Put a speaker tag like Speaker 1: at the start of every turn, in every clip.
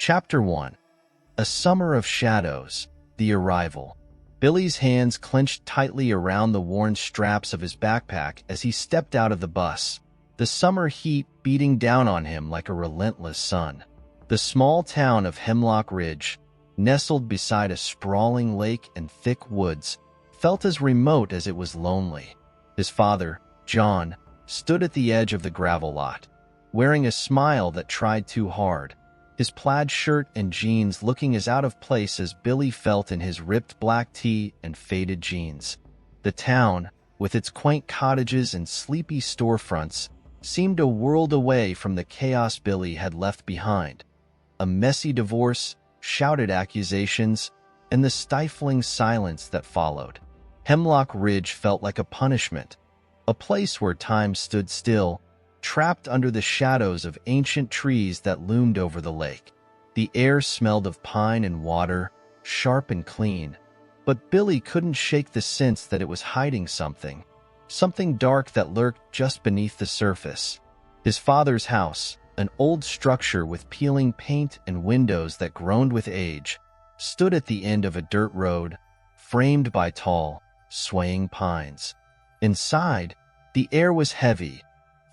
Speaker 1: Chapter 1. A Summer of Shadows. The Arrival. Billy's hands clenched tightly around the worn straps of his backpack as he stepped out of the bus, the summer heat beating down on him like a relentless sun. The small town of Hemlock Ridge, nestled beside a sprawling lake and thick woods, felt as remote as it was lonely. His father, John, stood at the edge of the gravel lot, wearing a smile that tried too hard, his plaid shirt and jeans looking as out of place as Billy felt in his ripped black tee and faded jeans. The town, with its quaint cottages and sleepy storefronts, seemed a world away from the chaos Billy had left behind. A messy divorce, shouted accusations, and the stifling silence that followed. Hemlock Ridge felt like a punishment, a place where time stood still, trapped under the shadows of ancient trees that loomed over the lake. The air smelled of pine and water, sharp and clean, but Billy couldn't shake the sense that it was hiding something dark that lurked just beneath the surface. His father's house, an old structure with peeling paint and windows that groaned with age, stood at the end of a dirt road, framed by tall, swaying pines. Inside, the air was heavy,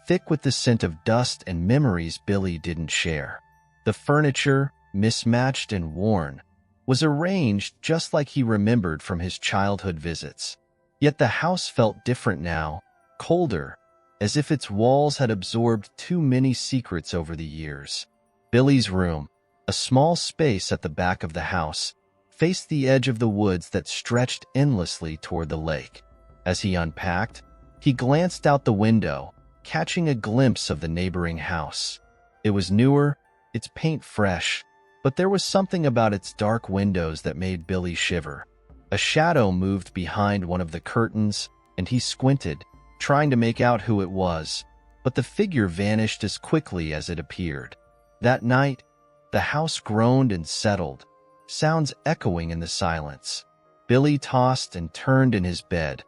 Speaker 1: thick with the scent of dust and memories Billy didn't share. The furniture, mismatched and worn, was arranged just like he remembered from his childhood visits. Yet the house felt different now, colder, as if its walls had absorbed too many secrets over the years. Billy's room, a small space at the back of the house, faced the edge of the woods that stretched endlessly toward the lake. As he unpacked, he glanced out the window, catching a glimpse of the neighboring house. It was newer, its paint fresh, but there was something about its dark windows that made Billy shiver. A shadow moved behind one of the curtains, and he squinted, trying to make out who it was, but the figure vanished as quickly as it appeared. That night, the house groaned and settled, sounds echoing in the silence. Billy tossed and turned in his bed,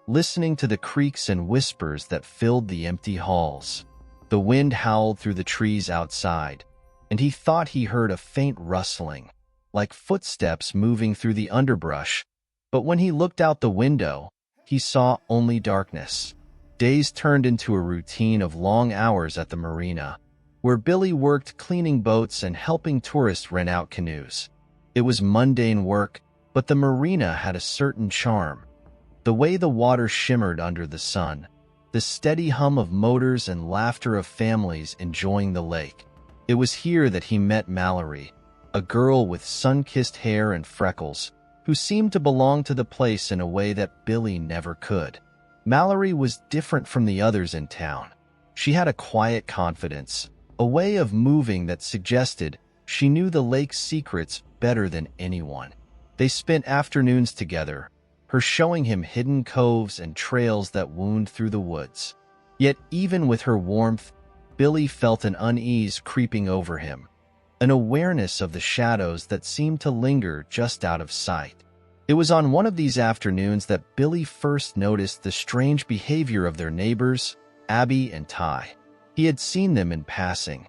Speaker 1: listening to the creaks and whispers that filled the empty halls. The wind howled through the trees outside, and he thought he heard a faint rustling, like footsteps moving through the underbrush, but when he looked out the window, he saw only darkness. Days turned into a routine of long hours at the marina, where Billy worked cleaning boats and helping tourists rent out canoes. It was mundane work, but the marina had a certain charm. The way the water shimmered under the sun, the steady hum of motors and laughter of families enjoying the lake. It was here that he met Mallory, a girl with sun-kissed hair and freckles, who seemed to belong to the place in a way that Billy never could. Mallory was different from the others in town. She had a quiet confidence, a way of moving that suggested she knew the lake's secrets better than anyone. They spent afternoons together, her showing him hidden coves and trails that wound through the woods. Yet even with her warmth, Billy felt an unease creeping over him, an awareness of the shadows that seemed to linger just out of sight. It was on one of these afternoons that Billy first noticed the strange behavior of their neighbors, Abbie and Ty. He had seen them in passing,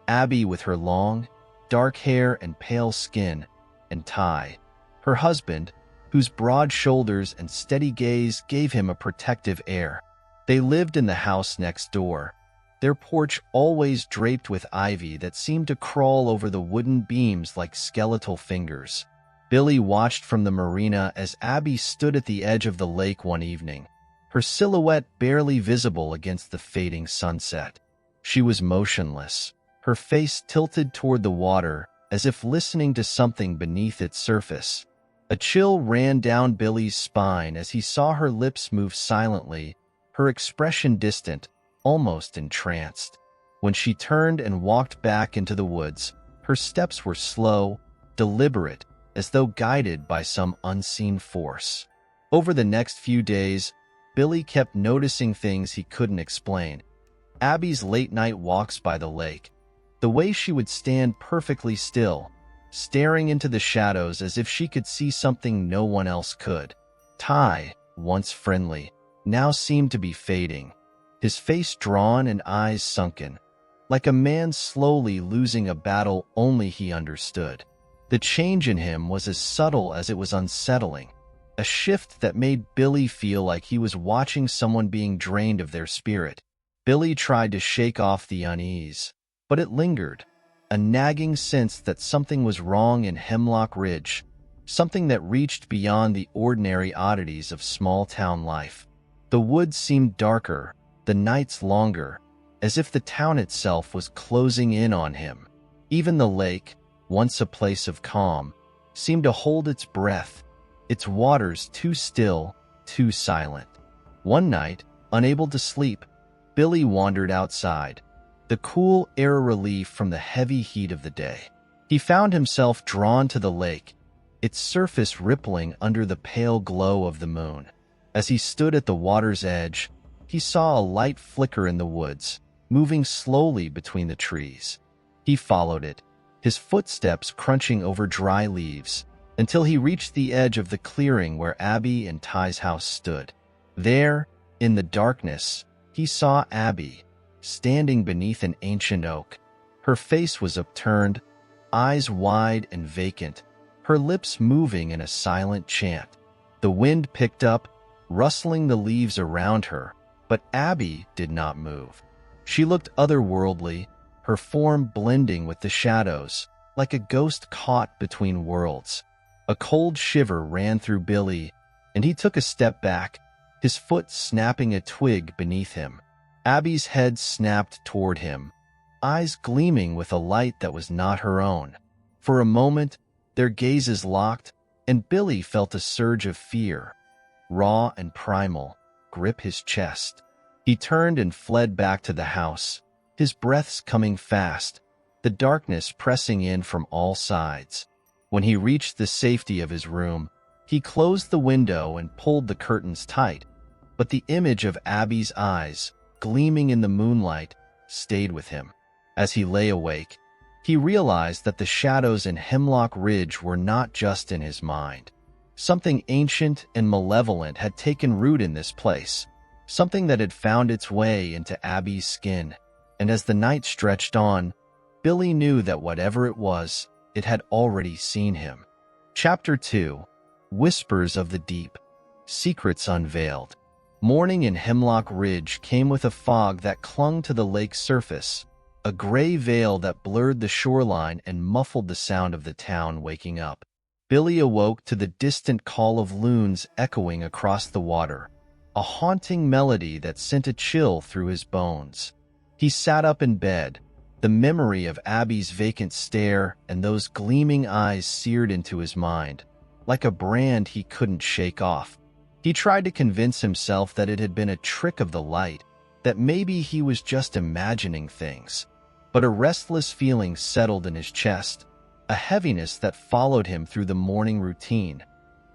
Speaker 1: Abbie with her long, dark hair and pale skin, and Ty, her husband, whose broad shoulders and steady gaze gave him a protective air. They lived in the house next door, their porch always draped with ivy that seemed to crawl over the wooden beams like skeletal fingers. Billy watched from the marina as Abbie stood at the edge of the lake one evening, her silhouette barely visible against the fading sunset. She was motionless, her face tilted toward the water as if listening to something beneath its surface. A chill ran down Billy's spine as he saw her lips move silently, her expression distant, almost entranced. When she turned and walked back into the woods, her steps were slow, deliberate, as though guided by some unseen force. Over the next few days, Billy kept noticing things he couldn't explain. Abbie's late-night walks by the lake, the way she would stand perfectly still, staring into the shadows as if she could see something no one else could. Ty, once friendly, now seemed to be fading, his face drawn and eyes sunken, like a man slowly losing a battle only he understood. The change in him was as subtle as it was unsettling, a shift that made Billy feel like he was watching someone being drained of their spirit. Billy tried to shake off the unease, but it lingered, a nagging sense that something was wrong in Hemlock Ridge, something that reached beyond the ordinary oddities of small-town life. The woods seemed darker, the nights longer, as if the town itself was closing in on him. Even the lake, once a place of calm, seemed to hold its breath, its waters too still, too silent. One night, unable to sleep, Billy wandered outside, the cool air a relief from the heavy heat of the day. He found himself drawn to the lake, its surface rippling under the pale glow of the moon. As he stood at the water's edge, he saw a light flicker in the woods, moving slowly between the trees. He followed it, his footsteps crunching over dry leaves, until he reached the edge of the clearing where Abbie and Ty's house stood. There, in the darkness, he saw Abbie, standing beneath an ancient oak. Her face was upturned, eyes wide and vacant, her lips moving in a silent chant. The wind picked up, rustling the leaves around her, but Abbie did not move. She looked otherworldly, her form blending with the shadows, like a ghost caught between worlds. A cold shiver ran through Billy, and he took a step back, his foot snapping a twig beneath him. Abbie's head snapped toward him, eyes gleaming with a light that was not her own. For a moment, their gazes locked, and Billy felt a surge of fear, raw and primal, grip his chest. He turned and fled back to the house, his breaths coming fast, the darkness pressing in from all sides. When he reached the safety of his room, he closed the window and pulled the curtains tight, but the image of Abbie's eyes, gleaming in the moonlight, stayed with him. As he lay awake, he realized that the shadows in Hemlock Ridge were not just in his mind. Something ancient and malevolent had taken root in this place, something that had found its way into Abbie's skin. And as the night stretched on, Billy knew that whatever it was, it had already seen him. Chapter 2. Whispers of the Deep. Secrets Unveiled. Morning in Hemlock Ridge came with a fog that clung to the lake's surface, a gray veil that blurred the shoreline and muffled the sound of the town waking up. Billy awoke to the distant call of loons echoing across the water, a haunting melody that sent a chill through his bones. He sat up in bed, the memory of Abbie's vacant stare and those gleaming eyes seared into his mind, like a brand he couldn't shake off. He tried to convince himself that it had been a trick of the light, that maybe he was just imagining things. But a restless feeling settled in his chest, a heaviness that followed him through the morning routine.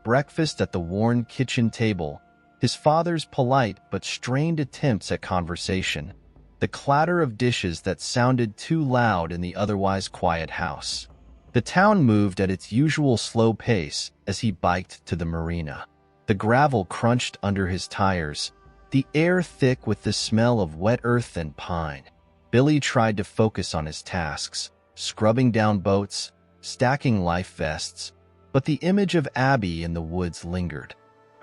Speaker 1: Breakfast at the worn kitchen table, his father's polite but strained attempts at conversation, the clatter of dishes that sounded too loud in the otherwise quiet house. The town moved at its usual slow pace as he biked to the marina. The gravel crunched under his tires, the air thick with the smell of wet earth and pine. Billy tried to focus on his tasks, scrubbing down boats, stacking life vests, but the image of Abbie in the woods lingered.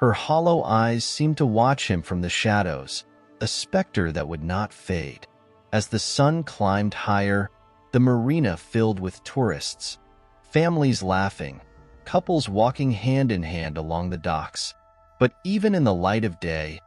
Speaker 1: Her hollow eyes seemed to watch him from the shadows, a specter that would not fade. As the sun climbed higher, the marina filled with tourists, families laughing, couples walking hand in hand along the docks. But even in the light of day,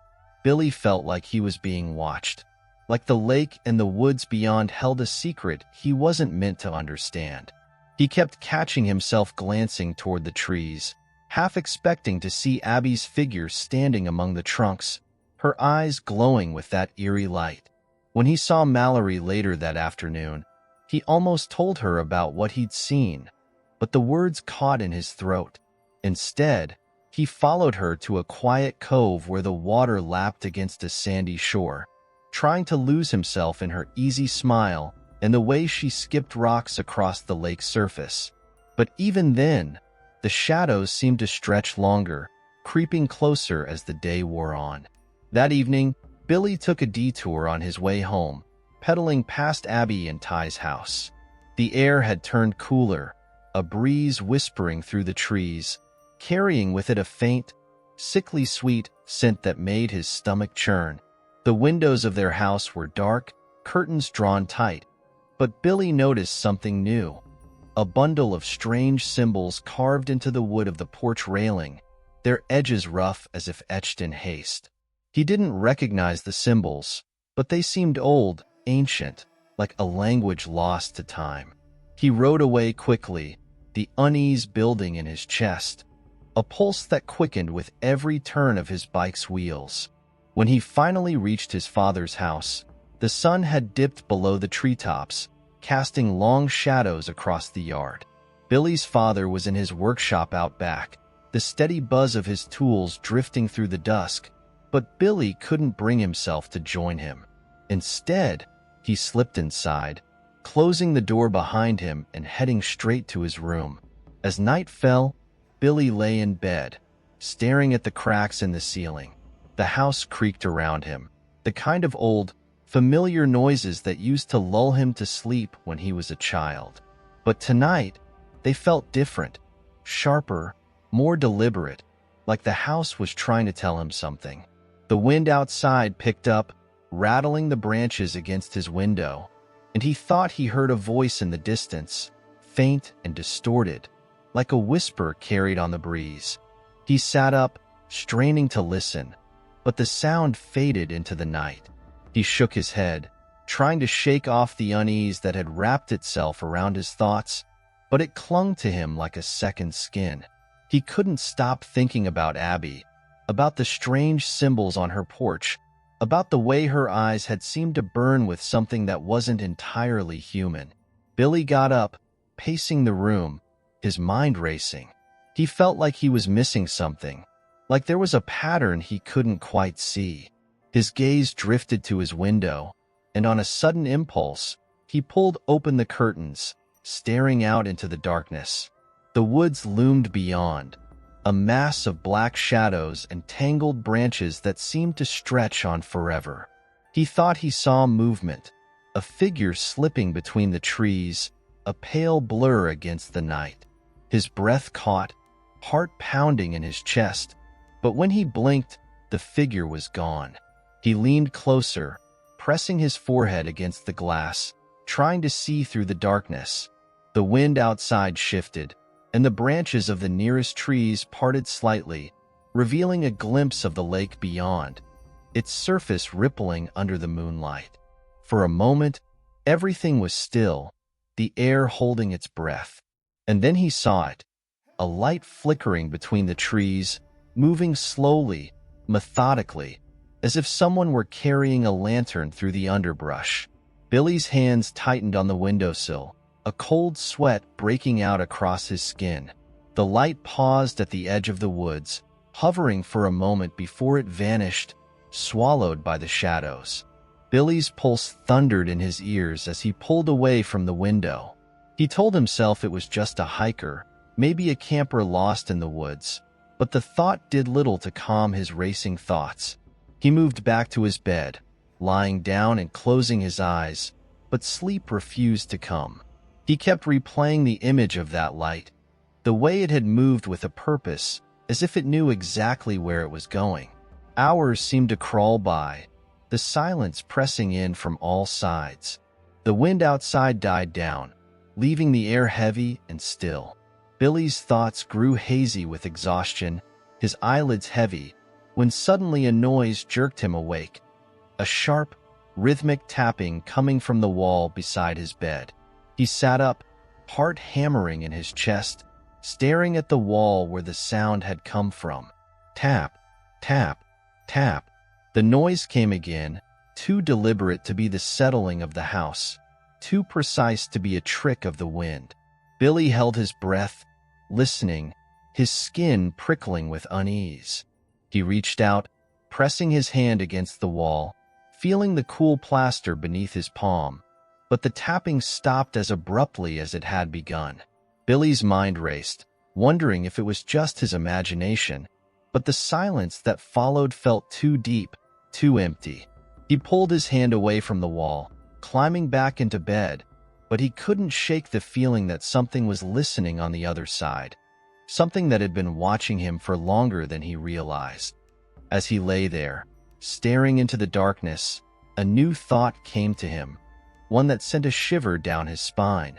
Speaker 1: Billy felt like he was being watched, like the lake and the woods beyond held a secret he wasn't meant to understand. He kept catching himself glancing toward the trees, half expecting to see Abbie's figure standing among the trunks, her eyes glowing with that eerie light. When he saw Mallory later that afternoon, he almost told her about what he'd seen, but the words caught in his throat. Instead, he followed her to a quiet cove where the water lapped against a sandy shore, trying to lose himself in her easy smile and the way she skipped rocks across the lake's surface. But even then, the shadows seemed to stretch longer, creeping closer as the day wore on. That evening, Billy took a detour on his way home, pedaling past Abbie and Ty's house. The air had turned cooler, a breeze whispering through the trees, carrying with it a faint, sickly sweet scent that made his stomach churn. The windows of their house were dark, curtains drawn tight, but Billy noticed something new. A bundle of strange symbols carved into the wood of the porch railing, their edges rough as if etched in haste. He didn't recognize the symbols, but they seemed old, ancient, like a language lost to time. He rode away quickly, the unease building in his chest, a pulse that quickened with every turn of his bike's wheels. When he finally reached his father's house, the sun had dipped below the treetops, casting long shadows across the yard. Billy's father was in his workshop out back, the steady buzz of his tools drifting through the dusk, but Billy couldn't bring himself to join him. Instead, he slipped inside, closing the door behind him and heading straight to his room. As night fell, Billy lay in bed, staring at the cracks in the ceiling. The house creaked around him, the kind of old, familiar noises that used to lull him to sleep when he was a child. But tonight, they felt different, sharper, more deliberate, like the house was trying to tell him something. The wind outside picked up, rattling the branches against his window, and he thought he heard a voice in the distance, faint and distorted, like a whisper carried on the breeze. He sat up, straining to listen, but the sound faded into the night. He shook his head, trying to shake off the unease that had wrapped itself around his thoughts, but it clung to him like a second skin. He couldn't stop thinking about Abbie, about the strange symbols on her porch, about the way her eyes had seemed to burn with something that wasn't entirely human. Billy got up, pacing the room, his mind racing. He felt like he was missing something, like there was a pattern he couldn't quite see. His gaze drifted to his window, and on a sudden impulse, he pulled open the curtains, staring out into the darkness. The woods loomed beyond, a mass of black shadows and tangled branches that seemed to stretch on forever. He thought he saw movement, a figure slipping between the trees, a pale blur against the night. His breath caught, heart pounding in his chest, but when he blinked, the figure was gone. He leaned closer, pressing his forehead against the glass, trying to see through the darkness. The wind outside shifted, and the branches of the nearest trees parted slightly, revealing a glimpse of the lake beyond, its surface rippling under the moonlight. For a moment, everything was still, the air holding its breath. And then he saw it, a light flickering between the trees, moving slowly, methodically, as if someone were carrying a lantern through the underbrush. Billy's hands tightened on the windowsill, a cold sweat breaking out across his skin. The light paused at the edge of the woods, hovering for a moment before it vanished, swallowed by the shadows. Billy's pulse thundered in his ears as he pulled away from the window. He told himself it was just a hiker, maybe a camper lost in the woods, but the thought did little to calm his racing thoughts. He moved back to his bed, lying down and closing his eyes, but sleep refused to come. He kept replaying the image of that light, the way it had moved with a purpose, as if it knew exactly where it was going. Hours seemed to crawl by, the silence pressing in from all sides. The wind outside died down, leaving the air heavy and still. Billy's thoughts grew hazy with exhaustion, his eyelids heavy, when suddenly a noise jerked him awake. A sharp, rhythmic tapping coming from the wall beside his bed. He sat up, heart hammering in his chest, staring at the wall where the sound had come from. Tap, tap, tap. The noise came again, too deliberate to be the settling of the house, too precise to be a trick of the wind. Billy held his breath, listening, his skin prickling with unease. He reached out, pressing his hand against the wall, feeling the cool plaster beneath his palm, but the tapping stopped as abruptly as it had begun. Billy's mind raced, wondering if it was just his imagination, but the silence that followed felt too deep, too empty. He pulled his hand away from the wall, climbing back into bed, but he couldn't shake the feeling that something was listening on the other side, something that had been watching him for longer than he realized. As he lay there, staring into the darkness, a new thought came to him, one that sent a shiver down his spine.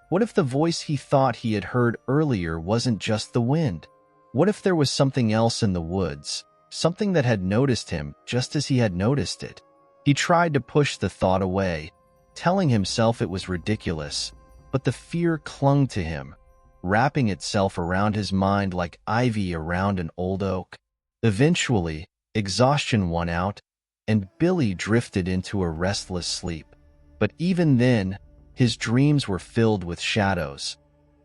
Speaker 1: What if the voice he thought he had heard earlier wasn't just the wind? What if there was something else in the woods, something that had noticed him just as he had noticed it? He tried to push the thought away, telling himself it was ridiculous, but the fear clung to him, wrapping itself around his mind like ivy around an old oak. Eventually, exhaustion won out, and Billy drifted into a restless sleep. But even then, his dreams were filled with shadows,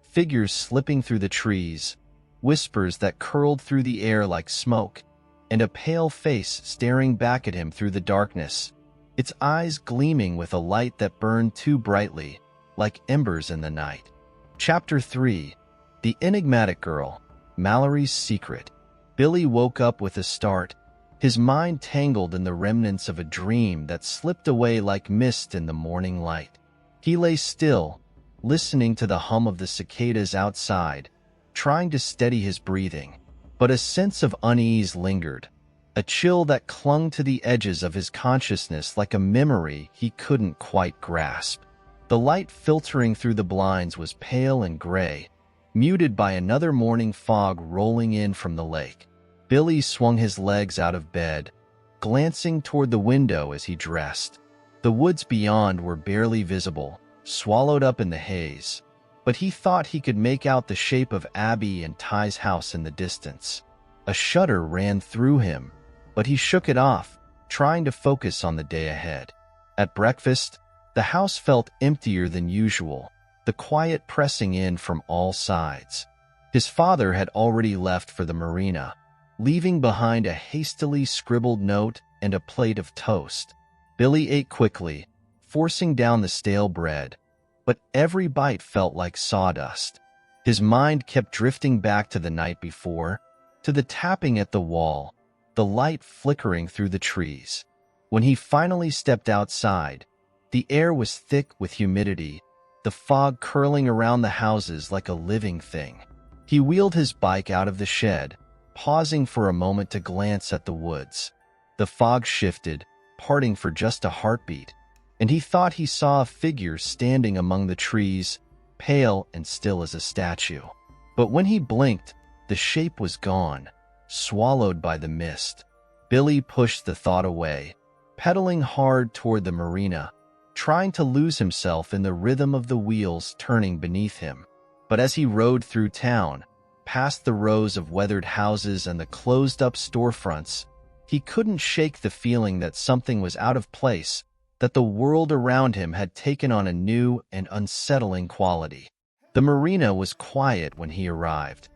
Speaker 1: figures slipping through the trees, whispers that curled through the air like smoke, and a pale face staring back at him through the darkness, its eyes gleaming with a light that burned too brightly, like embers in the night. Chapter 3. The Enigmatic Girl, Mallory's Secret. Billy woke up with a start, his mind tangled in the remnants of a dream that slipped away like mist in the morning light. He lay still, listening to the hum of the cicadas outside, trying to steady his breathing. But a sense of unease lingered, a chill that clung to the edges of his consciousness like a memory he couldn't quite grasp. The light filtering through the blinds was pale and gray, muted by another morning fog rolling in from the lake. Billy swung his legs out of bed, glancing toward the window as he dressed. The woods beyond were barely visible, swallowed up in the haze, but he thought he could make out the shape of Abbie and Ty's house in the distance. A shudder ran through him, but he shook it off, trying to focus on the day ahead. At breakfast, the house felt emptier than usual, the quiet pressing in from all sides. His father had already left for the marina, leaving behind a hastily scribbled note and a plate of toast. Billy ate quickly, forcing down the stale bread, but every bite felt like sawdust. His mind kept drifting back to the night before, to the tapping at the wall, the light flickering through the trees. When he finally stepped outside, the air was thick with humidity, the fog curling around the houses like a living thing. He wheeled his bike out of the shed, pausing for a moment to glance at the woods. The fog shifted, parting for just a heartbeat, and he thought he saw a figure standing among the trees, pale and still as a statue. But when he blinked, the shape was gone, swallowed by the mist. Billy pushed the thought away, pedaling hard toward the marina, trying to lose himself in the rhythm of the wheels turning beneath him. But as he rode through town, past the rows of weathered houses and the closed-up storefronts, he couldn't shake the feeling that something was out of place, that the world around him had taken on a new and unsettling quality. The marina was quiet when he arrived,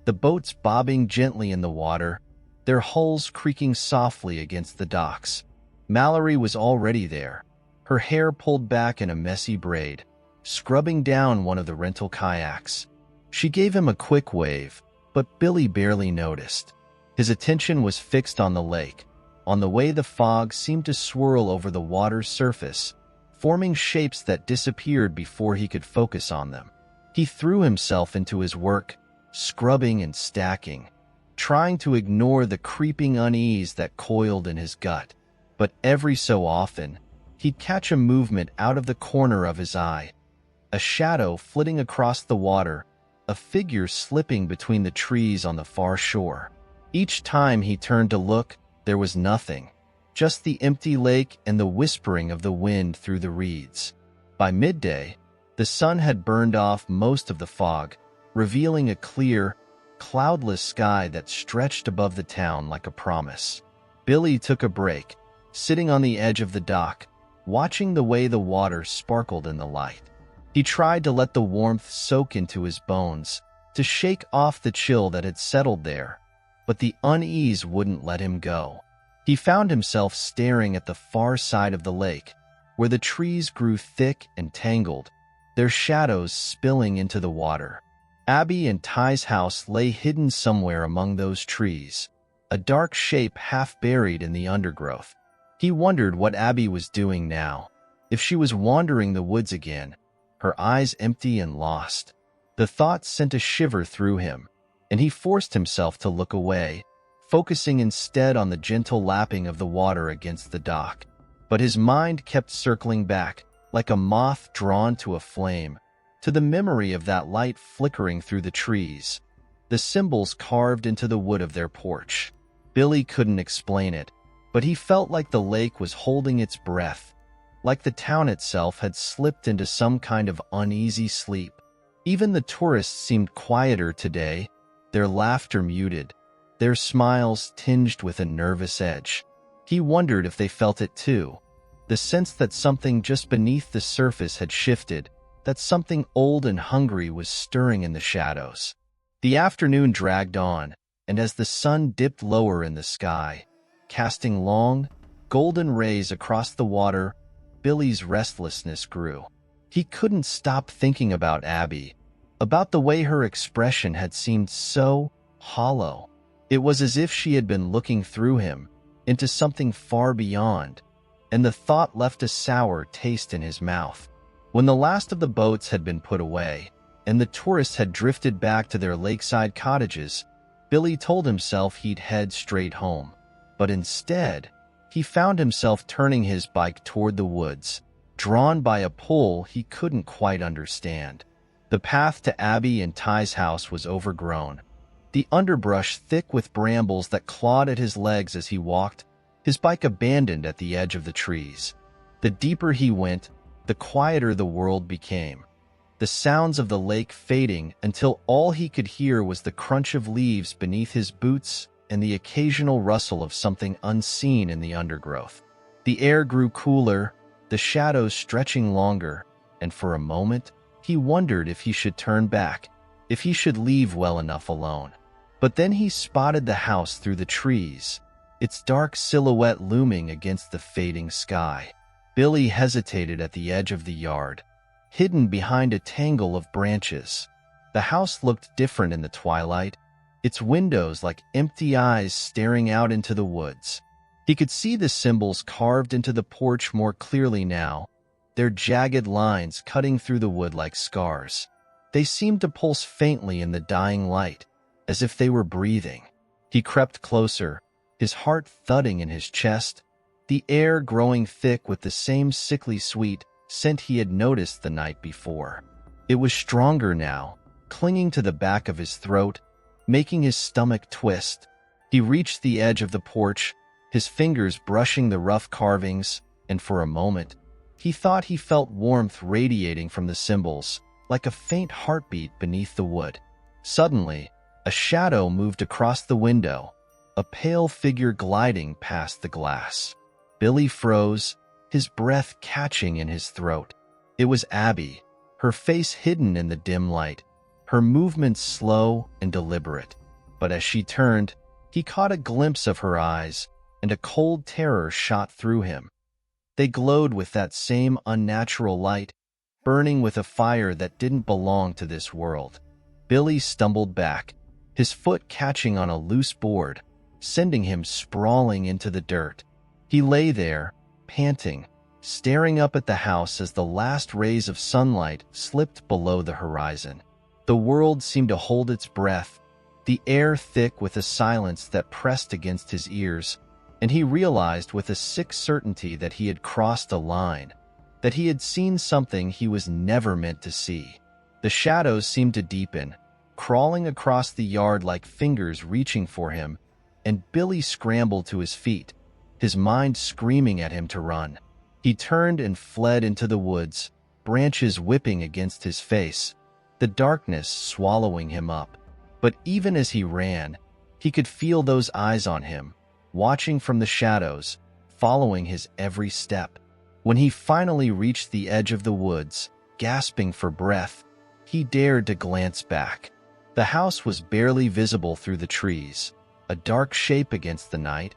Speaker 1: the boats bobbing gently in the water, their hulls creaking softly against the docks. Mallory was already there, her hair pulled back in a messy braid, scrubbing down one of the rental kayaks. She gave him a quick wave, but Billy barely noticed. His attention was fixed on the lake, on the way the fog seemed to swirl over the water's surface, forming shapes that disappeared before he could focus on them. He threw himself into his work, scrubbing and stacking, trying to ignore the creeping unease that coiled in his gut. But every so often, he'd catch a movement out of the corner of his eye, a shadow flitting across the water, a figure slipping between the trees on the far shore. Each time he turned to look, there was nothing, just the empty lake and the whispering of the wind through the reeds. By midday, the sun had burned off most of the fog, revealing a clear, cloudless sky that stretched above the town like a promise. Billy took a break, sitting on the edge of the dock, watching the way the water sparkled in the light. He tried to let the warmth soak into his bones, to shake off the chill that had settled there, but the unease wouldn't let him go. He found himself staring at the far side of the lake, where the trees grew thick and tangled, their shadows spilling into the water. Abbie and Ty's house lay hidden somewhere among those trees, a dark shape half buried in the undergrowth. He wondered what Abbie was doing now, If she was wandering the woods again, her eyes empty and lost. The thought sent a shiver through him, and he forced himself to look away, focusing instead on the gentle lapping of the water against the dock. But his mind kept circling back, like a moth drawn to a flame, to the memory of that light flickering through the trees, the symbols carved into the wood of their porch. Billy couldn't explain it, but he felt like the lake was holding its breath, like the town itself had slipped into some kind of uneasy sleep. Even the tourists seemed quieter today, their laughter muted, their smiles tinged with a nervous edge. He wondered if they felt it too, the sense that something just beneath the surface had shifted, that something old and hungry was stirring in the shadows. The afternoon dragged on, and as the sun dipped lower in the sky, casting long, golden rays across the water, Billy's restlessness grew. He couldn't stop thinking about Abbie, about the way her expression had seemed so hollow. It was as if she had been looking through him, into something far beyond, and the thought left a sour taste in his mouth. When the last of the boats had been put away, and the tourists had drifted back to their lakeside cottages, Billy told himself he'd head straight home. But instead, he found himself turning his bike toward the woods, drawn by a pull he couldn't quite understand. The path to Abbie and Ty's house was overgrown, the underbrush thick with brambles that clawed at his legs as he walked, his bike abandoned at the edge of the trees. The deeper he went, the quieter the world became, the sounds of the lake fading until all he could hear was the crunch of leaves beneath his boots and the occasional rustle of something unseen in the undergrowth. The air grew cooler, the shadows stretching longer, and for a moment, he wondered if he should turn back, if he should leave well enough alone. But then he spotted the house through the trees, its dark silhouette looming against the fading sky. Billy hesitated at the edge of the yard, hidden behind a tangle of branches. The house looked different in the twilight, its windows like empty eyes staring out into the woods. He could see the symbols carved into the porch more clearly now, their jagged lines cutting through the wood like scars. They seemed to pulse faintly in the dying light, as if they were breathing. He crept closer, his heart thudding in his chest, the air growing thick with the same sickly sweet scent he had noticed the night before. It was stronger now, clinging to the back of his throat, making his stomach twist. He reached the edge of the porch, his fingers brushing the rough carvings, and for a moment, he thought he felt warmth radiating from the symbols, like a faint heartbeat beneath the wood. Suddenly, a shadow moved across the window, a pale figure gliding past the glass. Billy froze, his breath catching in his throat. It was Abbie, her face hidden in the dim light, her movements slow and deliberate. But as she turned, he caught a glimpse of her eyes, and a cold terror shot through him. They glowed with that same unnatural light, burning with a fire that didn't belong to this world. Billy stumbled back, his foot catching on a loose board, sending him sprawling into the dirt. He lay there, panting, staring up at the house as the last rays of sunlight slipped below the horizon. The world seemed to hold its breath, the air thick with a silence that pressed against his ears, and he realized with a sick certainty that he had crossed a line, that he had seen something he was never meant to see. The shadows seemed to deepen, crawling across the yard like fingers reaching for him, and Billy scrambled to his feet, his mind screaming at him to run. He turned and fled into the woods, branches whipping against his face, the darkness swallowing him up. But even as he ran, he could feel those eyes on him, watching from the shadows, following his every step. When he finally reached the edge of the woods, gasping for breath, he dared to glance back. The house was barely visible through the trees, a dark shape against the night,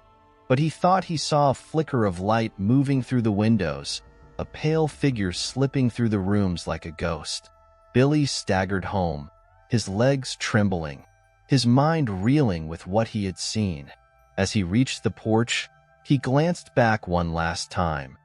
Speaker 1: but he thought he saw a flicker of light moving through the windows, a pale figure slipping through the rooms like a ghost. Billy staggered home, his legs trembling, his mind reeling with what he had seen. As he reached the porch, he glanced back one last time.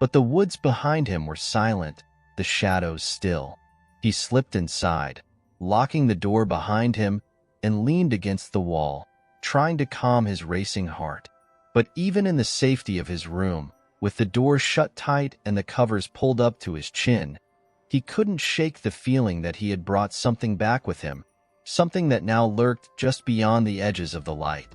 Speaker 1: But the woods behind him were silent, the shadows still. He slipped inside, locking the door behind him, and leaned against the wall, trying to calm his racing heart. But even in the safety of his room, with the door shut tight and the covers pulled up to his chin, he couldn't shake the feeling that he had brought something back with him, something that now lurked just beyond the edges of the light.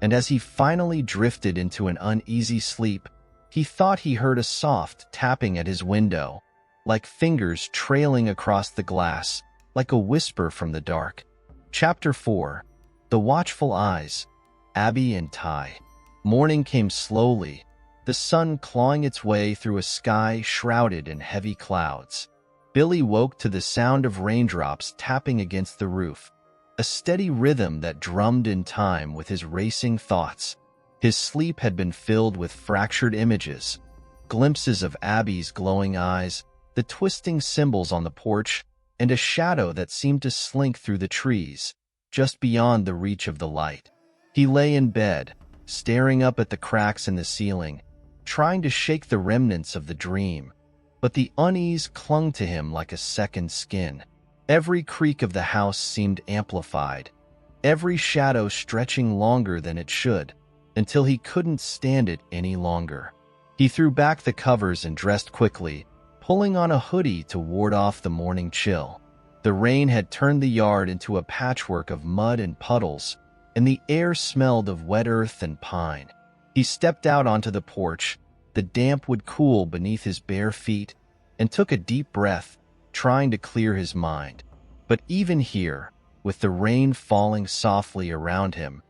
Speaker 1: And as he finally drifted into an uneasy sleep, he thought he heard a soft tapping at his window, like fingers trailing across the glass, like a whisper from the dark. Chapter 4. The Watchful Eyes. Abbie and Ty. Morning came slowly, the sun clawing its way through a sky shrouded in heavy clouds. Billy woke to the sound of raindrops tapping against the roof, a steady rhythm that drummed in time with his racing thoughts. His sleep had been filled with fractured images, glimpses of Abbie's glowing eyes, the twisting symbols on the porch, and a shadow that seemed to slink through the trees, just beyond the reach of the light. He lay in bed, staring up at the cracks in the ceiling, trying to shake the remnants of the dream. But the unease clung to him like a second skin. Every creak of the house seemed amplified, every shadow stretching longer than it should, until he couldn't stand it any longer. He threw back the covers and dressed quickly, pulling on a hoodie to ward off the morning chill. The rain had turned the yard into a patchwork of mud and puddles, and the air smelled of wet earth and pine. He stepped out onto the porch, the damp wood cool beneath his bare feet, and took a deep breath, trying to clear his mind. But even here, with the rain falling softly around him,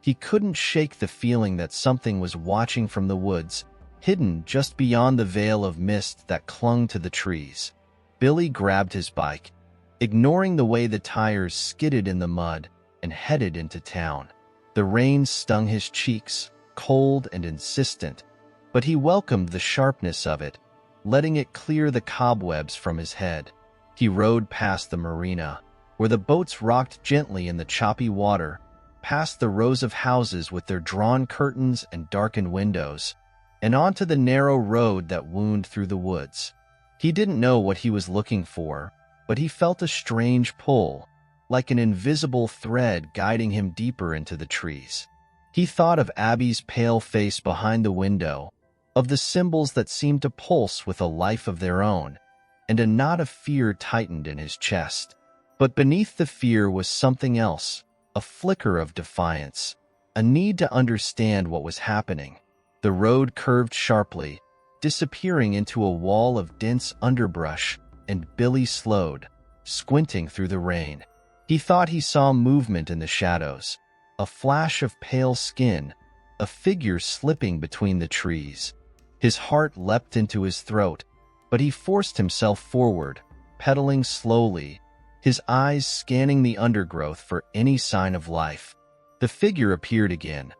Speaker 1: he couldn't shake the feeling that something was watching from the woods, hidden just beyond the veil of mist that clung to the trees. Billy grabbed his bike, ignoring the way the tires skidded in the mud, and headed into town. The rain stung his cheeks, cold and insistent, but he welcomed the sharpness of it, letting it clear the cobwebs from his head. He rode past the marina, where the boats rocked gently in the choppy water, past the rows of houses with their drawn curtains and darkened windows, and onto the narrow road that wound through the woods. He didn't know what he was looking for, but he felt a strange pull, like an invisible thread guiding him deeper into the trees. He thought of Abbie's pale face behind the window, of the symbols that seemed to pulse with a life of their own, and a knot of fear tightened in his chest. But beneath the fear was something else, a flicker of defiance, a need to understand what was happening. The road curved sharply, disappearing into a wall of dense underbrush, and Billy slowed, squinting through the rain. He thought he saw movement in the shadows, a flash of pale skin, a figure slipping between the trees. His heart leapt into his throat, but he forced himself forward, pedaling slowly, his eyes scanning the undergrowth for any sign of life. The figure appeared again,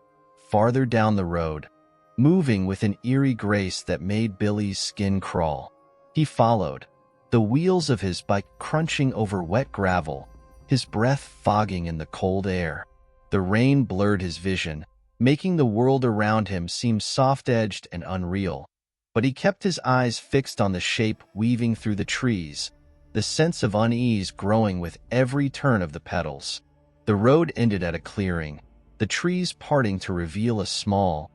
Speaker 1: farther down the road, moving with an eerie grace that made Billy's skin crawl. He followed, the wheels of his bike crunching over wet gravel, his breath fogging in the cold air. The rain blurred his vision, making the world around him seem soft-edged and unreal. But he kept his eyes fixed on the shape weaving through the trees, the sense of unease growing with every turn of the pedals. The road ended at a clearing, the trees parting to reveal a small,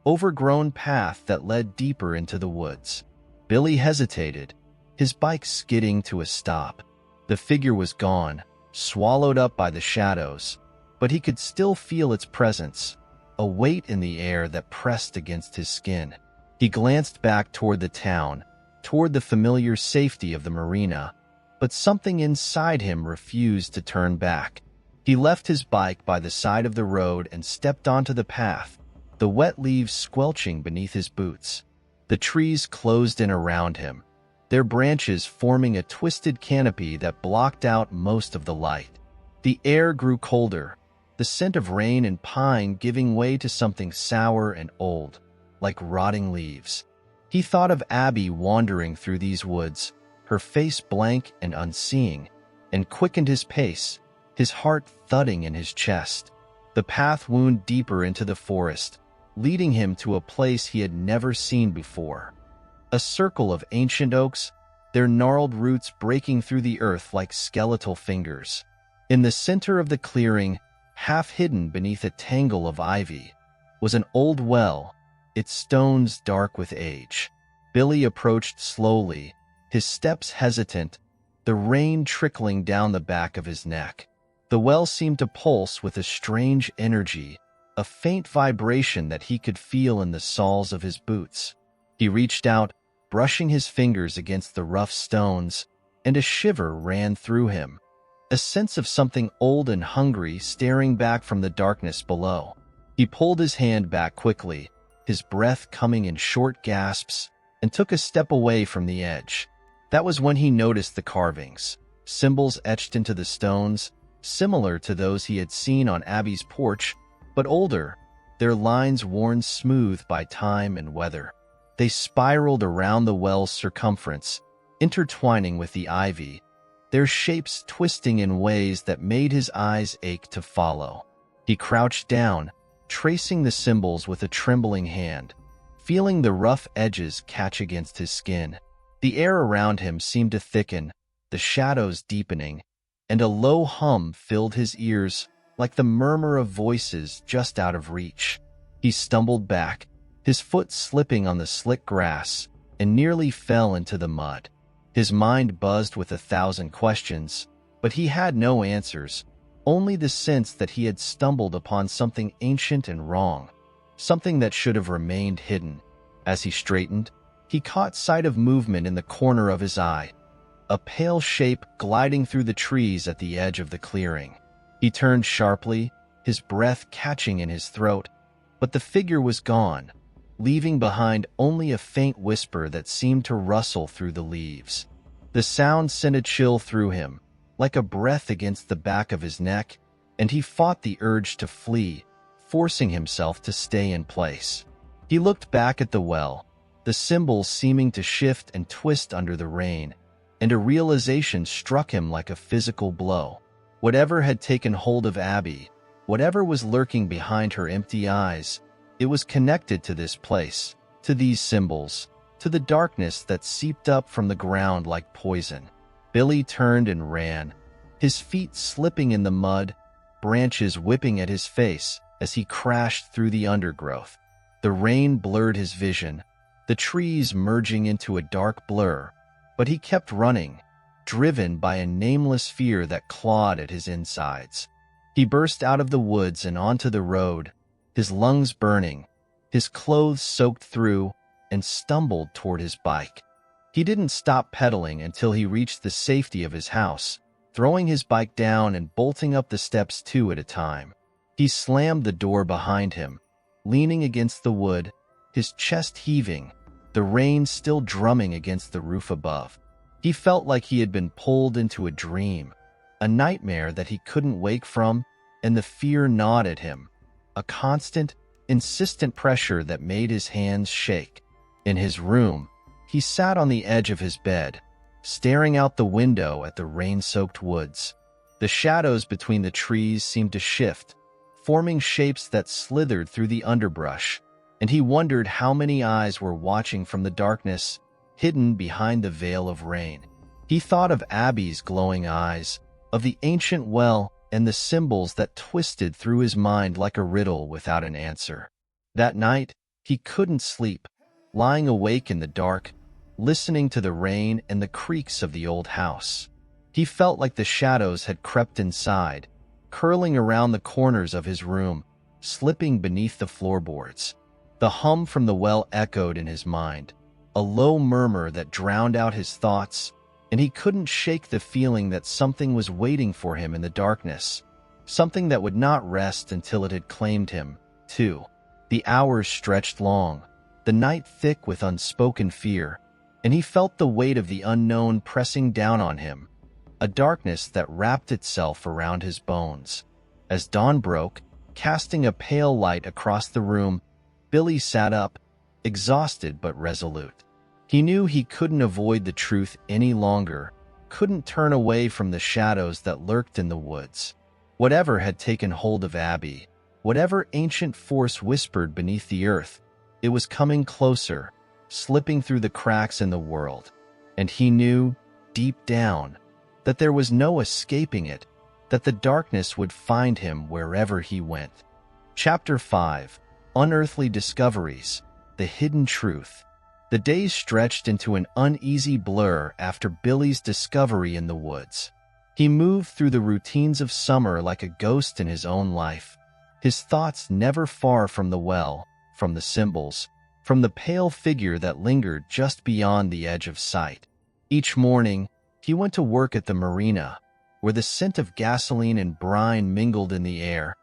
Speaker 1: overgrown path that led deeper into the woods. Billy hesitated, his bike skidding to a stop. The figure was gone, swallowed up by the shadows, but he could still feel its presence, a weight in the air that pressed against his skin. He glanced back toward the town, toward the familiar safety of the marina, but something inside him refused to turn back. He left his bike by the side of the road and stepped onto the path, the wet leaves squelching beneath his boots. The trees closed in around him, their branches forming a twisted canopy that blocked out most of the light. The air grew colder, the scent of rain and pine giving way to something sour and old, like rotting leaves. He thought of Abbie wandering through these woods, her face blank and unseeing, and quickened his pace, his heart thudding in his chest. The path wound deeper into the forest, leading him to a place he had never seen before. A circle of ancient oaks, their gnarled roots breaking through the earth like skeletal fingers. In the center of the clearing, half hidden beneath a tangle of ivy, was an old well, its stones dark with age. Billy approached slowly, his steps hesitant, the rain trickling down the back of his neck. The well seemed to pulse with a strange energy, a faint vibration that he could feel in the soles of his boots. He reached out, brushing his fingers against the rough stones, and a shiver ran through him, a sense of something old and hungry staring back from the darkness below. He pulled his hand back quickly, his breath coming in short gasps, and took a step away from the edge. That was when he noticed the carvings, symbols etched into the stones, similar to those he had seen on Abbie's porch, but older, their lines worn smooth by time and weather. They spiraled around the well's circumference, intertwining with the ivy, their shapes twisting in ways that made his eyes ache to follow. He crouched down, tracing the symbols with a trembling hand, feeling the rough edges catch against his skin. The air around him seemed to thicken, the shadows deepening, and a low hum filled his ears like the murmur of voices just out of reach. He stumbled back, his foot slipping on the slick grass, and nearly fell into the mud. His mind buzzed with 1,000 questions, but he had no answers, only the sense that he had stumbled upon something ancient and wrong, something that should have remained hidden. As he straightened, he caught sight of movement in the corner of his eye, a pale shape gliding through the trees at the edge of the clearing. He turned sharply, his breath catching in his throat, but the figure was gone, leaving behind only a faint whisper that seemed to rustle through the leaves. The sound sent a chill through him, like a breath against the back of his neck, and he fought the urge to flee, forcing himself to stay in place. He looked back at the well, the symbols seeming to shift and twist under the rain, and a realization struck him like a physical blow. Whatever had taken hold of Abbie, whatever was lurking behind her empty eyes, it was connected to this place, to these symbols, to the darkness that seeped up from the ground like poison. Billy turned and ran, his feet slipping in the mud, branches whipping at his face as he crashed through the undergrowth. The rain blurred his vision, the trees merging into a dark blur, but he kept running, driven by a nameless fear that clawed at his insides. He burst out of the woods and onto the road, his lungs burning, his clothes soaked through, and stumbled toward his bike. He didn't stop pedaling until he reached the safety of his house, throwing his bike down and bolting up the steps 2 at a time. He slammed the door behind him, leaning against the wood, his chest heaving, the rain still drumming against the roof above. He felt like he had been pulled into a dream, a nightmare that he couldn't wake from, and the fear gnawed at him, a constant, insistent pressure that made his hands shake. In his room, he sat on the edge of his bed, staring out the window at the rain-soaked woods. The shadows between the trees seemed to shift, forming shapes that slithered through the underbrush, and he wondered how many eyes were watching from the darkness, hidden behind the veil of rain. He thought of Abbie's glowing eyes, of the ancient well, and the symbols that twisted through his mind like a riddle without an answer. That night, he couldn't sleep, lying awake in the dark, listening to the rain and the creaks of the old house. He felt like the shadows had crept inside, curling around the corners of his room, slipping beneath the floorboards. The hum from the well echoed in his mind, a low murmur that drowned out his thoughts, and he couldn't shake the feeling that something was waiting for him in the darkness, something that would not rest until it had claimed him, too. The hours stretched long, the night thick with unspoken fear, and he felt the weight of the unknown pressing down on him, a darkness that wrapped itself around his bones. As dawn broke, casting a pale light across the room, Billy sat up, exhausted but resolute. He knew he couldn't avoid the truth any longer, couldn't turn away from the shadows that lurked in the woods. Whatever had taken hold of Abbie, whatever ancient force whispered beneath the earth, it was coming closer, slipping through the cracks in the world, and he knew, deep down, that there was no escaping it, that the darkness would find him wherever he went. Chapter 5. Unearthly Discoveries. The Hidden Truth. The days stretched into an uneasy blur after Billy's discovery in the woods. He moved through the routines of summer like a ghost in his own life, his thoughts never far from the well, from the symbols, from the pale figure that lingered just beyond the edge of sight. Each morning, he went to work at the marina, where the scent of gasoline and brine mingled in the air,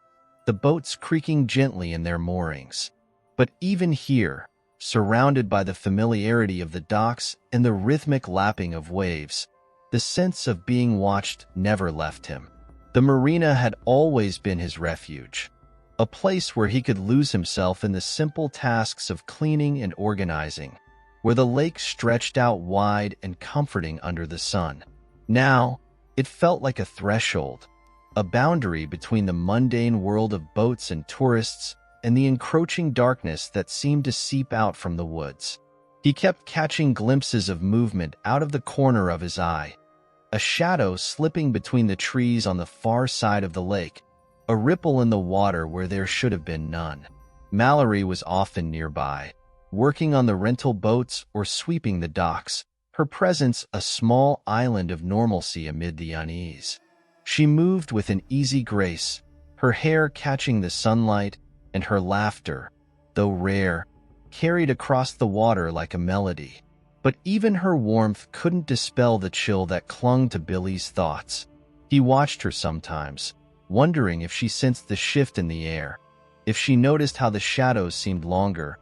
Speaker 1: the boats creaking gently in their moorings. But even here, surrounded by the familiarity of the docks and the rhythmic lapping of waves, the sense of being watched never left him. The marina had always been his refuge, a place where he could lose himself in the simple tasks of cleaning and organizing, where the lake stretched out wide and comforting under the sun. Now, it felt like a threshold, a boundary between the mundane world of boats and tourists and the encroaching darkness that seemed to seep out from the woods. He kept catching glimpses of movement out of the corner of his eye, a shadow slipping between the trees on the far side of the lake, a ripple in the water where there should have been none. Mallory was often nearby, working on the rental boats or sweeping the docks, her presence a small island of normalcy amid the unease. She moved with an easy grace, her hair catching the sunlight, and her laughter, though rare, carried across the water like a melody. But even her warmth couldn't dispel the chill that clung to Billy's thoughts. He watched her sometimes, wondering if she sensed the shift in the air, if she noticed how the shadows seemed longer,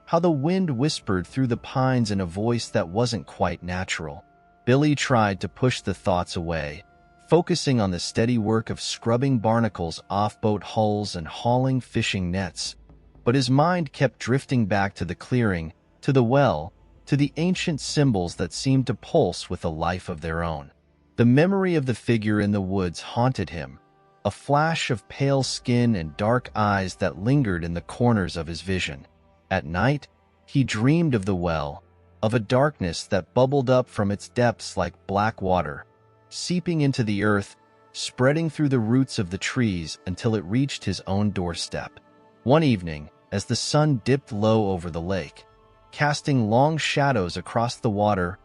Speaker 1: how the wind whispered through the pines in a voice that wasn't quite natural. Billy tried to push the thoughts away, focusing on the steady work of scrubbing barnacles off boat hulls and hauling fishing nets. But his mind kept drifting back to the clearing, to the well, to the ancient symbols that seemed to pulse with a life of their own. The memory of the figure in the woods haunted him, a flash of pale skin and dark eyes that lingered in the corners of his vision. At night, he dreamed of the well, of a darkness that bubbled up from its depths like black water, seeping into the earth, spreading through the roots of the trees until it reached his own doorstep. One evening, as the sun dipped low over the lake, casting long shadows across the water,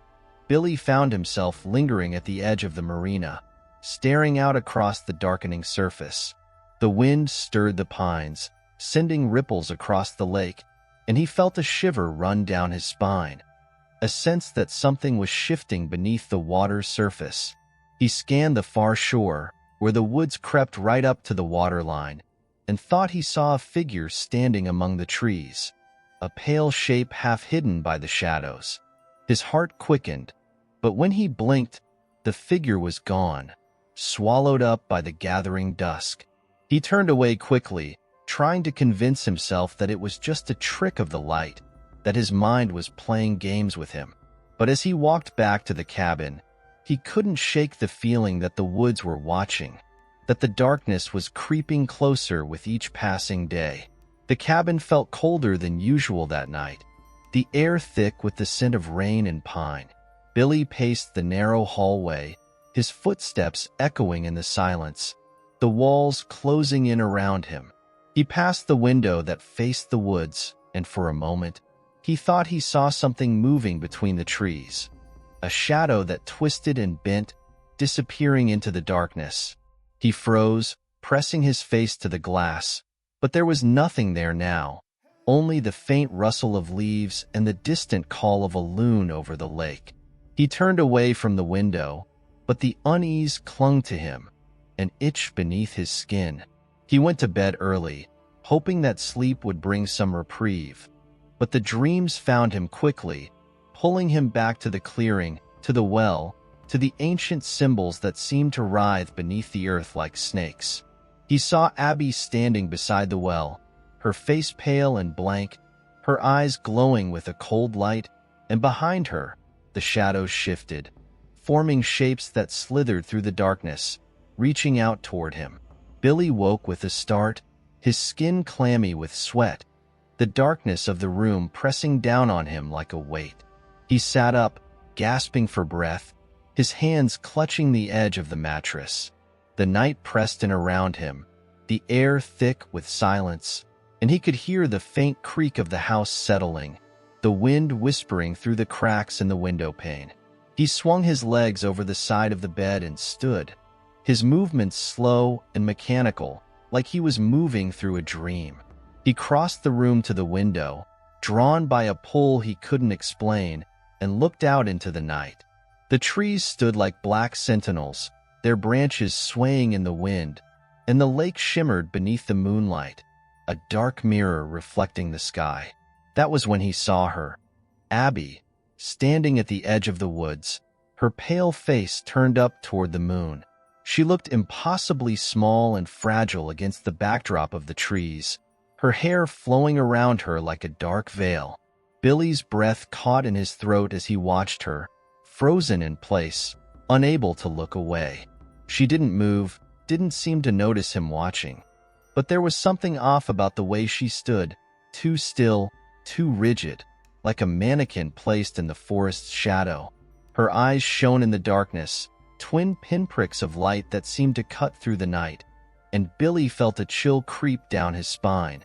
Speaker 1: Billy found himself lingering at the edge of the marina, staring out across the darkening surface. The wind stirred the pines, sending ripples across the lake, and he felt a shiver run down his spine, a sense that something was shifting beneath the water's surface. He scanned the far shore, where the woods crept right up to the waterline, and thought he saw a figure standing among the trees, a pale shape half hidden by the shadows. His heart quickened, but when he blinked, the figure was gone, swallowed up by the gathering dusk. He turned away quickly, trying to convince himself that it was just a trick of the light, that his mind was playing games with him. But as he walked back to the cabin, he couldn't shake the feeling that the woods were watching, that the darkness was creeping closer with each passing day. The cabin felt colder than usual that night, the air thick with the scent of rain and pine. Billy paced the narrow hallway, his footsteps echoing in the silence, the walls closing in around him. He passed the window that faced the woods, and for a moment, he thought he saw something moving between the trees, a shadow that twisted and bent, disappearing into the darkness. He froze, pressing his face to the glass, but there was nothing there now, only the faint rustle of leaves and the distant call of a loon over the lake. He turned away from the window, but the unease clung to him, an itch beneath his skin. He went to bed early, hoping that sleep would bring some reprieve, but the dreams found him quickly, pulling him back to the clearing, to the well, to the ancient symbols that seemed to writhe beneath the earth like snakes. He saw Abbie standing beside the well, her face pale and blank, her eyes glowing with a cold light, and behind her, the shadows shifted, forming shapes that slithered through the darkness, reaching out toward him. Billy woke with a start, his skin clammy with sweat, the darkness of the room pressing down on him like a weight. He sat up, gasping for breath, his hands clutching the edge of the mattress. The night pressed in around him, the air thick with silence, and he could hear the faint creak of the house settling, the wind whispering through the cracks in the window pane. He swung his legs over the side of the bed and stood, his movements slow and mechanical, like he was moving through a dream. He crossed the room to the window, drawn by a pull he couldn't explain, and looked out into the night. The trees stood like black sentinels, their branches swaying in the wind, and the lake shimmered beneath the moonlight, a dark mirror reflecting the sky. That was when he saw her, Abbie, standing at the edge of the woods, her pale face turned up toward the moon. She looked impossibly small and fragile against the backdrop of the trees, her hair flowing around her like a dark veil. Billy's breath caught in his throat as he watched her, frozen in place, unable to look away. She didn't move, didn't seem to notice him watching. But there was something off about the way she stood, too still, too rigid, like a mannequin placed in the forest's shadow. Her eyes shone in the darkness, twin pinpricks of light that seemed to cut through the night, and Billy felt a chill creep down his spine,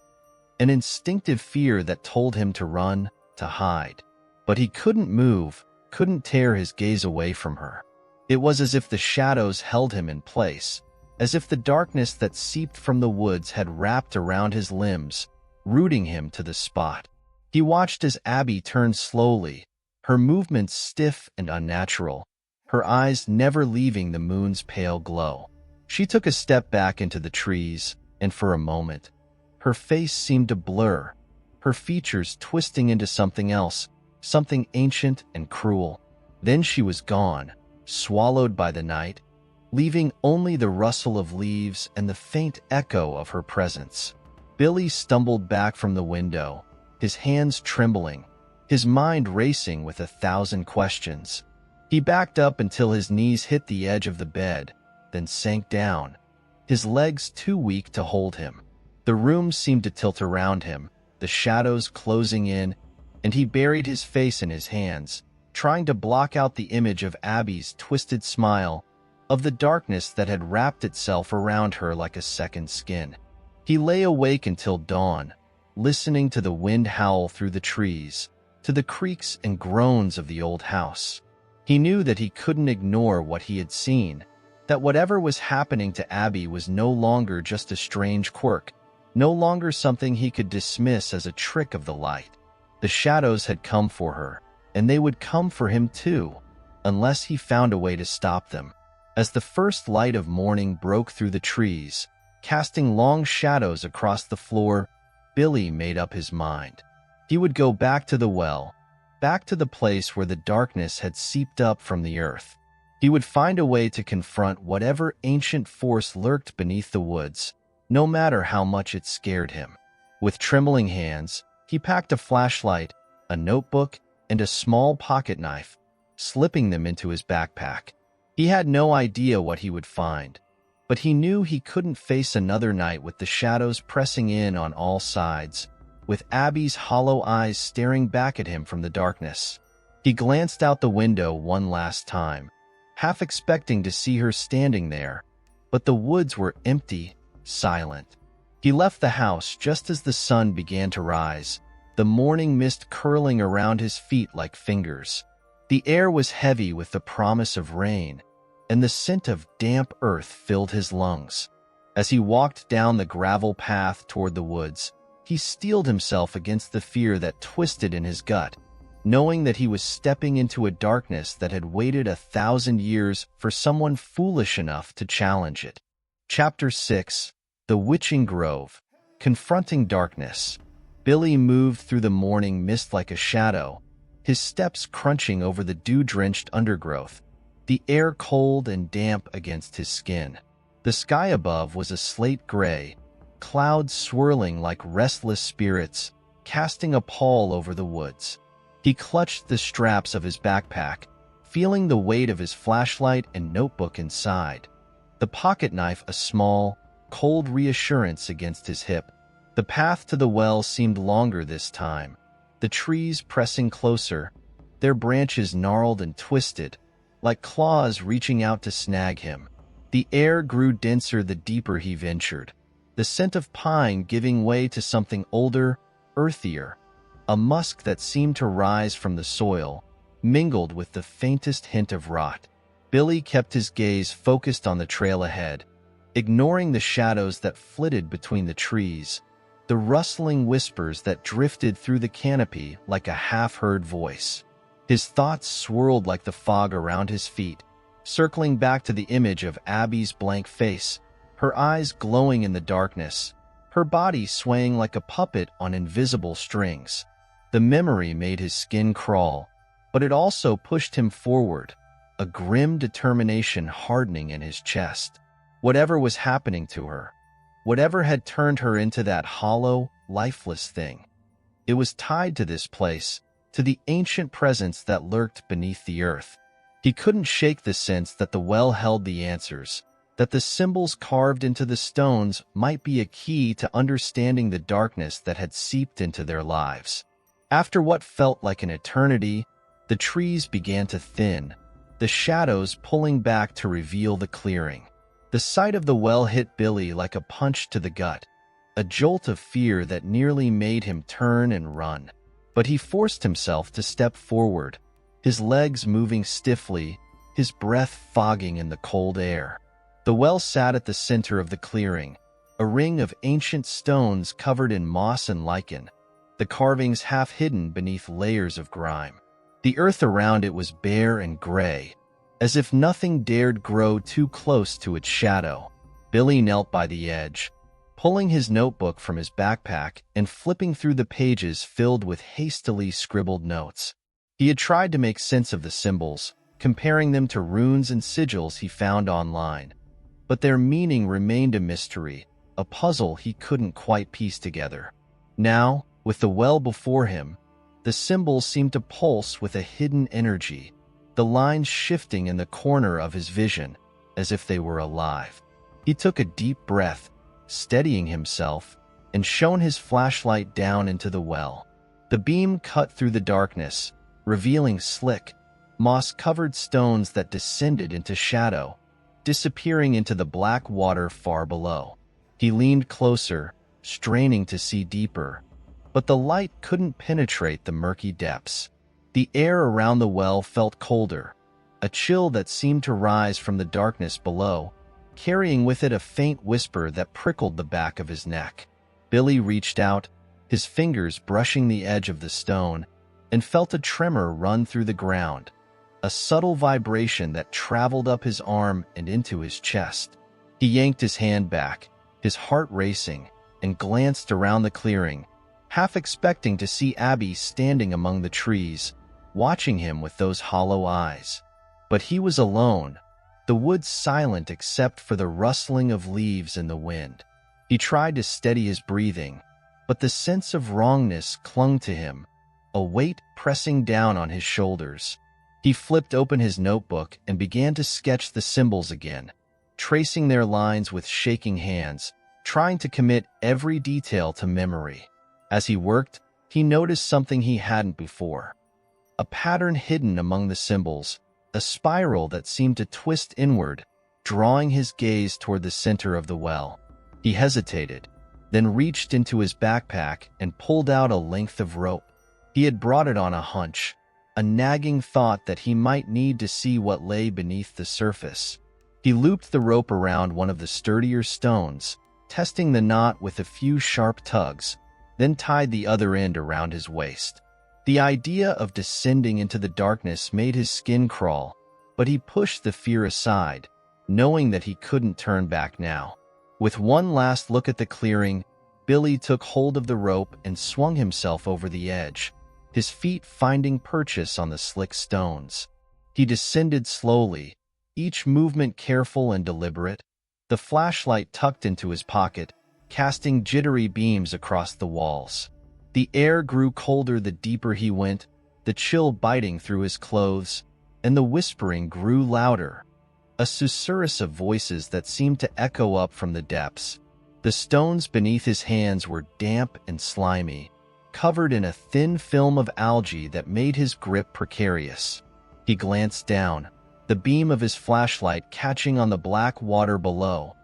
Speaker 1: an instinctive fear that told him to run, to hide. But he couldn't move, couldn't tear his gaze away from her. It was as if the shadows held him in place, as if the darkness that seeped from the woods had wrapped around his limbs, rooting him to the spot. He watched as Abbie turned slowly, her movements stiff and unnatural, her eyes never leaving the moon's pale glow. She took a step back into the trees, and for a moment, her face seemed to blur, her features twisting into something else, something ancient and cruel. Then she was gone, swallowed by the night, leaving only the rustle of leaves and the faint echo of her presence. Billy stumbled back from the window, his hands trembling, his mind racing with 1,000 questions. He backed up until his knees hit the edge of the bed, then sank down, his legs too weak to hold him. The room seemed to tilt around him, the shadows closing in, and he buried his face in his hands, trying to block out the image of Abbie's twisted smile, of the darkness that had wrapped itself around her like a second skin. He lay awake until dawn, listening to the wind howl through the trees, to the creaks and groans of the old house. He knew that he couldn't ignore what he had seen, that whatever was happening to Abbie was no longer just a strange quirk, no longer something he could dismiss as a trick of the light. The shadows had come for her, and they would come for him too, unless he found a way to stop them. As the first light of morning broke through the trees, casting long shadows across the floor, Billy made up his mind. He would go back to the well, back to the place where the darkness had seeped up from the earth. He would find a way to confront whatever ancient force lurked beneath the woods, no matter how much it scared him. With trembling hands, he packed a flashlight, a notebook, and a small pocket knife, slipping them into his backpack. He had no idea what he would find, but he knew he couldn't face another night with the shadows pressing in on all sides, with Abbie's hollow eyes staring back at him from the darkness. He glanced out the window one last time, half expecting to see her standing there, but the woods were empty, silent. He left the house just as the sun began to rise, the morning mist curling around his feet like fingers. The air was heavy with the promise of rain, and the scent of damp earth filled his lungs. As he walked down the gravel path toward the woods, he steeled himself against the fear that twisted in his gut, knowing that he was stepping into a darkness that had waited 1,000 years for someone foolish enough to challenge it. Chapter 6. The Witching Grove. Confronting Darkness. Billy moved through the morning mist like a shadow, his steps crunching over the dew-drenched undergrowth, the air cold and damp against his skin. The sky above was a slate gray, clouds swirling like restless spirits, casting a pall over the woods. He clutched the straps of his backpack, feeling the weight of his flashlight and notebook inside, the pocket knife a small, cold reassurance against his hip. The path to the well seemed longer this time, the trees pressing closer, their branches gnarled and twisted, like claws reaching out to snag him. The air grew denser the deeper he ventured, the scent of pine giving way to something older, earthier, a musk that seemed to rise from the soil, mingled with the faintest hint of rot. Billy kept his gaze focused on the trail ahead, ignoring the shadows that flitted between the trees, the rustling whispers that drifted through the canopy like a half-heard voice. His thoughts swirled like the fog around his feet, circling back to the image of Abbie's blank face, her eyes glowing in the darkness, her body swaying like a puppet on invisible strings. The memory made his skin crawl, but it also pushed him forward, a grim determination hardening in his chest. Whatever was happening to her, whatever had turned her into that hollow, lifeless thing, it was tied to this place, to the ancient presence that lurked beneath the earth. He couldn't shake the sense that the well held the answers, that the symbols carved into the stones might be a key to understanding the darkness that had seeped into their lives. After what felt like an eternity, the trees began to thin, the shadows pulling back to reveal the clearing. The sight of the well hit Billy like a punch to the gut, a jolt of fear that nearly made him turn and run. But he forced himself to step forward, his legs moving stiffly, his breath fogging in the cold air. The well sat at the center of the clearing, a ring of ancient stones covered in moss and lichen, the carvings half hidden beneath layers of grime. The earth around it was bare and gray, as if nothing dared grow too close to its shadow. Billy knelt by the edge, pulling his notebook from his backpack and flipping through the pages filled with hastily scribbled notes. He had tried to make sense of the symbols, comparing them to runes and sigils he found online. But their meaning remained a mystery, a puzzle he couldn't quite piece together. Now, with the well before him, the symbols seemed to pulse with a hidden energy, the lines shifting in the corner of his vision, as if they were alive. He took a deep breath, steadying himself, and shone his flashlight down into the well. The beam cut through the darkness, revealing slick, moss-covered stones that descended into shadow, disappearing into the black water far below. He leaned closer, straining to see deeper, but the light couldn't penetrate the murky depths. The air around the well felt colder, a chill that seemed to rise from the darkness below, carrying with it a faint whisper that prickled the back of his neck. Billy reached out, his fingers brushing the edge of the stone, and felt a tremor run through the ground, a subtle vibration that traveled up his arm and into his chest. He yanked his hand back, his heart racing, and glanced around the clearing, half expecting to see Abbie standing among the trees, watching him with those hollow eyes. But he was alone, the woods silent except for the rustling of leaves in the wind. He tried to steady his breathing, but the sense of wrongness clung to him, a weight pressing down on his shoulders. He flipped open his notebook and began to sketch the symbols again, tracing their lines with shaking hands, trying to commit every detail to memory. As he worked, he noticed something he hadn't before. A pattern hidden among the symbols, a spiral that seemed to twist inward, drawing his gaze toward the center of the well. He hesitated, then reached into his backpack and pulled out a length of rope. He had brought it on a hunch, a nagging thought that he might need to see what lay beneath the surface. He looped the rope around one of the sturdier stones, testing the knot with a few sharp tugs, then tied the other end around his waist. The idea of descending into the darkness made his skin crawl, but he pushed the fear aside, knowing that he couldn't turn back now. With one last look at the clearing, Billy took hold of the rope and swung himself over the edge, his feet finding purchase on the slick stones. He descended slowly, each movement careful and deliberate, the flashlight tucked into his pocket, casting jittery beams across the walls. The air grew colder the deeper he went, the chill biting through his clothes, and the whispering grew louder, a susurrus of voices that seemed to echo up from the depths. The stones beneath his hands were damp and slimy, covered in a thin film of algae that made his grip precarious. He glanced down, the beam of his flashlight catching on the black water below,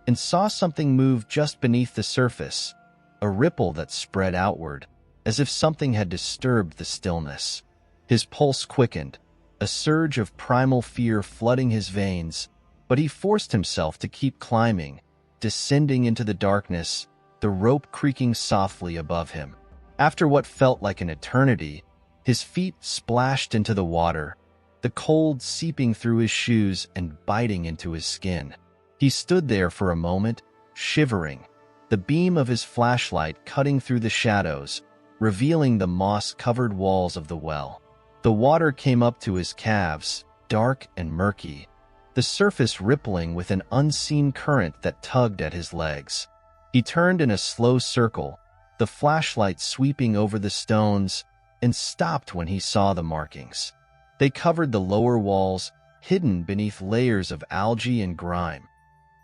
Speaker 1: and saw something move just beneath the surface, a ripple that spread outward, as if something had disturbed the stillness. His pulse quickened, a surge of primal fear flooding his veins, but he forced himself to keep climbing, descending into the darkness, the rope creaking softly above him. After what felt like an eternity, his feet splashed into the water, the cold seeping through his shoes and biting into his skin. He stood there for a moment, shivering, the beam of his flashlight cutting through the shadows, revealing the moss-covered walls of the well. The water came up to his calves, dark and murky, the surface rippling with an unseen current that tugged at his legs. He turned in a slow circle, the flashlight sweeping over the stones, and stopped when he saw the markings. They covered the lower walls, hidden beneath layers of algae and grime.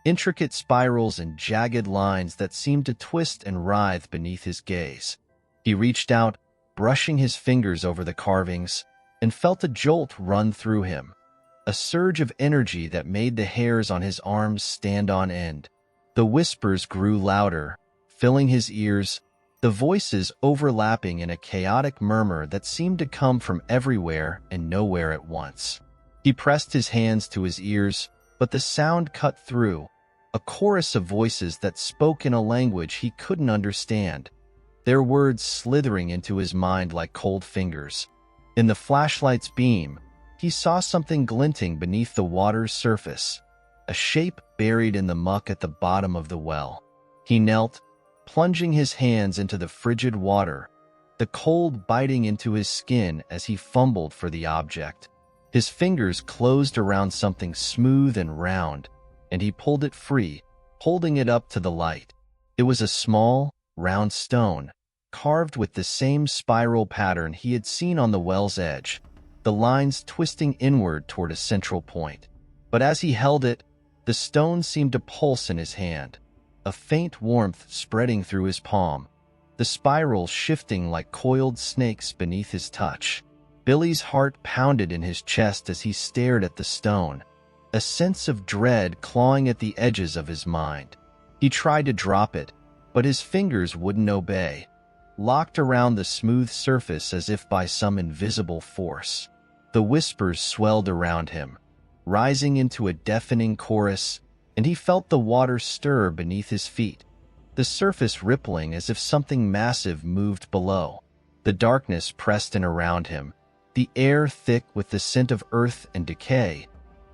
Speaker 1: Intricate spirals and jagged lines that seemed to twist and writhe beneath his gaze. He reached out, brushing his fingers over the carvings, and felt a jolt run through him, a surge of energy that made the hairs on his arms stand on end. The whispers grew louder, filling his ears, the voices overlapping in a chaotic murmur that seemed to come from everywhere and nowhere at once. He pressed his hands to his ears, but the sound cut through, a chorus of voices that spoke in a language he couldn't understand, their words slithering into his mind like cold fingers. In the flashlight's beam, he saw something glinting beneath the water's surface, a shape buried in the muck at the bottom of the well. He knelt, plunging his hands into the frigid water, the cold biting into his skin as he fumbled for the object. His fingers closed around something smooth and round, and he pulled it free, holding it up to the light. It was a small, round stone, carved with the same spiral pattern he had seen on the well's edge, the lines twisting inward toward a central point. But as he held it, the stone seemed to pulse in his hand, a faint warmth spreading through his palm, the spirals shifting like coiled snakes beneath his touch. Billy's heart pounded in his chest as he stared at the stone, a sense of dread clawing at the edges of his mind. He tried to drop it, but his fingers wouldn't obey, locked around the smooth surface as if by some invisible force. The whispers swelled around him, rising into a deafening chorus, and he felt the water stir beneath his feet, the surface rippling as if something massive moved below. The darkness pressed in around him, the air thick with the scent of earth and decay,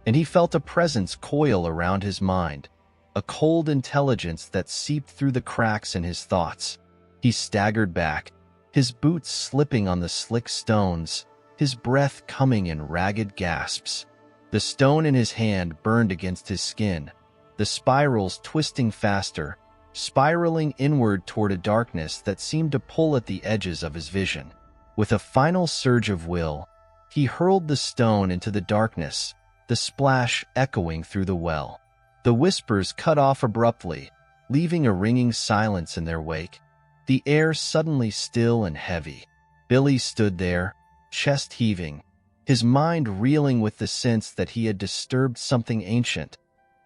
Speaker 1: and he felt a presence coil around his mind, a cold intelligence that seeped through the cracks in his thoughts. He staggered back, his boots slipping on the slick stones, his breath coming in ragged gasps. The stone in his hand burned against his skin, the spirals twisting faster, spiraling inward toward a darkness that seemed to pull at the edges of his vision. With a final surge of will, he hurled the stone into the darkness, the splash echoing through the well. The whispers cut off abruptly, leaving a ringing silence in their wake, the air suddenly still and heavy. Billy stood there, chest heaving, his mind reeling with the sense that he had disturbed something ancient,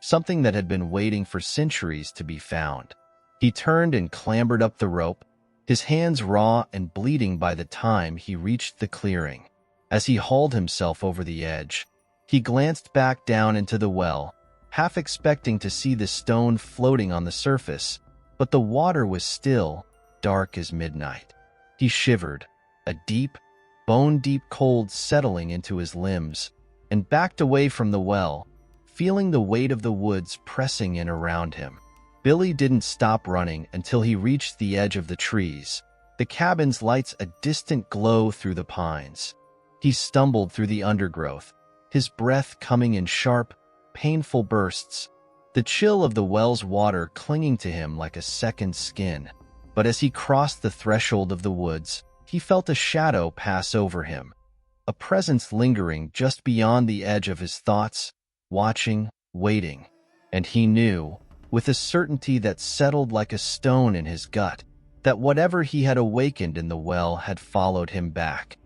Speaker 1: something that had been waiting for centuries to be found. He turned and clambered up the rope, his hands raw and bleeding by the time he reached the clearing. As he hauled himself over the edge, he glanced back down into the well, half expecting to see the stone floating on the surface, but the water was still, dark as midnight. He shivered, a deep, bone-deep cold settling into his limbs, and backed away from the well, feeling the weight of the woods pressing in around him. Billy didn't stop running until he reached the edge of the trees, the cabin's lights a distant glow through the pines. He stumbled through the undergrowth, his breath coming in sharp, painful bursts, the chill of the well's water clinging to him like a second skin. But as he crossed the threshold of the woods, he felt a shadow pass over him, a presence lingering just beyond the edge of his thoughts, watching, waiting. And he knew with a certainty that settled like a stone in his gut, that whatever he had awakened in the well had followed him back.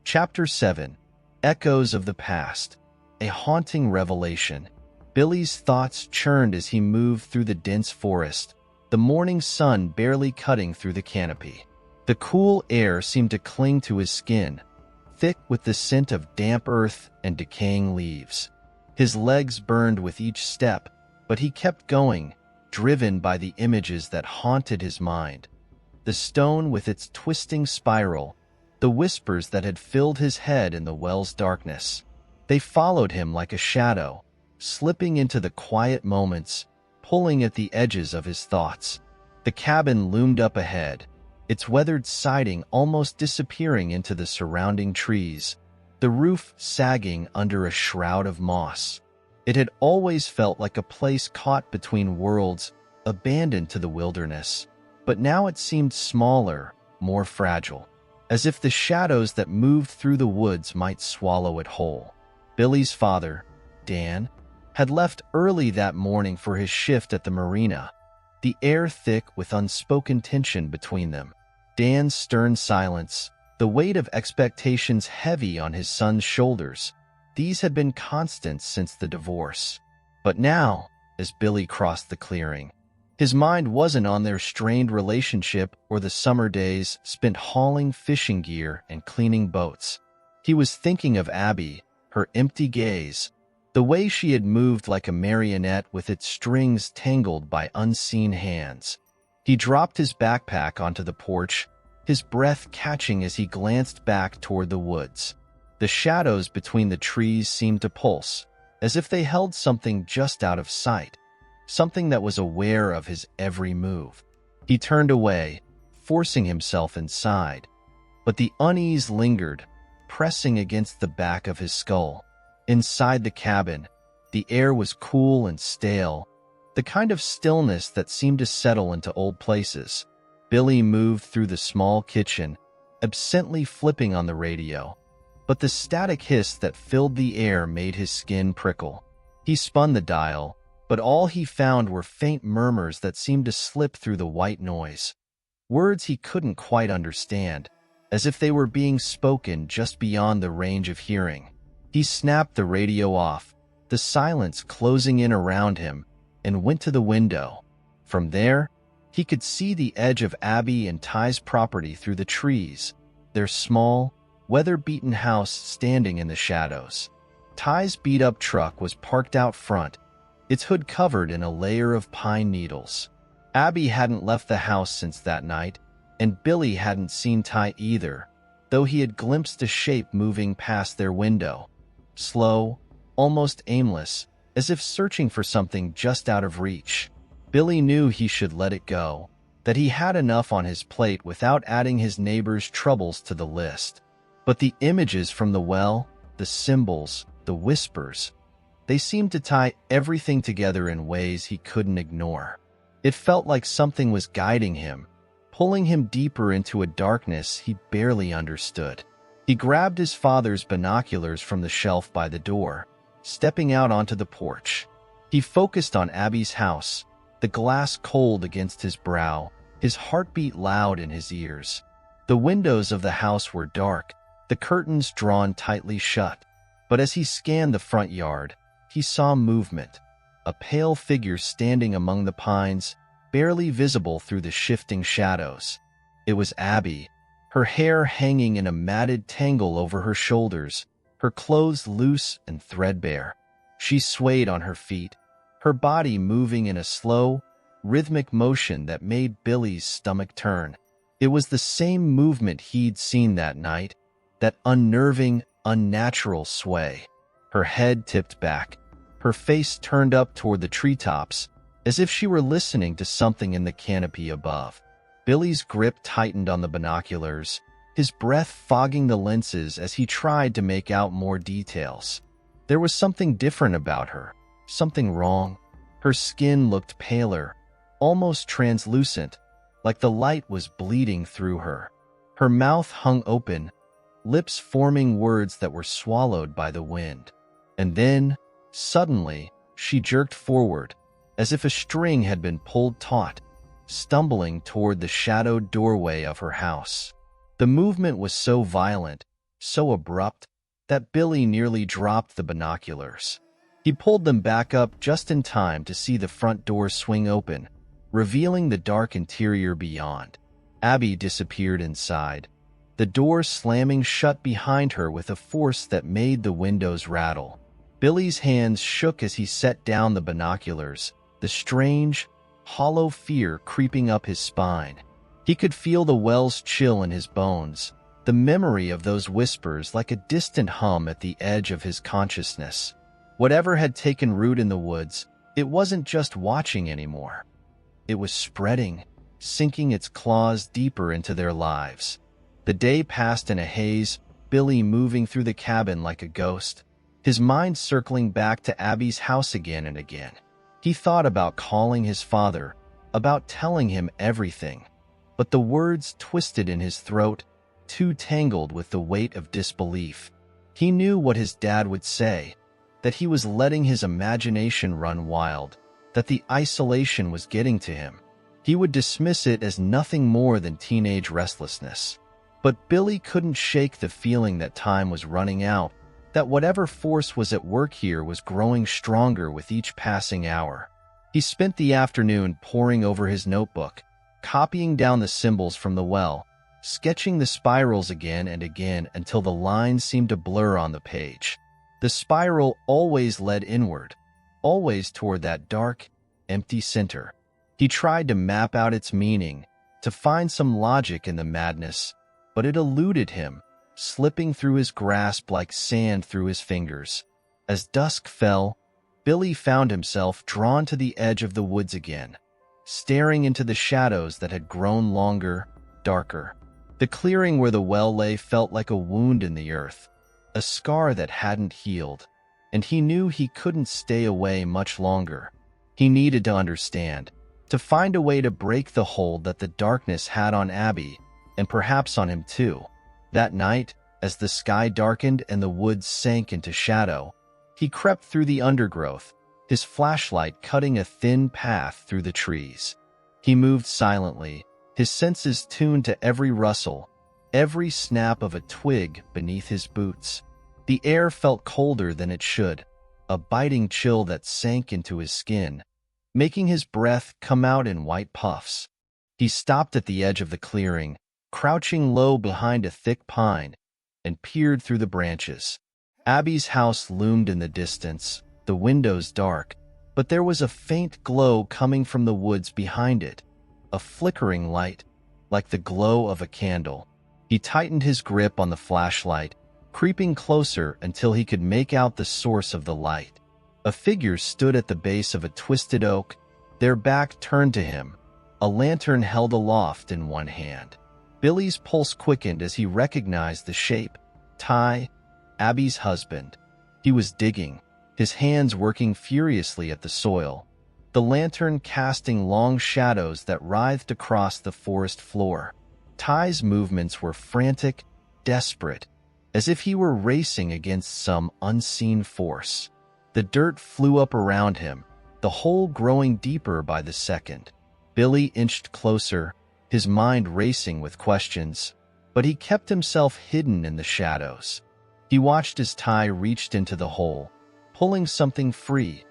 Speaker 1: Chapter 7. Echoes of the Past. A haunting revelation. Billy's thoughts churned as he moved through the dense forest, the morning sun barely cutting through the canopy. The cool air seemed to cling to his skin, thick with the scent of damp earth and decaying leaves. His legs burned with each step, but he kept going, driven by the images that haunted his mind. The stone with its twisting spiral, the whispers that had filled his head in the well's darkness. They followed him like a shadow, slipping into the quiet moments, pulling at the edges of his thoughts. The cabin loomed up ahead, its weathered siding almost disappearing into the surrounding trees, the roof sagging under a shroud of moss. It had always felt like a place caught between worlds, abandoned to the wilderness, but now it seemed smaller, more fragile, as if the shadows that moved through the woods might swallow it whole. Billy's father, Dan, had left early that morning for his shift at the marina, the air thick with unspoken tension between them. Dan's stern silence, the weight of expectations heavy on his son's shoulders, these had been constants since the divorce. But now, as Billy crossed the clearing, his mind wasn't on their strained relationship or the summer days spent hauling fishing gear and cleaning boats. He was thinking of Abbie, her empty gaze, the way she had moved like a marionette with its strings tangled by unseen hands. He dropped his backpack onto the porch, his breath catching as he glanced back toward the woods. The shadows between the trees seemed to pulse, as if they held something just out of sight, something that was aware of his every move. He turned away, forcing himself inside, but the unease lingered, pressing against the back of his skull. Inside the cabin, the air was cool and stale, the kind of stillness that seemed to settle into old places. Billy moved through the small kitchen, absently flipping on the radio, but the static hiss that filled the air made his skin prickle. He spun the dial, but all he found were faint murmurs that seemed to slip through the white noise. Words he couldn't quite understand, as if they were being spoken just beyond the range of hearing. He snapped the radio off, the silence closing in around him, and went to the window. From there, he could see the edge of Abbie and Ty's property through the trees, their small, weather-beaten house standing in the shadows. Ty's beat-up truck was parked out front, its hood covered in a layer of pine needles. Abbie hadn't left the house since that night, and Billy hadn't seen Ty either, though he had glimpsed a shape moving past their window. Slow, almost aimless, as if searching for something just out of reach. Billy knew he should let it go, that he had enough on his plate without adding his neighbor's troubles to the list. But the images from the well, the symbols, the whispers, they seemed to tie everything together in ways he couldn't ignore. It felt like something was guiding him, pulling him deeper into a darkness he barely understood. He grabbed his father's binoculars from the shelf by the door, stepping out onto the porch. He focused on Abbie's house, the glass cold against his brow, his heartbeat loud in his ears. The windows of the house were dark, the curtains drawn tightly shut. But as he scanned the front yard, he saw movement, a pale figure standing among the pines, barely visible through the shifting shadows. It was Abbie, her hair hanging in a matted tangle over her shoulders, her clothes loose and threadbare. She swayed on her feet, her body moving in a slow, rhythmic motion that made Billy's stomach turn. It was the same movement he'd seen that night, that unnerving, unnatural sway. Her head tipped back, her face turned up toward the treetops, as if she were listening to something in the canopy above. Billy's grip tightened on the binoculars, his breath fogging the lenses as he tried to make out more details. There was something different about her, something wrong. Her skin looked paler, almost translucent, like the light was bleeding through her. Her mouth hung open, lips forming words that were swallowed by the wind. And then, suddenly, she jerked forward, as if a string had been pulled taut, stumbling toward the shadowed doorway of her house. The movement was so violent, so abrupt, that Billy nearly dropped the binoculars. He pulled them back up just in time to see the front door swing open, revealing the dark interior beyond. Abbie disappeared inside, the door slamming shut behind her with a force that made the windows rattle. Billy's hands shook as he set down the binoculars, the strange, hollow fear creeping up his spine. He could feel the wells chill in his bones, the memory of those whispers like a distant hum at the edge of his consciousness. Whatever had taken root in the woods, it wasn't just watching anymore. It was spreading, sinking its claws deeper into their lives. The day passed in a haze, Billy moving through the cabin like a ghost, his mind circling back to Abbie's house again and again. He thought about calling his father, about telling him everything, but the words twisted in his throat, too tangled with the weight of disbelief. He knew what his dad would say, that he was letting his imagination run wild, that the isolation was getting to him. He would dismiss it as nothing more than teenage restlessness. But Billy couldn't shake the feeling that time was running out, that whatever force was at work here was growing stronger with each passing hour. He spent the afternoon poring over his notebook, copying down the symbols from the well, sketching the spirals again and again until the lines seemed to blur on the page. The spiral always led inward, always toward that dark, empty center. He tried to map out its meaning, to find some logic in the madness, but it eluded him, slipping through his grasp like sand through his fingers. As dusk fell, Billy found himself drawn to the edge of the woods again, staring into the shadows that had grown longer, darker. The clearing where the well lay felt like a wound in the earth, a scar that hadn't healed, and he knew he couldn't stay away much longer. He needed to understand, to find a way to break the hold that the darkness had on Abbie, and perhaps on him too. That night, as the sky darkened and the woods sank into shadow, he crept through the undergrowth, his flashlight cutting a thin path through the trees. He moved silently, his senses tuned to every rustle, every snap of a twig beneath his boots. The air felt colder than it should, a biting chill that sank into his skin, making his breath come out in white puffs. He stopped at the edge of the clearing, crouching low behind a thick pine, and peered through the branches. Abbie's house loomed in the distance, the windows dark, but there was a faint glow coming from the woods behind it, a flickering light, like the glow of a candle. He tightened his grip on the flashlight, creeping closer until he could make out the source of the light. A figure stood at the base of a twisted oak, their back turned to him, a lantern held aloft in one hand. Billy's pulse quickened as he recognized the shape. Ty, Abbie's husband. He was digging, his hands working furiously at the soil, the lantern casting long shadows that writhed across the forest floor. Ty's movements were frantic, desperate, as if he were racing against some unseen force. The dirt flew up around him, the hole growing deeper by the second. Billy inched closer, his mind racing with questions, but he kept himself hidden in the shadows. He watched as Ty reached into the hole, pulling something free,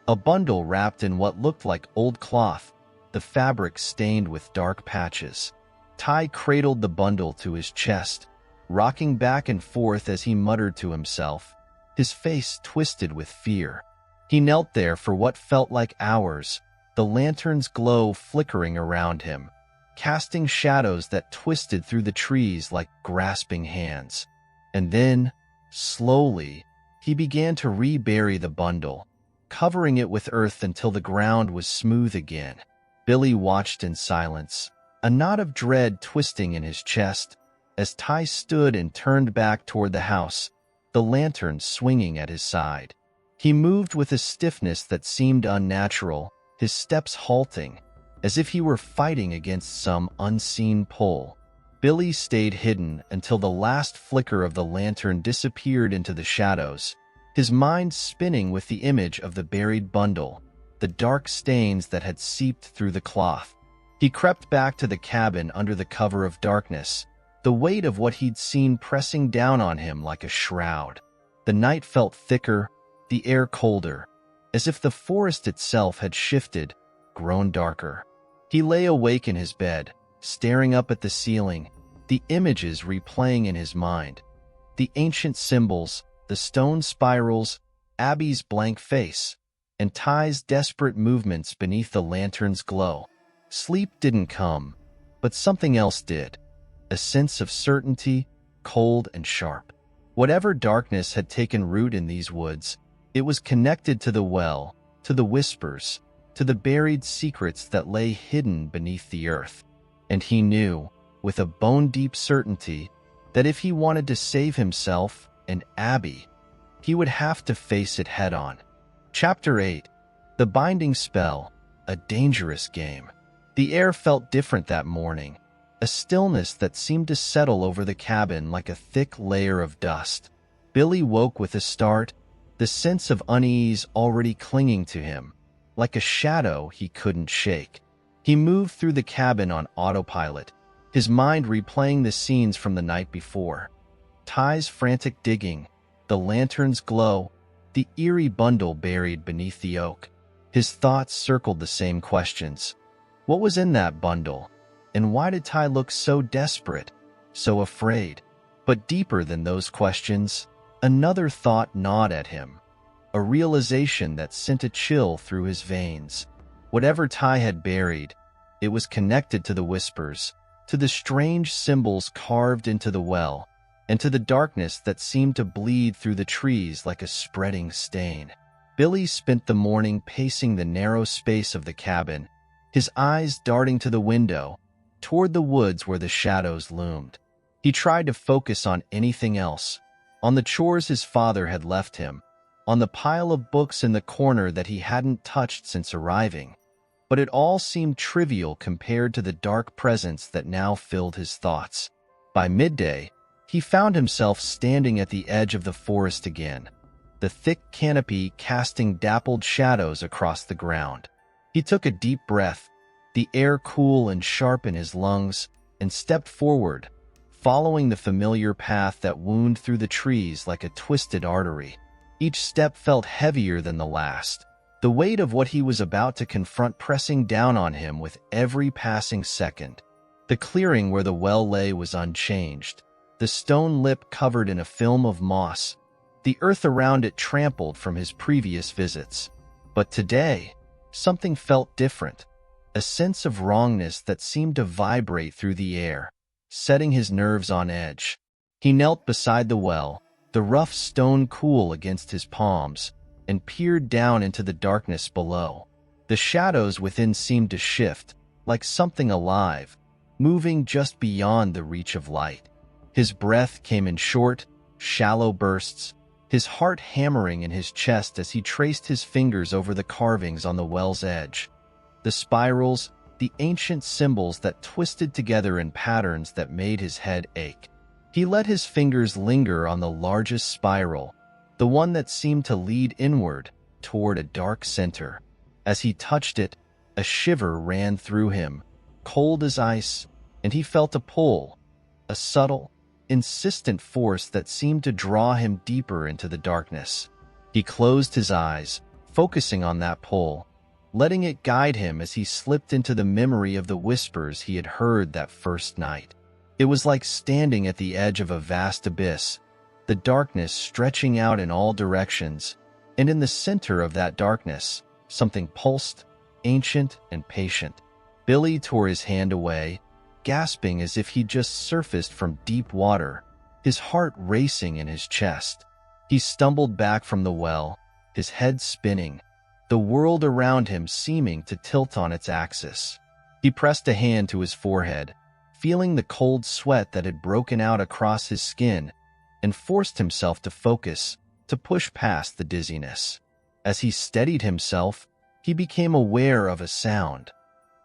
Speaker 1: a bundle wrapped in what looked like old cloth, the fabric stained with dark patches. Ty cradled the bundle to his chest, rocking back and forth as he muttered to himself, his face twisted with fear. He knelt there for what felt like hours, the lantern's glow flickering around him, casting shadows that twisted through the trees like grasping hands. And then, slowly, he began to rebury the bundle, covering it with earth until the ground was smooth again. Billy watched in silence, a knot of dread twisting in his chest, as Ty stood and turned back toward the house, the lantern swinging at his side. He moved with a stiffness that seemed unnatural, his steps halting, as if he were fighting against some unseen pull. Billy stayed hidden until the last flicker of the lantern disappeared into the shadows, his mind spinning with the image of the buried bundle, the dark stains that had seeped through the cloth. He crept back to the cabin under the cover of darkness, the weight of what he'd seen pressing down on him like a shroud. The night felt thicker, the air colder, as if the forest itself had shifted, grown darker. He lay awake in his bed, staring up at the ceiling, the images replaying in his mind. The ancient symbols, the stone spirals, Abbie's blank face, and Ty's desperate movements beneath the lantern's glow. Sleep didn't come, but something else did. A sense of certainty, cold and sharp. Whatever darkness had taken root in these woods, it was connected to the well, to the whispers, to the buried secrets that lay hidden beneath the earth. And he knew, with a bone-deep certainty, that if he wanted to save himself and Abbie, he would have to face it head-on. Chapter 8. The Binding Spell, a Dangerous Game. The air felt different that morning, a stillness that seemed to settle over the cabin like a thick layer of dust. Billy woke with a start, the sense of unease already clinging to him, like a shadow he couldn't shake. He moved through the cabin on autopilot, his mind replaying the scenes from the night before. Ty's frantic digging, the lantern's glow, the eerie bundle buried beneath the oak. His thoughts circled the same questions. What was in that bundle? And why did Ty look so desperate, so afraid? But deeper than those questions, another thought gnawed at him, a realization that sent a chill through his veins. Whatever Ty had buried, it was connected to the whispers, to the strange symbols carved into the well, and to the darkness that seemed to bleed through the trees like a spreading stain. Billy spent the morning pacing the narrow space of the cabin, his eyes darting to the window, toward the woods where the shadows loomed. He tried to focus on anything else, on the chores his father had left him, on the pile of books in the corner that he hadn't touched since arriving. But it all seemed trivial compared to the dark presence that now filled his thoughts. By midday, he found himself standing at the edge of the forest again, the thick canopy casting dappled shadows across the ground. He took a deep breath, the air cool and sharp in his lungs, and stepped forward, following the familiar path that wound through the trees like a twisted artery. Each step felt heavier than the last, the weight of what he was about to confront pressing down on him with every passing second. The clearing where the well lay was unchanged, the stone lip covered in a film of moss, the earth around it trampled from his previous visits. But today, something felt different, a sense of wrongness that seemed to vibrate through the air, setting his nerves on edge. He knelt beside the well, the rough stone cool against his palms, and peered down into the darkness below. The shadows within seemed to shift, like something alive, moving just beyond the reach of light. His breath came in short, shallow bursts, his heart hammering in his chest as he traced his fingers over the carvings on the well's edge. The spirals, the ancient symbols that twisted together in patterns that made his head ache. He let his fingers linger on the largest spiral, the one that seemed to lead inward, toward a dark center. As he touched it, a shiver ran through him, cold as ice, and he felt a pull, a subtle, insistent force that seemed to draw him deeper into the darkness. He closed his eyes, focusing on that pull, letting it guide him as he slipped into the memory of the whispers he had heard that first night. It was like standing at the edge of a vast abyss, the darkness stretching out in all directions, and in the center of that darkness, something pulsed, ancient and patient. Billy tore his hand away, gasping as if he'd just surfaced from deep water, his heart racing in his chest. He stumbled back from the well, his head spinning, the world around him seeming to tilt on its axis. He pressed a hand to his forehead, feeling the cold sweat that had broken out across his skin, and forced himself to focus, to push past the dizziness. As he steadied himself, he became aware of a sound,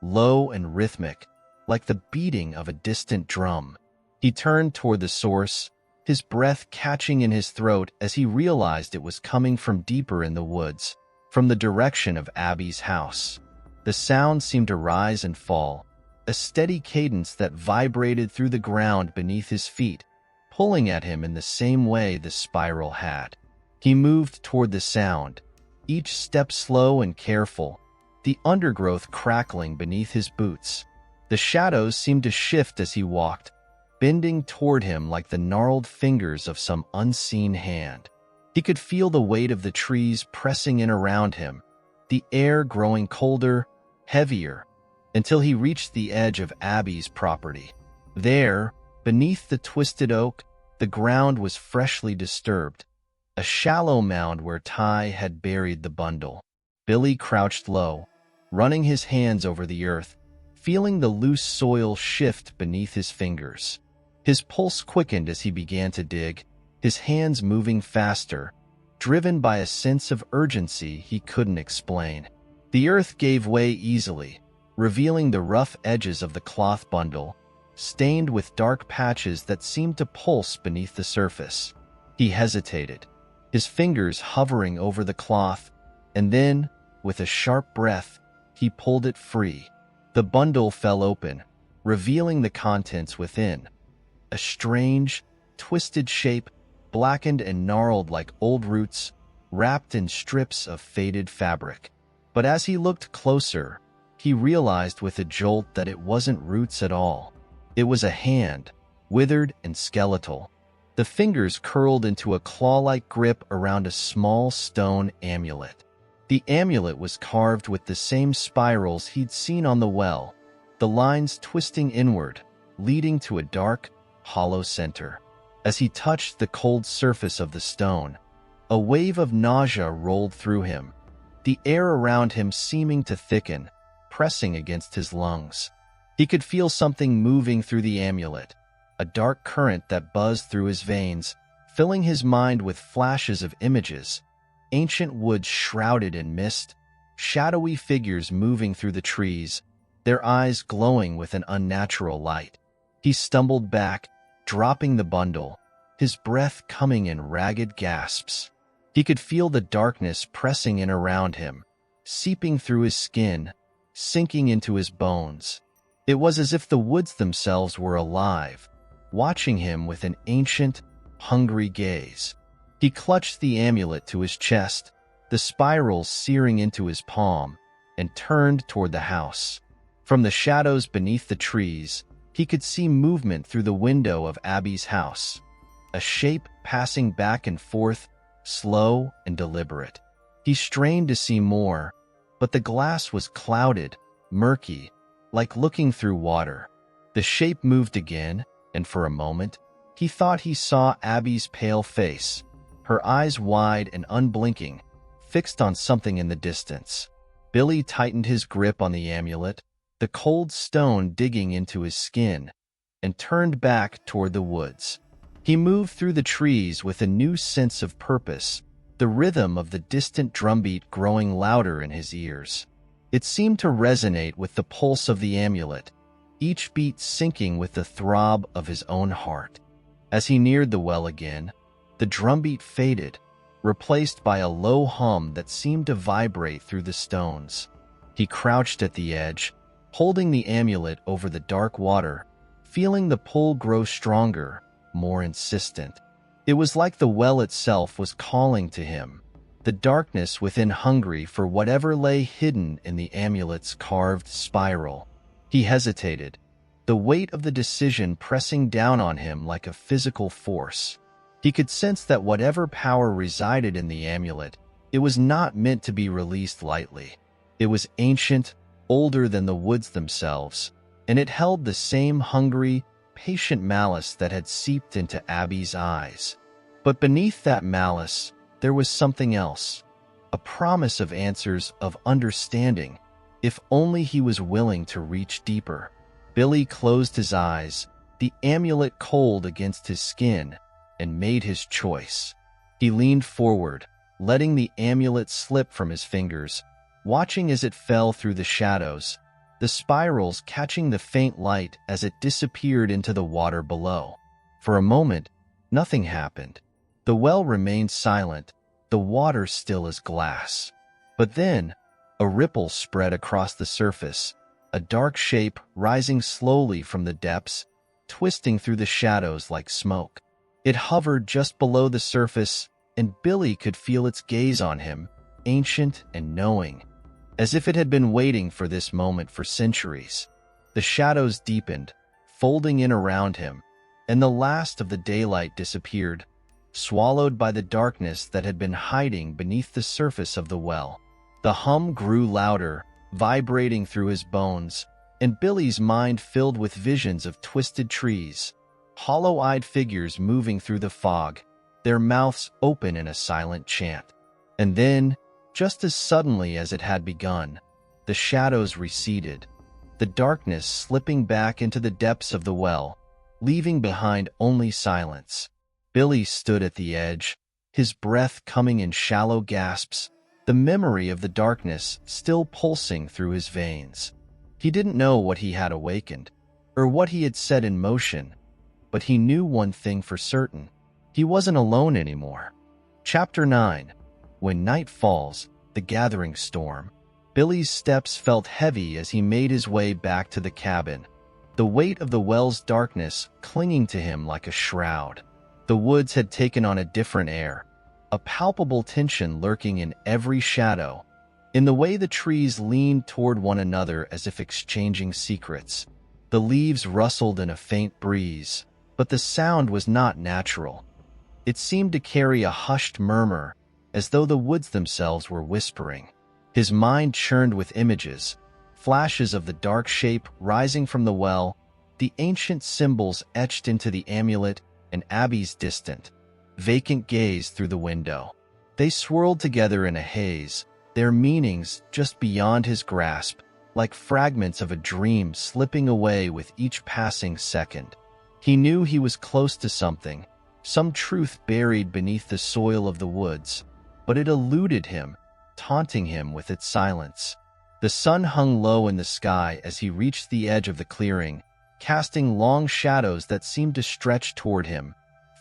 Speaker 1: low and rhythmic, like the beating of a distant drum. He turned toward the source, his breath catching in his throat as he realized it was coming from deeper in the woods. from the direction of Abbie's house. The sound seemed to rise and fall, a steady cadence that vibrated through the ground beneath his feet, pulling at him in the same way the spiral had. He moved toward the sound, each step slow and careful, the undergrowth crackling beneath his boots. The shadows seemed to shift as he walked, bending toward him like the gnarled fingers of some unseen hand. He could feel the weight of the trees pressing in around him, the air growing colder, heavier, until he reached the edge of Abbie's property. There, beneath the twisted oak, the ground was freshly disturbed, a shallow mound where Ty had buried the bundle. Billy crouched low, running his hands over the earth, feeling the loose soil shift beneath his fingers. His pulse quickened as he began to dig, his hands moving faster, driven by a sense of urgency he couldn't explain. The earth gave way easily, revealing the rough edges of the cloth bundle, stained with dark patches that seemed to pulse beneath the surface. He hesitated, his fingers hovering over the cloth, and then, with a sharp breath, he pulled it free. The bundle fell open, revealing the contents within. A strange, twisted shape, blackened and gnarled like old roots, wrapped in strips of faded fabric. But as he looked closer, he realized with a jolt that it wasn't roots at all. It was a hand, withered and skeletal. The fingers curled into a claw-like grip around a small stone amulet. The amulet was carved with the same spirals he'd seen on the well, the lines twisting inward, leading to a dark, hollow center. As he touched the cold surface of the stone, a wave of nausea rolled through him, the air around him seeming to thicken, pressing against his lungs. He could feel something moving through the amulet, a dark current that buzzed through his veins, filling his mind with flashes of images, ancient woods shrouded in mist, shadowy figures moving through the trees, their eyes glowing with an unnatural light. He stumbled back, dropping the bundle, his breath coming in ragged gasps. He could feel the darkness pressing in around him, seeping through his skin, sinking into his bones. It was as if the woods themselves were alive, watching him with an ancient, hungry gaze. He clutched the amulet to his chest, the spirals searing into his palm, and turned toward the house. From the shadows beneath the trees, he could see movement through the window of Abbie's house, a shape passing back and forth, slow and deliberate. He strained to see more, but the glass was clouded, murky, like looking through water. The shape moved again, and for a moment, he thought he saw Abbie's pale face, her eyes wide and unblinking, fixed on something in the distance. Billy tightened his grip on the amulet, the cold stone digging into his skin, and turned back toward the woods. He moved through the trees with a new sense of purpose, the rhythm of the distant drumbeat growing louder in his ears. It seemed to resonate with the pulse of the amulet, each beat syncing with the throb of his own heart. As he neared the well again, the drumbeat faded, replaced by a low hum that seemed to vibrate through the stones. He crouched at the edge, holding the amulet over the dark water, feeling the pull grow stronger, more insistent. It was like the well itself was calling to him, the darkness within hungry for whatever lay hidden in the amulet's carved spiral. He hesitated, the weight of the decision pressing down on him like a physical force. He could sense that whatever power resided in the amulet, it was not meant to be released lightly. It was ancient, older than the woods themselves, and it held the same hungry, patient malice that had seeped into Abbie's eyes. But beneath that malice, there was something else, a promise of answers, of understanding, if only he was willing to reach deeper. Billy closed his eyes, the amulet cold against his skin, and made his choice. He leaned forward, letting the amulet slip from his fingers, watching as it fell through the shadows, the spirals catching the faint light as it disappeared into the water below. For a moment, nothing happened. The well remained silent, the water still as glass. But then, a ripple spread across the surface, a dark shape rising slowly from the depths, twisting through the shadows like smoke. It hovered just below the surface, and Billy could feel its gaze on him, ancient and knowing, as if it had been waiting for this moment for centuries. The shadows deepened, folding in around him, and the last of the daylight disappeared, swallowed by the darkness that had been hiding beneath the surface of the well. The hum grew louder, vibrating through his bones, and Billy's mind filled with visions of twisted trees, hollow-eyed figures moving through the fog, their mouths open in a silent chant. And then, just as suddenly as it had begun, the shadows receded, the darkness slipping back into the depths of the well, leaving behind only silence. Billy stood at the edge, his breath coming in shallow gasps, the memory of the darkness still pulsing through his veins. He didn't know what he had awakened, or what he had set in motion, but he knew one thing for certain. He wasn't alone anymore. Chapter 9. When night falls, the gathering storm. Billy's steps felt heavy as he made his way back to the cabin, the weight of the well's darkness clinging to him like a shroud. The woods had taken on a different air, a palpable tension lurking in every shadow, in the way the trees leaned toward one another as if exchanging secrets. The leaves rustled in a faint breeze, but the sound was not natural. It seemed to carry a hushed murmur, as though the woods themselves were whispering. His mind churned with images, flashes of the dark shape rising from the well, the ancient symbols etched into the amulet, and Abbie's distant, vacant gaze through the window. They swirled together in a haze, their meanings just beyond his grasp, like fragments of a dream slipping away with each passing second. He knew he was close to something, some truth buried beneath the soil of the woods, but it eluded him, taunting him with its silence. The sun hung low in the sky as he reached the edge of the clearing, casting long shadows that seemed to stretch toward him,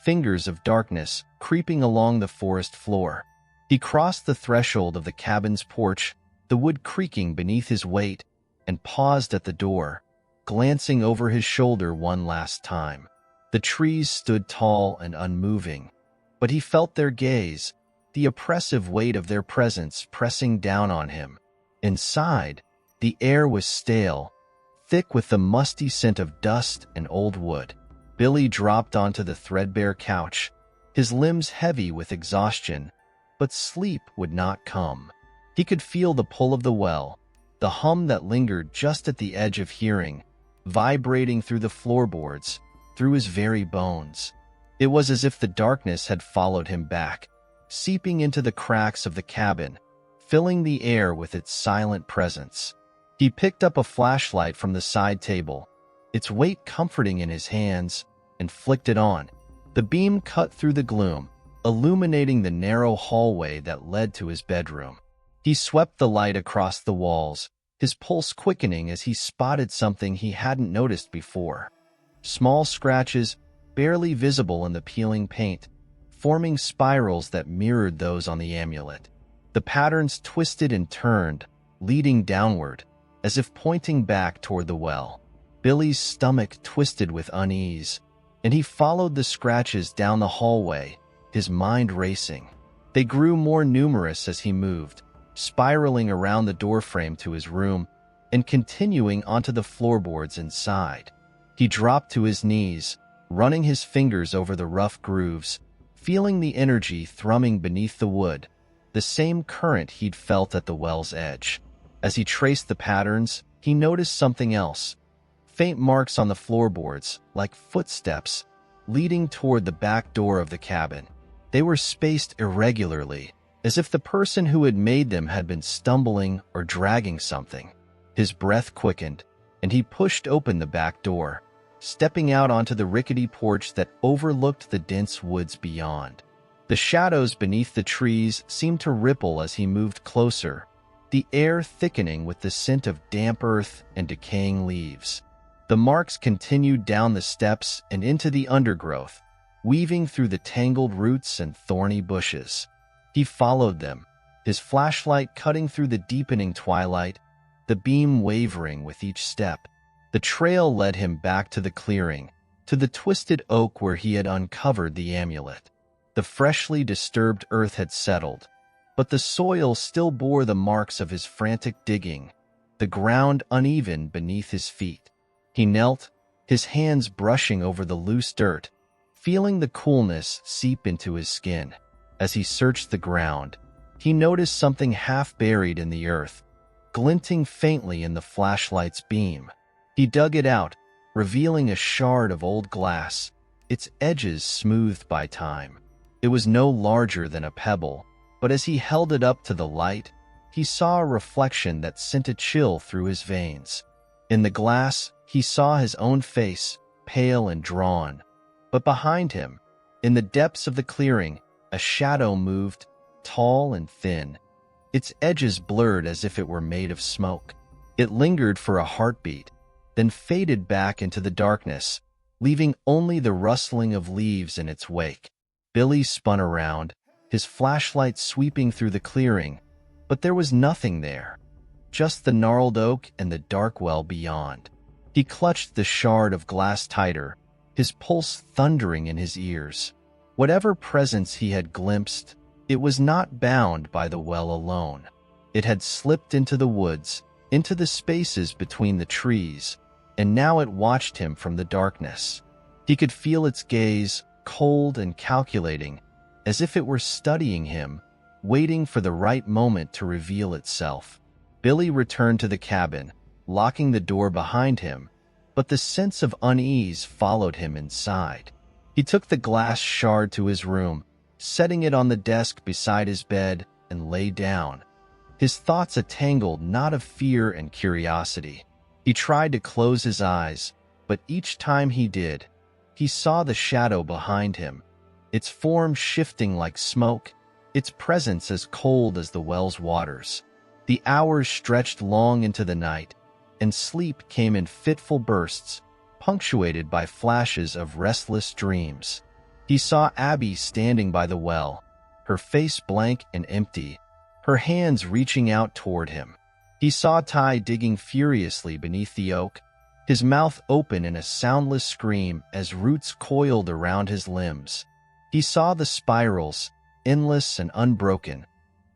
Speaker 1: fingers of darkness creeping along the forest floor. He crossed the threshold of the cabin's porch, the wood creaking beneath his weight, and paused at the door, glancing over his shoulder one last time. The trees stood tall and unmoving, but he felt their gaze, the oppressive weight of their presence pressing down on him. Inside, the air was stale, thick with the musty scent of dust and old wood. Billy dropped onto the threadbare couch, his limbs heavy with exhaustion, but sleep would not come. He could feel the pull of the well, the hum that lingered just at the edge of hearing, vibrating through the floorboards, through his very bones. It was as if the darkness had followed him back, seeping into the cracks of the cabin, filling the air with its silent presence. He picked up a flashlight from the side table, its weight comforting in his hands, and flicked it on. The beam cut through the gloom, illuminating the narrow hallway that led to his bedroom. He swept the light across the walls, his pulse quickening as he spotted something he hadn't noticed before. Small scratches, barely visible in the peeling paint, forming spirals that mirrored those on the amulet. The patterns twisted and turned, leading downward, as if pointing back toward the well. Billy's stomach twisted with unease, and he followed the scratches down the hallway, his mind racing. They grew more numerous as he moved, spiraling around the doorframe to his room and continuing onto the floorboards inside. He dropped to his knees, running his fingers over the rough grooves, feeling the energy thrumming beneath the wood, the same current he'd felt at the well's edge. As he traced the patterns, he noticed something else. Faint marks on the floorboards, like footsteps, leading toward the back door of the cabin. They were spaced irregularly, as if the person who had made them had been stumbling or dragging something. His breath quickened, and he pushed open the back door, stepping out onto the rickety porch that overlooked the dense woods beyond. The shadows beneath the trees seemed to ripple as he moved closer, the air thickening with the scent of damp earth and decaying leaves. The marks continued down the steps and into the undergrowth, weaving through the tangled roots and thorny bushes. He followed them, his flashlight cutting through the deepening twilight, the beam wavering with each step. The trail led him back to the clearing, to the twisted oak where he had uncovered the amulet. The freshly disturbed earth had settled, but the soil still bore the marks of his frantic digging, the ground uneven beneath his feet. He knelt, his hands brushing over the loose dirt, feeling the coolness seep into his skin. As he searched the ground, he noticed something half buried in the earth, glinting faintly in the flashlight's beam. He dug it out, revealing a shard of old glass, its edges smoothed by time. It was no larger than a pebble, but as he held it up to the light, he saw a reflection that sent a chill through his veins. In the glass, he saw his own face, pale and drawn. But behind him, in the depths of the clearing, a shadow moved, tall and thin, its edges blurred as if it were made of smoke. It lingered for a heartbeat, then faded back into the darkness, leaving only the rustling of leaves in its wake. Billy spun around, his flashlight sweeping through the clearing, but there was nothing there, just the gnarled oak and the dark well beyond. He clutched the shard of glass tighter, his pulse thundering in his ears. Whatever presence he had glimpsed, it was not bound by the well alone. It had slipped into the woods, into the spaces between the trees, and now it watched him from the darkness. He could feel its gaze, cold and calculating, as if it were studying him, waiting for the right moment to reveal itself. Billy returned to the cabin, locking the door behind him, but the sense of unease followed him inside. He took the glass shard to his room, setting it on the desk beside his bed, and lay down, his thoughts a tangled knot of fear and curiosity. He tried to close his eyes, but each time he did, he saw the shadow behind him, its form shifting like smoke, its presence as cold as the well's waters. The hours stretched long into the night, and sleep came in fitful bursts, punctuated by flashes of restless dreams. He saw Abbie standing by the well, her face blank and empty, her hands reaching out toward him. He saw Ty digging furiously beneath the oak, his mouth open in a soundless scream as roots coiled around his limbs. He saw the spirals, endless and unbroken,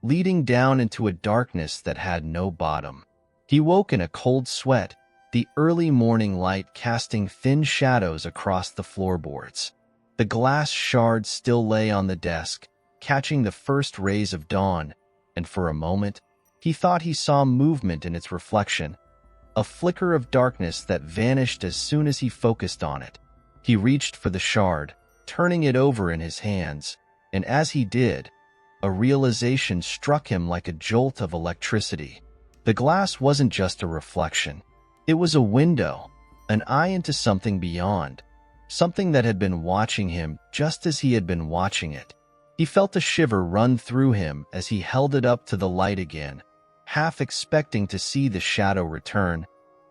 Speaker 1: leading down into a darkness that had no bottom. He woke in a cold sweat, the early morning light casting thin shadows across the floorboards. The glass shard still lay on the desk, catching the first rays of dawn, and for a moment, he thought he saw movement in its reflection, a flicker of darkness that vanished as soon as he focused on it. He reached for the shard, turning it over in his hands, and as he did, a realization struck him like a jolt of electricity. The glass wasn't just a reflection. It was a window, an eye into something beyond, something that had been watching him just as he had been watching it. He felt a shiver run through him as he held it up to the light again, half expecting to see the shadow return,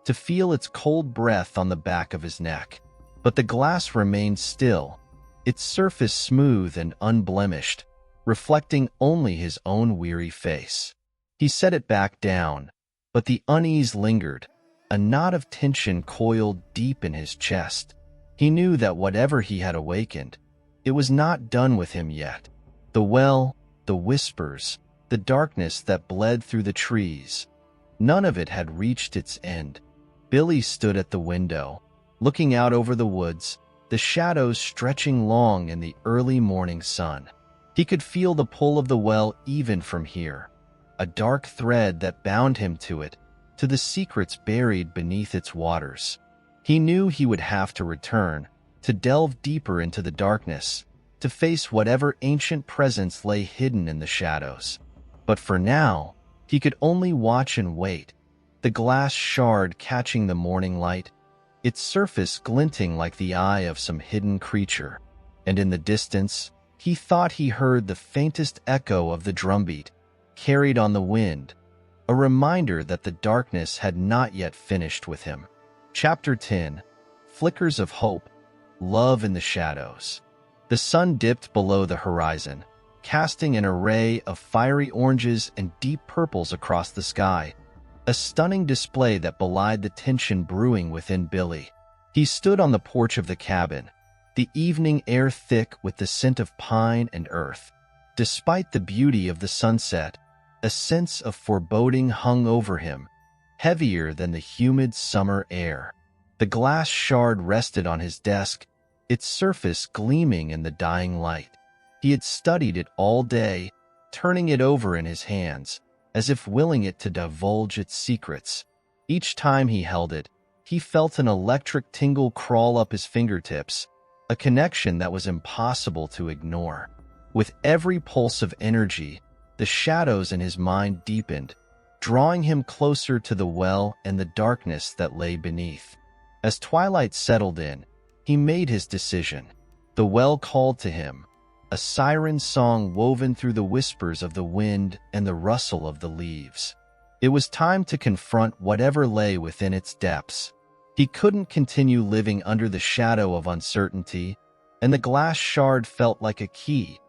Speaker 1: to feel its cold breath on the back of his neck. But the glass remained still, its surface smooth and unblemished, reflecting only his own weary face. He set it back down, but the unease lingered, a knot of tension coiled deep in his chest. He knew that whatever he had awakened, it was not done with him yet. The well, the whispers, the darkness that bled through the trees, none of it had reached its end. Billy stood at the window, looking out over the woods, the shadows stretching long in the early morning sun. He could feel the pull of the well even from here, a dark thread that bound him to it, to the secrets buried beneath its waters. He knew he would have to return, to delve deeper into the darkness, to face whatever ancient presence lay hidden in the shadows. But for now, he could only watch and wait, the glass shard catching the morning light, its surface glinting like the eye of some hidden creature. And in the distance, he thought he heard the faintest echo of the drumbeat, carried on the wind, a reminder that the darkness had not yet finished with him. Chapter 10. Flickers of Hope, Love in the Shadows. The sun dipped below the horizon, casting an array of fiery oranges and deep purples across the sky, a stunning display that belied the tension brewing within Billy. He stood on the porch of the cabin, the evening air thick with the scent of pine and earth. Despite the beauty of the sunset, a sense of foreboding hung over him, heavier than the humid summer air. The glass shard rested on his desk, its surface gleaming in the dying light. He had studied it all day, turning it over in his hands, as if willing it to divulge its secrets. Each time he held it, he felt an electric tingle crawl up his fingertips, a connection that was impossible to ignore. With every pulse of energy, the shadows in his mind deepened, drawing him closer to the well and the darkness that lay beneath. As twilight settled in, he made his decision. The well called to him, a siren song woven through the whispers of the wind and the rustle of the leaves. It was time to confront whatever lay within its depths. He couldn't continue living under the shadow of uncertainty, and the glass shard felt like a key,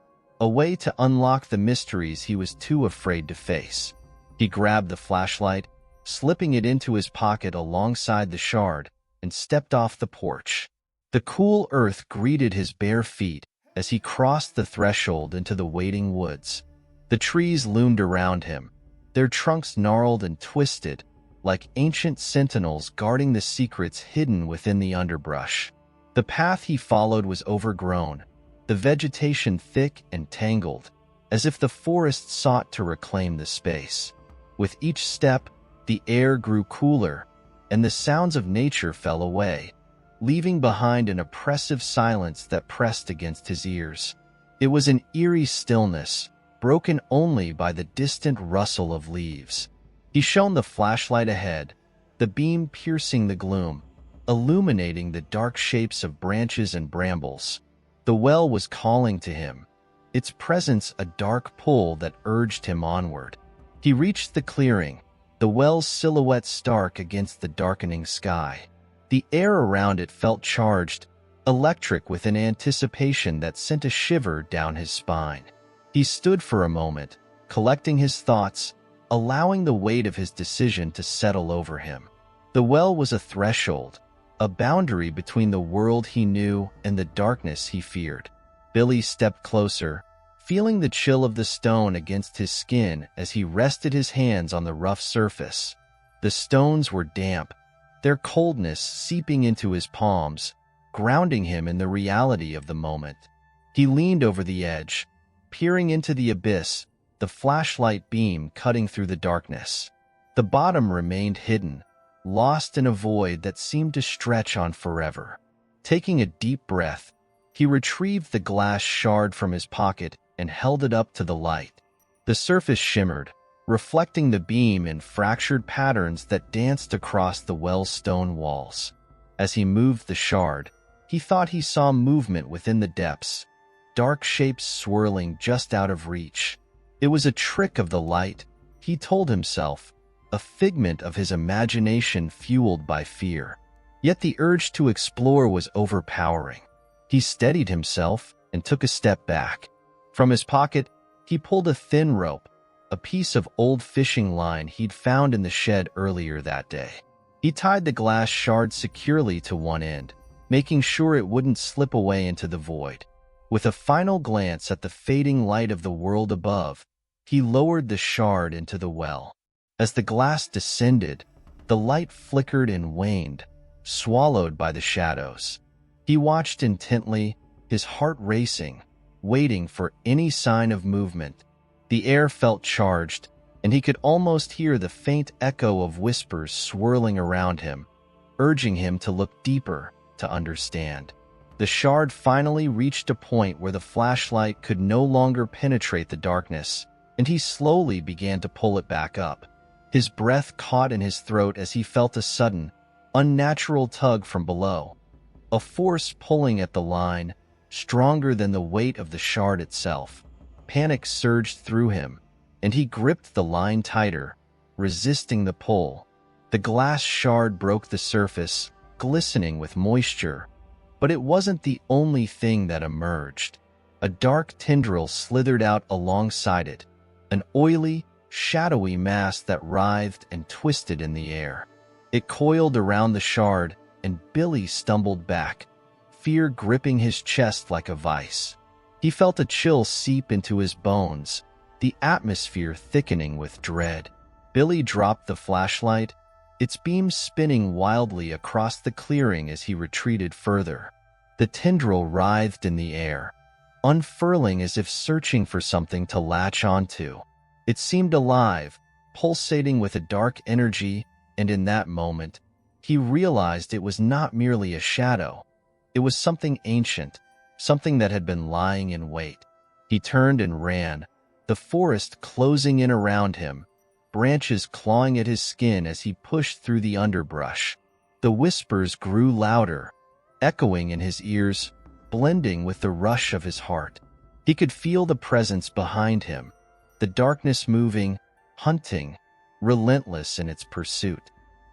Speaker 1: a way to unlock the mysteries he was too afraid to face. He grabbed the flashlight, slipping it into his pocket alongside the shard, and stepped off the porch. The cool earth greeted his bare feet as he crossed the threshold into the waiting woods. The trees loomed around him, their trunks gnarled and twisted, like ancient sentinels guarding the secrets hidden within the underbrush. The path he followed was overgrown, the vegetation thick and tangled, as if the forest sought to reclaim the space. With each step, the air grew cooler, and the sounds of nature fell away, leaving behind an oppressive silence that pressed against his ears. It was an eerie stillness, broken only by the distant rustle of leaves. He shone the flashlight ahead, the beam piercing the gloom, illuminating the dark shapes of branches and brambles. The well was calling to him, its presence a dark pull that urged him onward. He reached the clearing, the well's silhouette stark against the darkening sky. The air around it felt charged, electric with an anticipation that sent a shiver down his spine. He stood for a moment, collecting his thoughts, allowing the weight of his decision to settle over him. The well was a threshold, a boundary between the world he knew and the darkness he feared. Billy stepped closer, feeling the chill of the stone against his skin as he rested his hands on the rough surface. The stones were damp, their coldness seeping into his palms, grounding him in the reality of the moment. He leaned over the edge, peering into the abyss, the flashlight beam cutting through the darkness. The bottom remained hidden, lost in a void that seemed to stretch on forever. Taking a deep breath, he retrieved the glass shard from his pocket and held it up to the light. The surface shimmered, reflecting the beam in fractured patterns that danced across the well's stone walls. As he moved the shard, he thought he saw movement within the depths, dark shapes swirling just out of reach. It was a trick of the light, he told himself, a figment of his imagination fueled by fear. Yet the urge to explore was overpowering. He steadied himself and took a step back. From his pocket, he pulled a thin rope, a piece of old fishing line he'd found in the shed earlier that day. He tied the glass shard securely to one end, making sure it wouldn't slip away into the void. With a final glance at the fading light of the world above, he lowered the shard into the well. As the glass descended, the light flickered and waned, swallowed by the shadows. He watched intently, his heart racing, waiting for any sign of movement. The air felt charged, and he could almost hear the faint echo of whispers swirling around him, urging him to look deeper to understand. The shard finally reached a point where the flashlight could no longer penetrate the darkness, and he slowly began to pull it back up. His breath caught in his throat as he felt a sudden, unnatural tug from below, a force pulling at the line, stronger than the weight of the shard itself. Panic surged through him, and he gripped the line tighter, resisting the pull. The glass shard broke the surface, glistening with moisture, but it wasn't the only thing that emerged. A dark tendril slithered out alongside it, an oily, shadowy mass that writhed and twisted in the air. It coiled around the shard, and Billy stumbled back, fear gripping his chest like a vice. He felt a chill seep into his bones, the atmosphere thickening with dread. Billy dropped the flashlight, its beams spinning wildly across the clearing as he retreated further. The tendril writhed in the air, unfurling as if searching for something to latch onto. It seemed alive, pulsating with a dark energy, and in that moment, he realized it was not merely a shadow. It was something ancient, something that had been lying in wait. He turned and ran, the forest closing in around him, branches clawing at his skin as he pushed through the underbrush. The whispers grew louder, echoing in his ears, blending with the rush of his heart. He could feel the presence behind him, the darkness moving, hunting, relentless in its pursuit.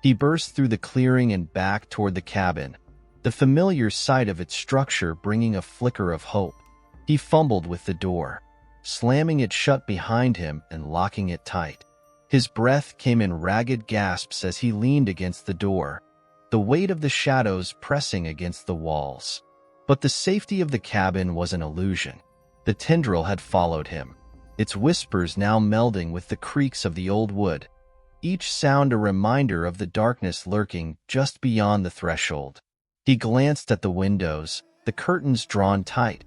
Speaker 1: He burst through the clearing and back toward the cabin, the familiar sight of its structure bringing a flicker of hope. He fumbled with the door, slamming it shut behind him and locking it tight. His breath came in ragged gasps as he leaned against the door, the weight of the shadows pressing against the walls. But the safety of the cabin was an illusion. The tendril had followed him, its whispers now melding with the creaks of the old wood, each sound a reminder of the darkness lurking just beyond the threshold. He glanced at the windows, the curtains drawn tight,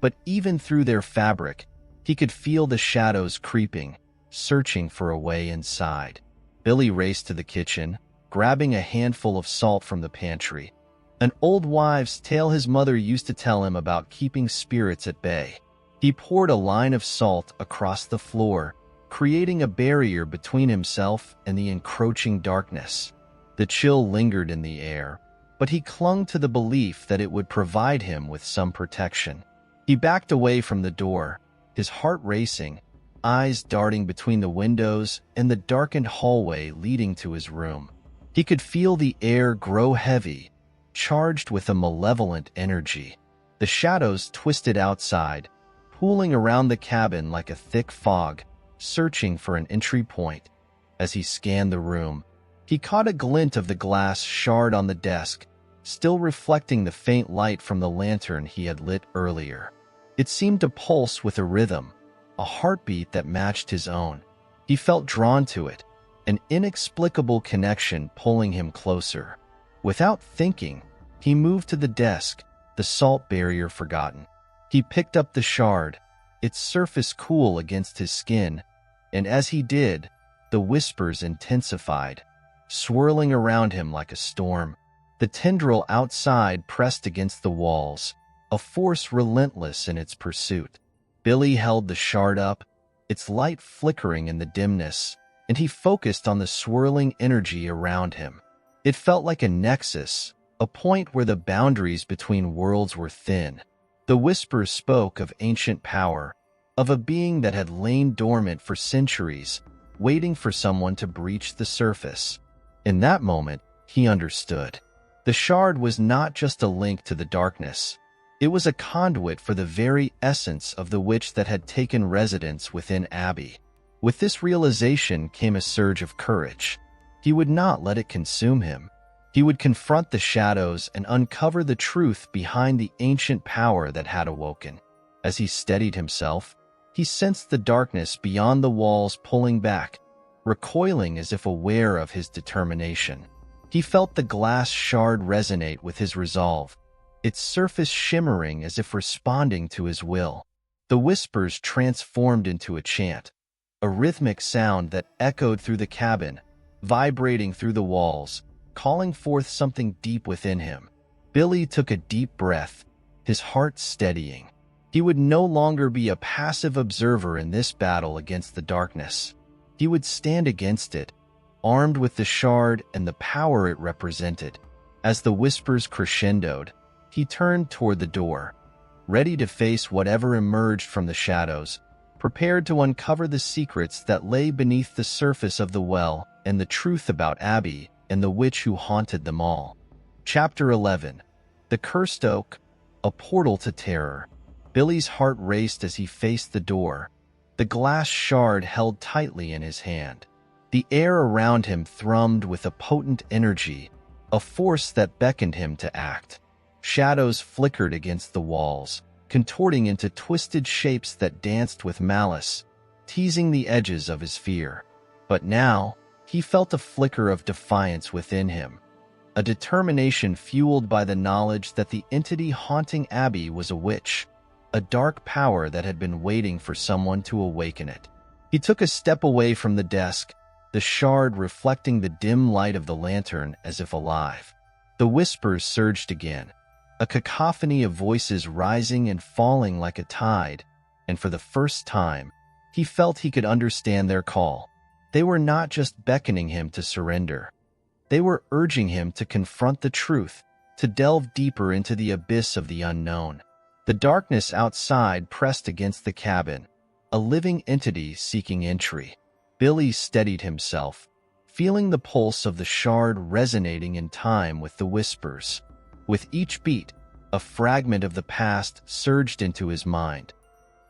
Speaker 1: but even through their fabric, he could feel the shadows creeping, searching for a way inside. Billy raced to the kitchen, grabbing a handful of salt from the pantry, an old wives' tale his mother used to tell him about keeping spirits at bay. He poured a line of salt across the floor, creating a barrier between himself and the encroaching darkness. The chill lingered in the air, but he clung to the belief that it would provide him with some protection. He backed away from the door, his heart racing, eyes darting between the windows and the darkened hallway leading to his room. He could feel the air grow heavy, charged with a malevolent energy. The shadows twisted outside, pooling around the cabin like a thick fog, searching for an entry point. As he scanned the room, he caught a glint of the glass shard on the desk, still reflecting the faint light from the lantern he had lit earlier. It seemed to pulse with a rhythm, a heartbeat that matched his own. He felt drawn to it, an inexplicable connection pulling him closer. Without thinking, he moved to the desk, the salt barrier forgotten. He picked up the shard, its surface cool against his skin, and as he did, the whispers intensified, swirling around him like a storm. The tendril outside pressed against the walls, a force relentless in its pursuit. Billy held the shard up, its light flickering in the dimness, and he focused on the swirling energy around him. It felt like a nexus, a point where the boundaries between worlds were thin. The whispers spoke of ancient power, of a being that had lain dormant for centuries, waiting for someone to breach the surface. In that moment, he understood. The shard was not just a link to the darkness. It was a conduit for the very essence of the witch that had taken residence within Abbie. With this realization came a surge of courage. He would not let it consume him. He would confront the shadows and uncover the truth behind the ancient power that had awoken. As he steadied himself, he sensed the darkness beyond the walls pulling back, recoiling as if aware of his determination. He felt the glass shard resonate with his resolve, its surface shimmering as if responding to his will. The whispers transformed into a chant, a rhythmic sound that echoed through the cabin, vibrating through the walls, calling forth something deep within him. Billy took a deep breath, his heart steadying. He would no longer be a passive observer in this battle against the darkness. He would stand against it, armed with the shard and the power it represented. As the whispers crescendoed, he turned toward the door, ready to face whatever emerged from the shadows, prepared to uncover the secrets that lay beneath the surface of the well and the truth about Abbie and the witch who haunted them all. Chapter 11. The Cursed Oak, a Portal to Terror. Billy's heart raced as he faced the door, the glass shard held tightly in his hand. The air around him thrummed with a potent energy, a force that beckoned him to act. Shadows flickered against the walls, contorting into twisted shapes that danced with malice, teasing the edges of his fear. But now, he felt a flicker of defiance within him, a determination fueled by the knowledge that the entity haunting Abbie was a witch, a dark power that had been waiting for someone to awaken it. He took a step away from the desk, the shard reflecting the dim light of the lantern as if alive. The whispers surged again, a cacophony of voices rising and falling like a tide, and for the first time, he felt he could understand their call. They were not just beckoning him to surrender. They were urging him to confront the truth, to delve deeper into the abyss of the unknown. The darkness outside pressed against the cabin, a living entity seeking entry. Billy steadied himself, feeling the pulse of the shard resonating in time with the whispers. With each beat, a fragment of the past surged into his mind.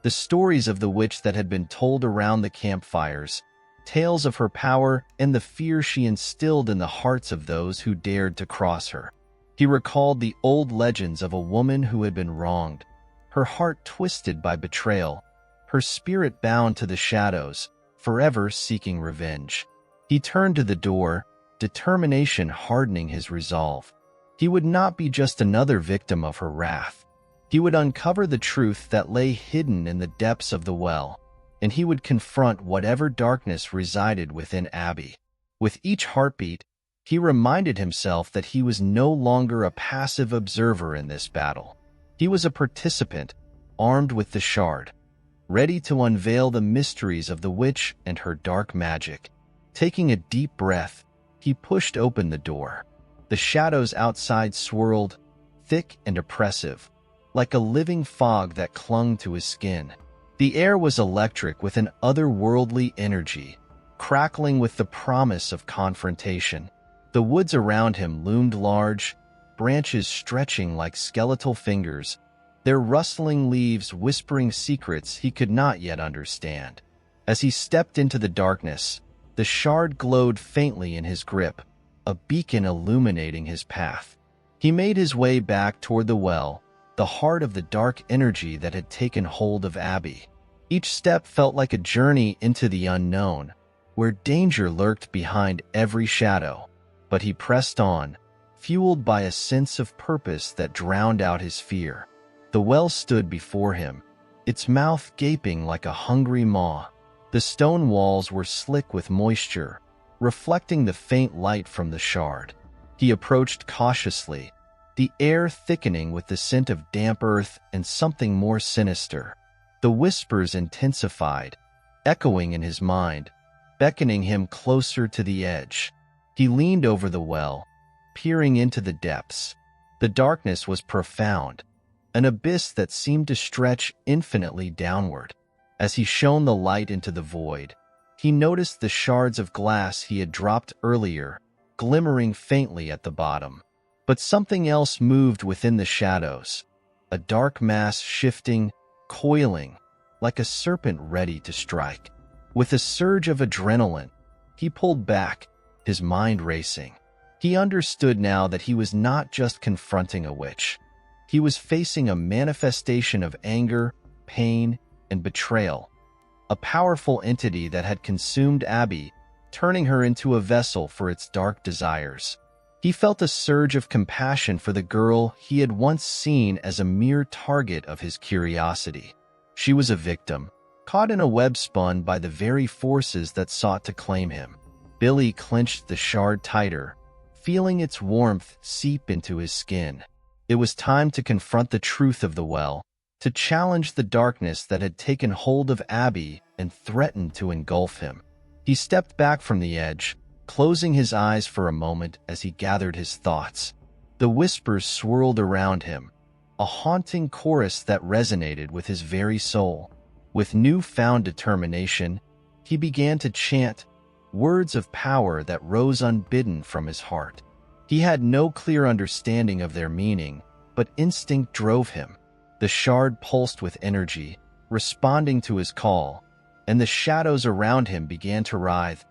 Speaker 1: The stories of the witch that had been told around the campfires, tales of her power and the fear she instilled in the hearts of those who dared to cross her. He recalled the old legends of a woman who had been wronged, her heart twisted by betrayal, her spirit bound to the shadows, forever seeking revenge. He turned to the door, determination hardening his resolve. He would not be just another victim of her wrath. He would uncover the truth that lay hidden in the depths of the well, and he would confront whatever darkness resided within Abbie. With each heartbeat, he reminded himself that he was no longer a passive observer in this battle. He was a participant, armed with the shard, ready to unveil the mysteries of the witch and her dark magic. Taking a deep breath, he pushed open the door. The shadows outside swirled, thick and oppressive, like a living fog that clung to his skin. The air was electric with an otherworldly energy, crackling with the promise of confrontation. The woods around him loomed large, branches stretching like skeletal fingers, their rustling leaves whispering secrets he could not yet understand. As he stepped into the darkness, the shard glowed faintly in his grip, a beacon illuminating his path. He made his way back toward the well, the heart of the dark energy that had taken hold of Abbie. Each step felt like a journey into the unknown, where danger lurked behind every shadow. But he pressed on, fueled by a sense of purpose that drowned out his fear. The well stood before him, its mouth gaping like a hungry maw. The stone walls were slick with moisture, reflecting the faint light from the shard. He approached cautiously, the air thickening with the scent of damp earth and something more sinister. The whispers intensified, echoing in his mind, beckoning him closer to the edge. He leaned over the well, peering into the depths. The darkness was profound, an abyss that seemed to stretch infinitely downward. As he shone the light into the void, he noticed the shards of glass he had dropped earlier, glimmering faintly at the bottom. But something else moved within the shadows, a dark mass shifting, coiling, like a serpent ready to strike. With a surge of adrenaline, he pulled back, his mind racing. He understood now that he was not just confronting a witch. He was facing a manifestation of anger, pain, and betrayal, a powerful entity that had consumed Abbie, turning her into a vessel for its dark desires. He felt a surge of compassion for the girl he had once seen as a mere target of his curiosity. She was a victim, caught in a web spun by the very forces that sought to claim him. Billy clenched the shard tighter, feeling its warmth seep into his skin. It was time to confront the truth of the well, to challenge the darkness that had taken hold of Abbie and threatened to engulf him. He stepped back from the edge, closing his eyes for a moment as he gathered his thoughts. The whispers swirled around him, a haunting chorus that resonated with his very soul. With newfound determination, he began to chant, words of power that rose unbidden from his heart. He had no clear understanding of their meaning, but instinct drove him. The shard pulsed with energy, responding to his call, and the shadows around him began to writhe,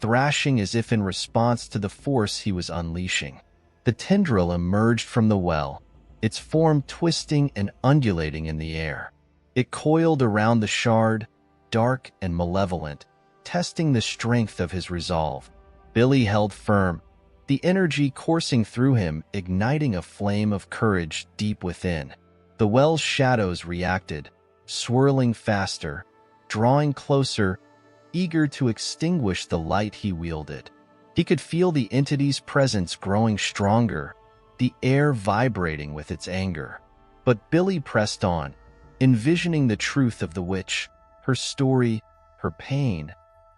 Speaker 1: thrashing as if in response to the force he was unleashing. The tendril emerged from the well, its form twisting and undulating in the air. It coiled around the shard, dark and malevolent, testing the strength of his resolve. Billy held firm, the energy coursing through him, igniting a flame of courage deep within. The well's shadows reacted, swirling faster, drawing closer, eager to extinguish the light he wielded. He could feel the entity's presence growing stronger, the air vibrating with its anger. But Billy pressed on, envisioning the truth of the witch, her story, her pain,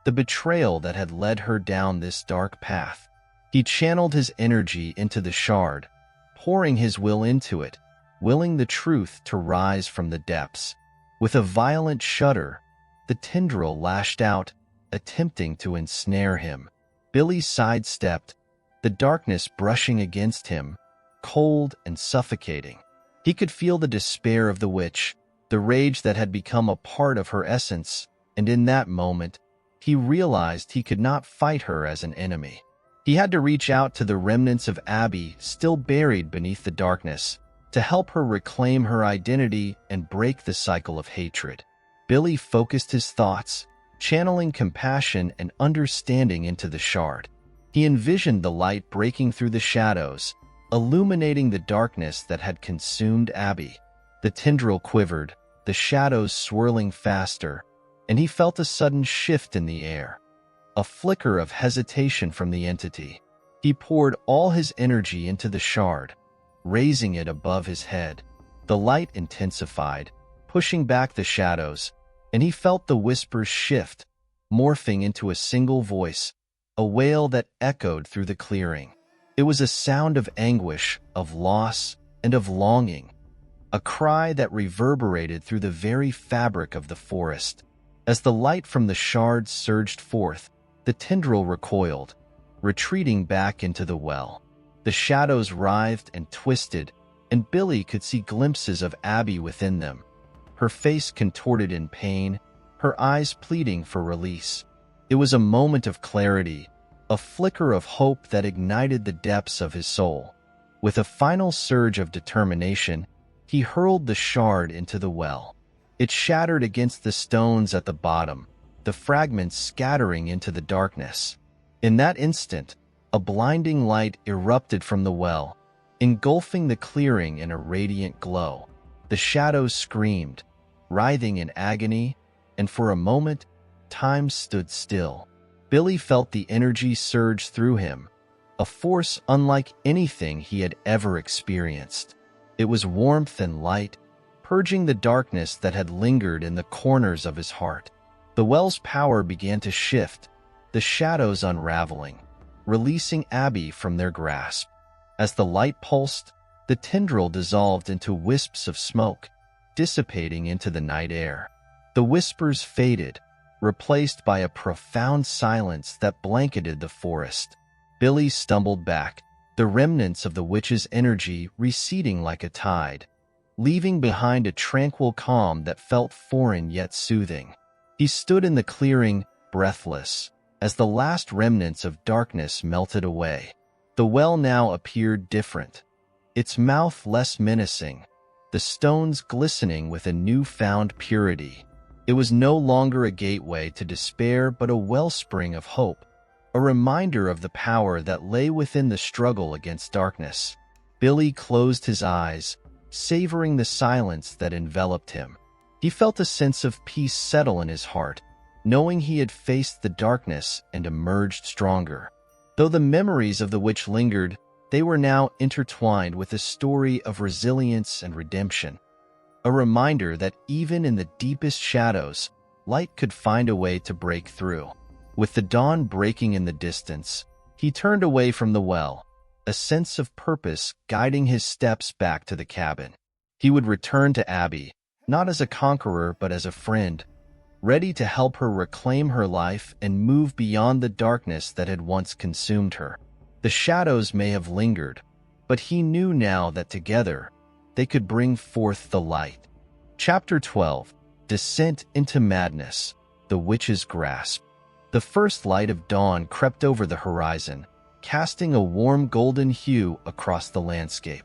Speaker 1: the betrayal that had led her down this dark path. He channeled his energy into the shard, pouring his will into it, willing the truth to rise from the depths. With a violent shudder, the tendril lashed out, attempting to ensnare him. Billy sidestepped, the darkness brushing against him, cold and suffocating. He could feel the despair of the witch, the rage that had become a part of her essence, and in that moment, he realized he could not fight her as an enemy. He had to reach out to the remnants of Abbie still buried beneath the darkness, to help her reclaim her identity and break the cycle of hatred. Billy focused his thoughts, channeling compassion and understanding into the shard. He envisioned the light breaking through the shadows, illuminating the darkness that had consumed Abbie. The tendril quivered, the shadows swirling faster, and he felt a sudden shift in the air. A flicker of hesitation from the entity. He poured all his energy into the shard, raising it above his head. The light intensified, pushing back the shadows, and he felt the whispers shift, morphing into a single voice, a wail that echoed through the clearing. It was a sound of anguish, of loss, and of longing, a cry that reverberated through the very fabric of the forest. As the light from the shard surged forth, the tendril recoiled, retreating back into the well. The shadows writhed and twisted, and Billy could see glimpses of Abbie within them, her face contorted in pain, her eyes pleading for release. It was a moment of clarity, a flicker of hope that ignited the depths of his soul. With a final surge of determination, he hurled the shard into the well. It shattered against the stones at the bottom, the fragments scattering into the darkness. In that instant, a blinding light erupted from the well, engulfing the clearing in a radiant glow. The shadows screamed, writhing in agony, and for a moment, time stood still. Billy felt the energy surge through him, a force unlike anything he had ever experienced. It was warmth and light, purging the darkness that had lingered in the corners of his heart. The well's power began to shift, the shadows unraveling, releasing Abbie from their grasp. As the light pulsed, the tendril dissolved into wisps of smoke, dissipating into the night air. The whispers faded, replaced by a profound silence that blanketed the forest. Billy stumbled back, the remnants of the witch's energy receding like a tide, leaving behind a tranquil calm that felt foreign yet soothing. He stood in the clearing, breathless, as the last remnants of darkness melted away. The well now appeared different, its mouth less menacing, the stones glistening with a newfound purity. It was no longer a gateway to despair but a wellspring of hope, a reminder of the power that lay within the struggle against darkness. Billy closed his eyes, savoring the silence that enveloped him. He felt a sense of peace settle in his heart, knowing he had faced the darkness and emerged stronger. Though the memories of the witch lingered, they were now intertwined with a story of resilience and redemption, a reminder that even in the deepest shadows, light could find a way to break through. With the dawn breaking in the distance, he turned away from the well, a sense of purpose guiding his steps back to the cabin. He would return to Abbie, not as a conqueror but as a friend, ready to help her reclaim her life and move beyond the darkness that had once consumed her. The shadows may have lingered, but he knew now that together, they could bring forth the light. Chapter 12. Descent into Madness. The Witch's Grasp. The first light of dawn crept over the horizon, casting a warm golden hue across the landscape.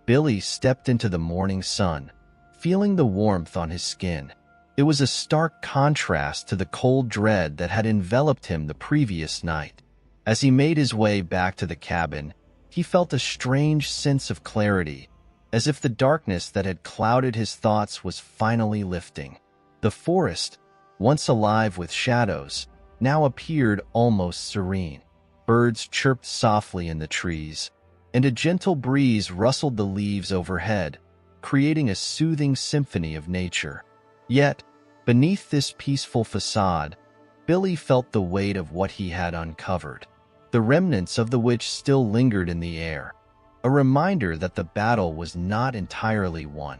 Speaker 1: Billy stepped into the morning sun, feeling the warmth on his skin. It was a stark contrast to the cold dread that had enveloped him the previous night. As he made his way back to the cabin, he felt a strange sense of clarity, as if the darkness that had clouded his thoughts was finally lifting. The forest, once alive with shadows, now appeared almost serene. Birds chirped softly in the trees, and a gentle breeze rustled the leaves overhead, creating a soothing symphony of nature. Yet, beneath this peaceful facade, Billy felt the weight of what he had uncovered. The remnants of the witch still lingered in the air, a reminder that the battle was not entirely won.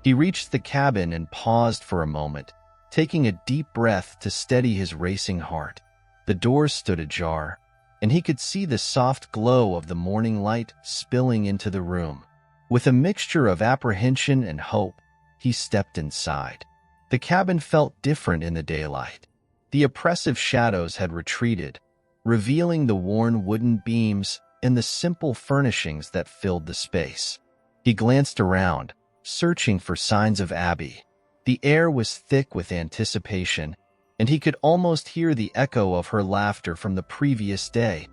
Speaker 1: He reached the cabin and paused for a moment, taking a deep breath to steady his racing heart. The door stood ajar, and he could see the soft glow of the morning light spilling into the room. With a mixture of apprehension and hope, he stepped inside. The cabin felt different in the daylight. The oppressive shadows had retreated, revealing the worn wooden beams and the simple furnishings that filled the space. He glanced around, searching for signs of Abbie. The air was thick with anticipation, and he could almost hear the echo of her laughter from the previous day,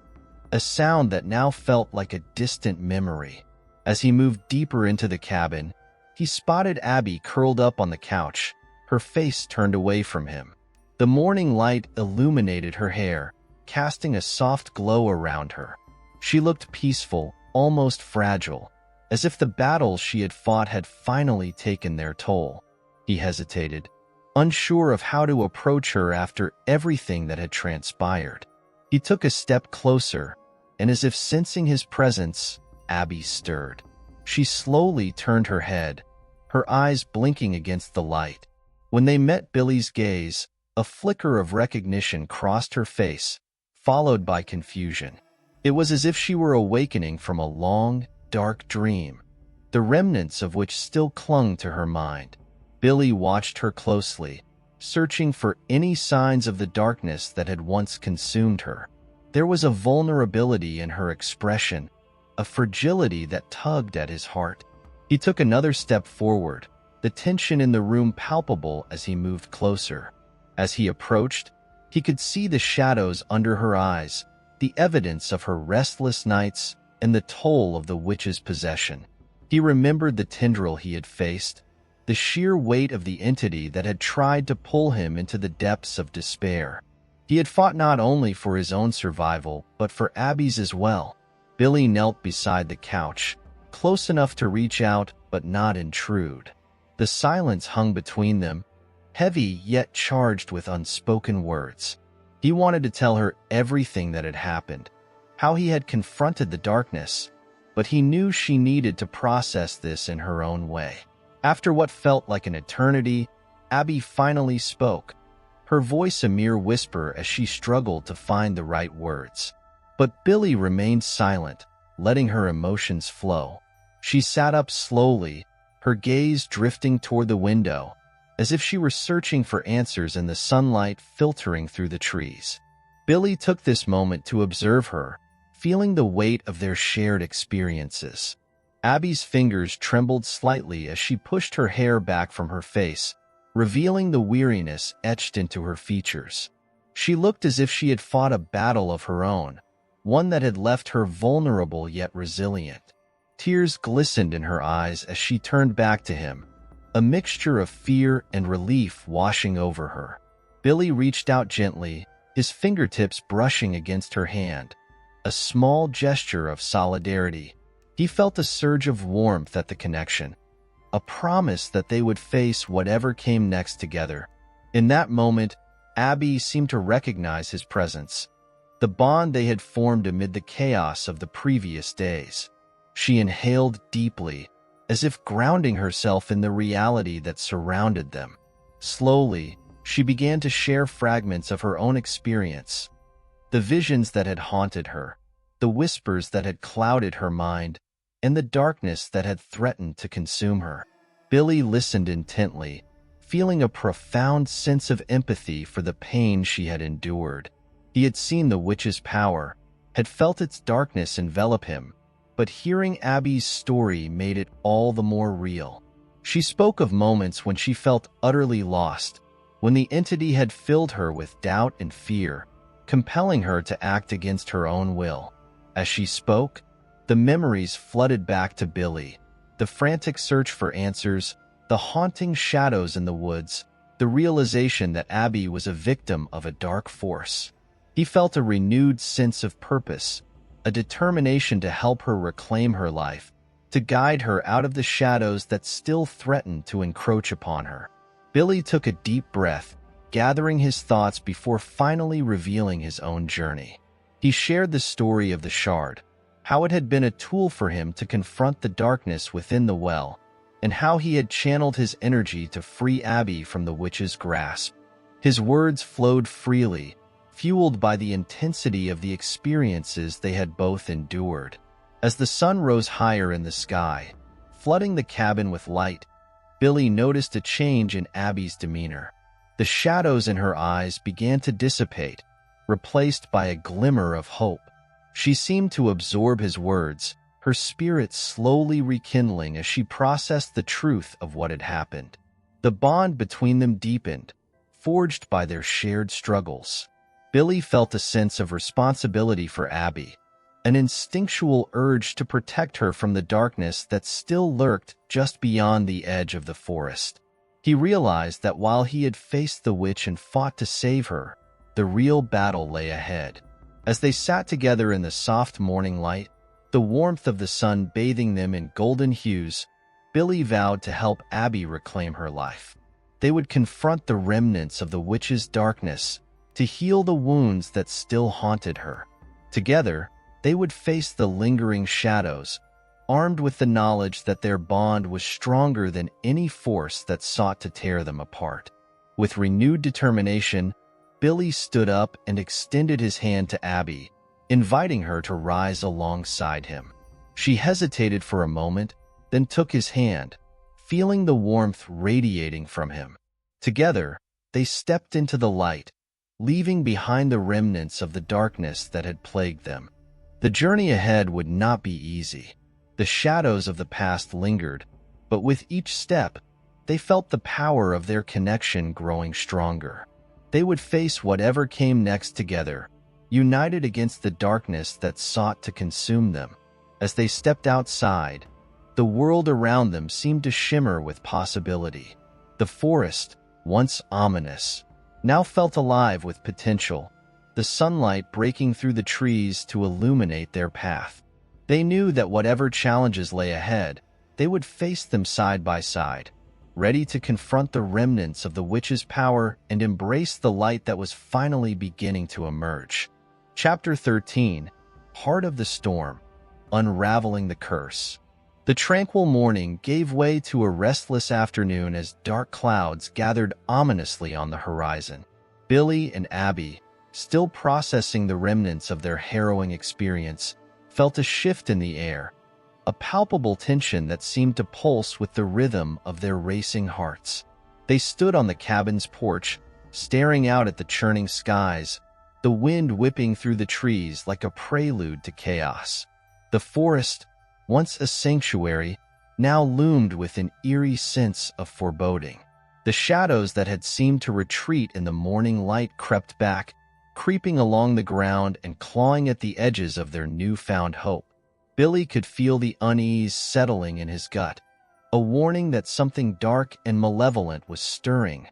Speaker 1: a sound that now felt like a distant memory. As he moved deeper into the cabin, he spotted Abbie curled up on the couch, her face turned away from him. The morning light illuminated her hair, casting a soft glow around her. She looked peaceful, almost fragile, as if the battles she had fought had finally taken their toll. He hesitated, unsure of how to approach her after everything that had transpired. He took a step closer, and as if sensing his presence, Abbie stirred. She slowly turned her head, her eyes blinking against the light. When they met Billy's gaze, a flicker of recognition crossed her face, followed by confusion. It was as if she were awakening from a long, dark dream, the remnants of which still clung to her mind. Billy watched her closely, searching for any signs of the darkness that had once consumed her. There was a vulnerability in her expression, a fragility that tugged at his heart. He took another step forward, the tension in the room palpable as he moved closer. As he approached, he could see the shadows under her eyes, the evidence of her restless nights and the toll of the witch's possession. He remembered the tendril he had faced, the sheer weight of the entity that had tried to pull him into the depths of despair. He had fought not only for his own survival, but for Abbie's as well. Billy knelt beside the couch, close enough to reach out but not intrude. The silence hung between them, heavy yet charged with unspoken words. He wanted to tell her everything that had happened, how he had confronted the darkness, but he knew she needed to process this in her own way. After what felt like an eternity, Abbie finally spoke, her voice a mere whisper as she struggled to find the right words. But Billy remained silent, letting her emotions flow. She sat up slowly, her gaze drifting toward the window, as if she were searching for answers in the sunlight filtering through the trees. Billy took this moment to observe her, feeling the weight of their shared experiences. Abbie's fingers trembled slightly as she pushed her hair back from her face, revealing the weariness etched into her features. She looked as if she had fought a battle of her own, one that had left her vulnerable yet resilient. Tears glistened in her eyes as she turned back to him, a mixture of fear and relief washing over her. Billy reached out gently, his fingertips brushing against her hand, a small gesture of solidarity. He felt a surge of warmth at the connection, a promise that they would face whatever came next together. In that moment, Abbie seemed to recognize his presence, the bond they had formed amid the chaos of the previous days. She inhaled deeply, as if grounding herself in the reality that surrounded them. Slowly, she began to share fragments of her own experience, the visions that had haunted her, the whispers that had clouded her mind, and the darkness that had threatened to consume her. Billy listened intently, feeling a profound sense of empathy for the pain she had endured. He had seen the witch's power, had felt its darkness envelop him, but hearing Abbie's story made it all the more real. She spoke of moments when she felt utterly lost, when the entity had filled her with doubt and fear, compelling her to act against her own will. As she spoke, the memories flooded back to Billy, the frantic search for answers, the haunting shadows in the woods, the realization that Abbie was a victim of a dark force. He felt a renewed sense of purpose, a determination to help her reclaim her life, to guide her out of the shadows that still threatened to encroach upon her. Billy took a deep breath, gathering his thoughts before finally revealing his own journey. He shared the story of the shard, how it had been a tool for him to confront the darkness within the well, and how he had channeled his energy to free Abbie from the witch's grasp. His words flowed freely, fueled by the intensity of the experiences they had both endured. As the sun rose higher in the sky, flooding the cabin with light, Billy noticed a change in Abbie's demeanor. The shadows in her eyes began to dissipate, replaced by a glimmer of hope. She seemed to absorb his words, her spirit slowly rekindling as she processed the truth of what had happened. The bond between them deepened, forged by their shared struggles. Billy felt a sense of responsibility for Abbie, an instinctual urge to protect her from the darkness that still lurked just beyond the edge of the forest. He realized that while he had faced the witch and fought to save her, the real battle lay ahead. As they sat together in the soft morning light, the warmth of the sun bathing them in golden hues, Billy vowed to help Abbie reclaim her life. They would confront the remnants of the witch's darkness, to heal the wounds that still haunted her. Together, they would face the lingering shadows, armed with the knowledge that their bond was stronger than any force that sought to tear them apart. With renewed determination, Billy stood up and extended his hand to Abbie, inviting her to rise alongside him. She hesitated for a moment, then took his hand, feeling the warmth radiating from him. Together, they stepped into the light, leaving behind the remnants of the darkness that had plagued them. The journey ahead would not be easy. The shadows of the past lingered, but with each step, they felt the power of their connection growing stronger. They would face whatever came next together, united against the darkness that sought to consume them. As they stepped outside, the world around them seemed to shimmer with possibility. The forest, once ominous, now felt alive with potential, the sunlight breaking through the trees to illuminate their path. They knew that whatever challenges lay ahead, they would face them side by side, ready to confront the remnants of the witch's power and embrace the light that was finally beginning to emerge. Chapter 13, Heart of the Storm, Unraveling the Curse. The tranquil morning gave way to a restless afternoon as dark clouds gathered ominously on the horizon. Billy and Abbie, still processing the remnants of their harrowing experience, felt a shift in the air, a palpable tension that seemed to pulse with the rhythm of their racing hearts. They stood on the cabin's porch, staring out at the churning skies, the wind whipping through the trees like a prelude to chaos. The forest, once a sanctuary, now loomed with an eerie sense of foreboding. The shadows that had seemed to retreat in the morning light crept back, creeping along the ground and clawing at the edges of their newfound hope. Billy could feel the unease settling in his gut, a warning that something dark and malevolent was stirring,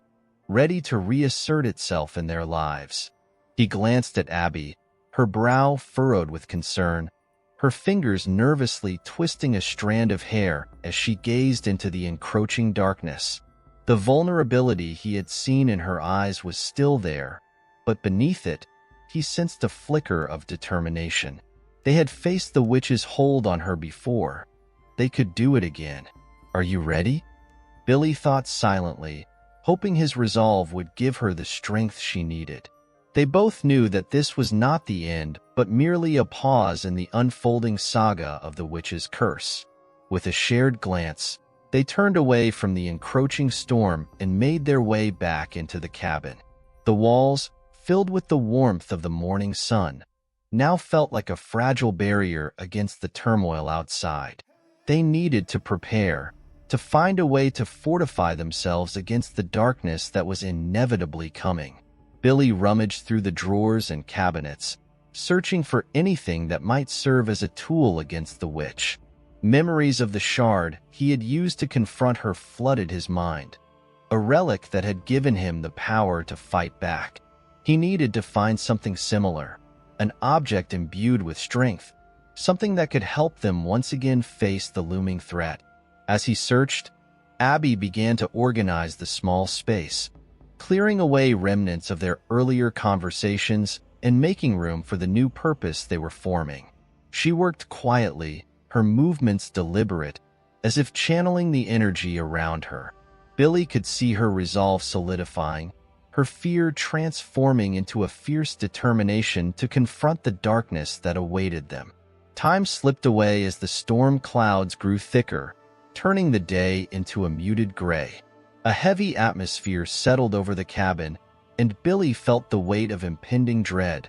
Speaker 1: ready to reassert itself in their lives. He glanced at Abbie, her brow furrowed with concern, her fingers nervously twisting a strand of hair as she gazed into the encroaching darkness. The vulnerability he had seen in her eyes was still there, but beneath it, he sensed a flicker of determination. They had faced the witch's hold on her before. They could do it again. "Are you ready?" Billy thought silently, hoping his resolve would give her the strength she needed. They both knew that this was not the end, but merely a pause in the unfolding saga of the witch's curse. With a shared glance, they turned away from the encroaching storm and made their way back into the cabin. The walls, filled with the warmth of the morning sun, now felt like a fragile barrier against the turmoil outside. They needed to prepare, to find a way to fortify themselves against the darkness that was inevitably coming. Billy rummaged through the drawers and cabinets, searching for anything that might serve as a tool against the witch. Memories of the shard he had used to confront her flooded his mind, a relic that had given him the power to fight back. He needed to find something similar, an object imbued with strength, something that could help them once again face the looming threat. As he searched, Abbie began to organize the small space, clearing away remnants of their earlier conversations and making room for the new purpose they were forming. She worked quietly, her movements deliberate, as if channeling the energy around her. Billy could see her resolve solidifying, her fear transforming into a fierce determination to confront the darkness that awaited them. Time slipped away as the storm clouds grew thicker, turning the day into a muted gray. A heavy atmosphere settled over the cabin, and Billy felt the weight of impending dread,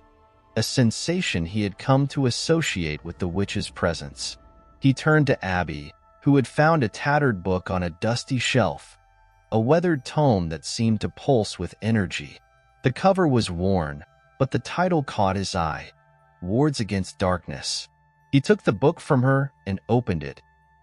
Speaker 1: a sensation he had come to associate with the witch's presence. He turned to Abbie, who had found a tattered book on a dusty shelf, a weathered tome that seemed to pulse with energy. The cover was worn, but the title caught his eye, Wards Against Darkness. He took the book from her and opened it,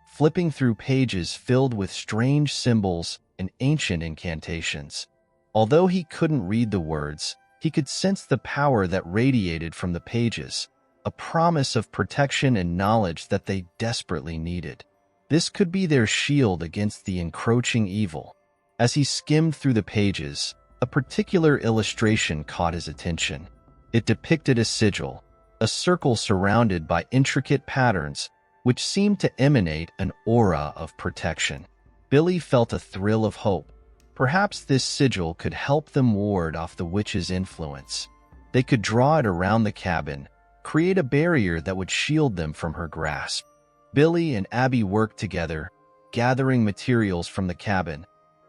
Speaker 1: flipping through pages filled with strange symbols and ancient incantations. Although he couldn't read the words, he could sense the power that radiated from the pages, a promise of protection and knowledge that they desperately needed. This could be their shield against the encroaching evil. As he skimmed through the pages, a particular illustration caught his attention. It depicted a sigil, a circle surrounded by intricate patterns, which seemed to emanate an aura of protection. Billy felt a thrill of hope. Perhaps this sigil could help them ward off the witch's influence. They could draw it around the cabin, create a barrier that would shield them from her grasp. Billy and Abbie worked together, gathering materials from the cabin,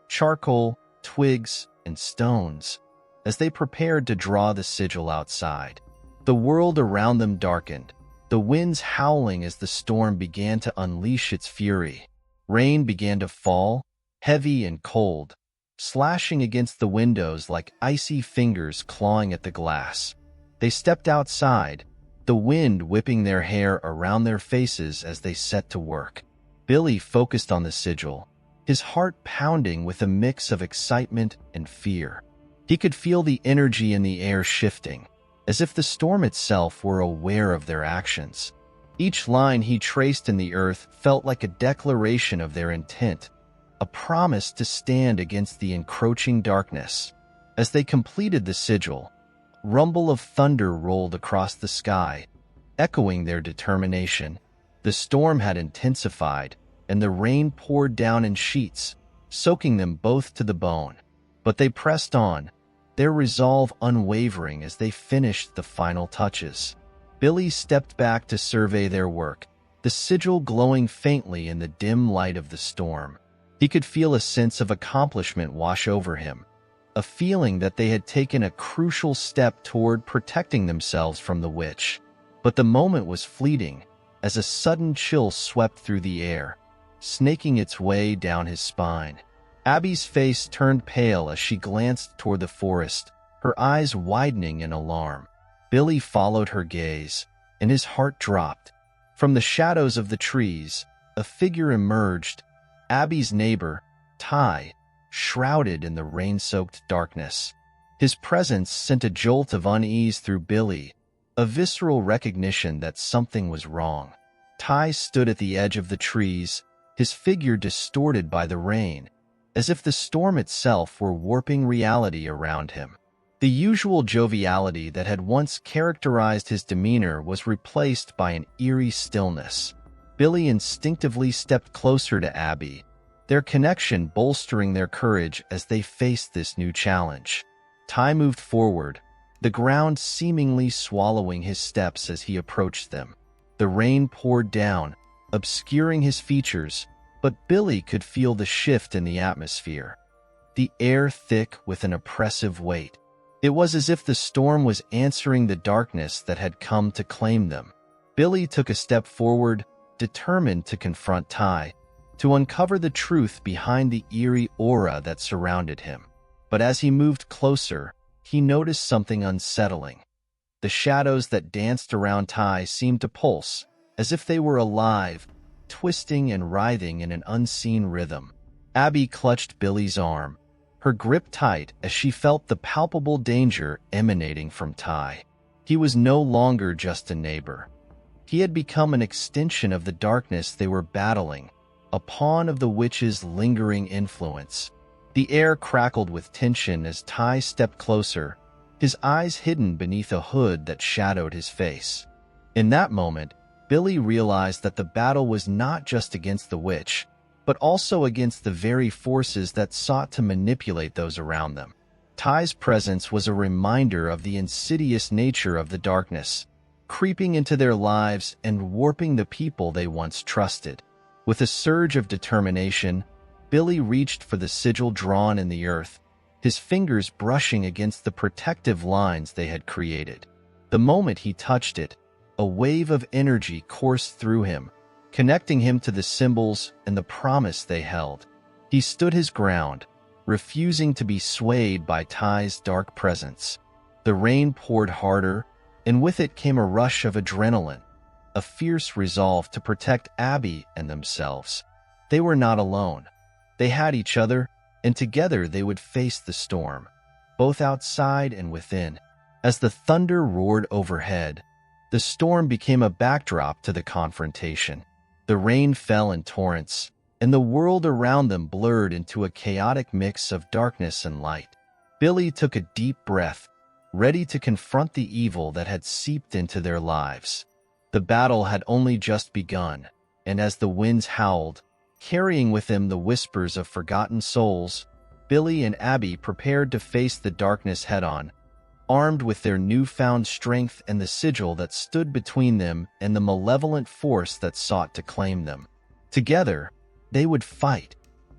Speaker 1: charcoal, twigs, and stones, as they prepared to draw the sigil outside. The world around them darkened, the winds howling as the storm began to unleash its fury. Rain began to fall, heavy and cold, slashing against the windows like icy fingers clawing at the glass. They stepped outside, the wind whipping their hair around their faces as they set to work. Billy focused on the sigil, his heart pounding with a mix of excitement and fear. He could feel the energy in the air shifting, as if the storm itself were aware of their actions. Each line he traced in the earth felt like a declaration of their intent, a promise to stand against the encroaching darkness. As they completed the sigil, rumble of thunder rolled across the sky, echoing their determination. The storm had intensified, and the rain poured down in sheets, soaking them both to the bone. But they pressed on, their resolve unwavering as they finished the final touches. Billy stepped back to survey their work, the sigil glowing faintly in the dim light of the storm. He could feel a sense of accomplishment wash over him, a feeling that they had taken a crucial step toward protecting themselves from the witch. But the moment was fleeting, as a sudden chill swept through the air, snaking its way down his spine. Abbie's face turned pale as she glanced toward the forest, her eyes widening in alarm. Billy followed her gaze, and his heart dropped. From the shadows of the trees, a figure emerged, Abbie's neighbor, Ty, shrouded in the rain-soaked darkness. His presence sent a jolt of unease through Billy, a visceral recognition that something was wrong. Ty stood at the edge of the trees, his figure distorted by the rain, as if the storm itself were warping reality around him. The usual joviality that had once characterized his demeanor was replaced by an eerie stillness. Billy instinctively stepped closer to Abbie, their connection bolstering their courage as they faced this new challenge. Ty moved forward, the ground seemingly swallowing his steps as he approached them. The rain poured down, obscuring his features, but Billy could feel the shift in the atmosphere. The air thick with an oppressive weight. It was as if the storm was answering the darkness that had come to claim them. Billy took a step forward, determined to confront Ty, to uncover the truth behind the eerie aura that surrounded him. But as he moved closer, he noticed something unsettling. The shadows that danced around Ty seemed to pulse, as if they were alive, twisting and writhing in an unseen rhythm. Abbie clutched Billy's arm, her grip tight as she felt the palpable danger emanating from Ty. He was no longer just a neighbor. He had become an extension of the darkness they were battling, a pawn of the witch's lingering influence. The air crackled with tension as Ty stepped closer, his eyes hidden beneath a hood that shadowed his face. In that moment, Billy realized that the battle was not just against the witch, but also against the very forces that sought to manipulate those around them. Ty's presence was a reminder of the insidious nature of the darkness, creeping into their lives and warping the people they once trusted. With a surge of determination, Billy reached for the sigil drawn in the earth, his fingers brushing against the protective lines they had created. The moment he touched it, a wave of energy coursed through him, connecting him to the symbols and the promise they held. He stood his ground, refusing to be swayed by Ty's dark presence. The rain poured harder, and with it came a rush of adrenaline, a fierce resolve to protect Abbie and themselves. They were not alone. They had each other, and together they would face the storm, both outside and within. As the thunder roared overhead, the storm became a backdrop to the confrontation. The rain fell in torrents, and the world around them blurred into a chaotic mix of darkness and light. Billy took a deep breath, ready to confront the evil that had seeped into their lives. The battle had only just begun, and as the winds howled, carrying with them the whispers of forgotten souls, Billy and Abbie prepared to face the darkness head-on, armed with their newfound strength and the sigil that stood between them and the malevolent force that sought to claim them. Together, they would fight,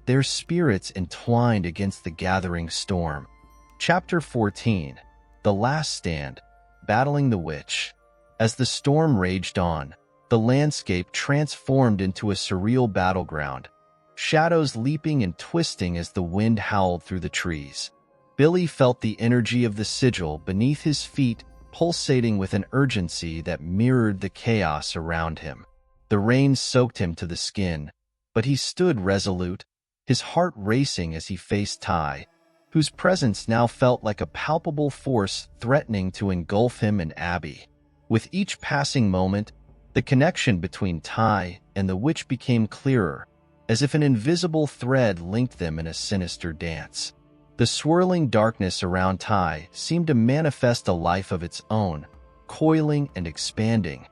Speaker 1: their spirits entwined against the gathering storm. Chapter 14. The Last Stand, Battling the Witch. As the storm raged on, the landscape transformed into a surreal battleground, shadows leaping and twisting as the wind howled through the trees. Billy felt the energy of the sigil beneath his feet pulsating with an urgency that mirrored the chaos around him. The rain soaked him to the skin, but he stood resolute, his heart racing as he faced Ty, whose presence now felt like a palpable force threatening to engulf him and Abbie. With each passing moment, the connection between Ty and the witch became clearer, as if an invisible thread linked them in a sinister dance. The swirling darkness around Ty seemed to manifest a life of its own, coiling and expanding,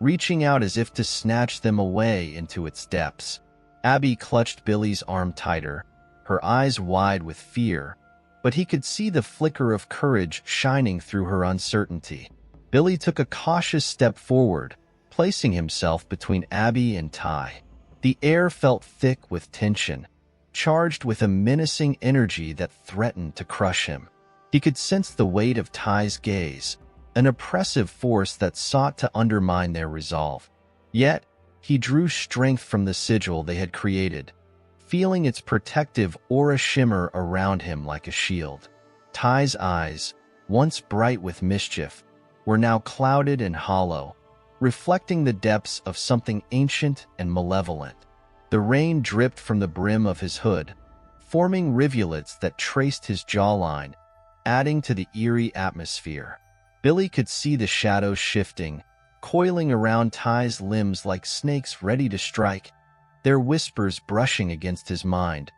Speaker 1: reaching out as if to snatch them away into its depths. Abbie clutched Billy's arm tighter, her eyes wide with fear, but he could see the flicker of courage shining through her uncertainty. Billy took a cautious step forward, placing himself between Abbie and Ty. The air felt thick with tension, charged with a menacing energy that threatened to crush him. He could sense the weight of Ty's gaze, an oppressive force that sought to undermine their resolve. Yet, he drew strength from the sigil they had created, feeling its protective aura shimmer around him like a shield. Ty's eyes, once bright with mischief, were now clouded and hollow, reflecting the depths of something ancient and malevolent. The rain dripped from the brim of his hood, forming rivulets that traced his jawline, adding to the eerie atmosphere. Billy could see the shadows shifting, coiling around Ty's limbs like snakes ready to strike, their whispers brushing against his mind,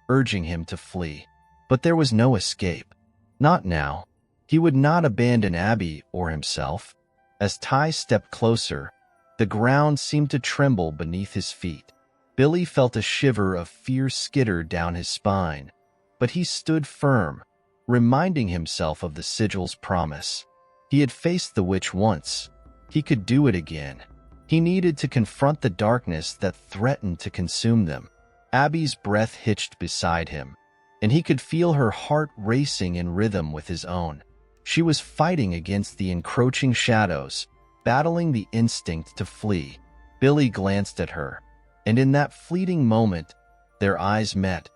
Speaker 1: urging him to flee. But there was no escape. Not now. He would not abandon Abbie or himself. As Ty stepped closer, the ground seemed to tremble beneath his feet. Billy felt a shiver of fear skitter down his spine, but he stood firm, reminding himself of the sigil's promise. He had faced the witch once. He could do it again. He needed to confront the darkness that threatened to consume them. Abbie's breath hitched beside him, and he could feel her heart racing in rhythm with his own. She was fighting against the encroaching shadows, battling the instinct to flee. Billy glanced at her, and in that fleeting moment, their eyes met,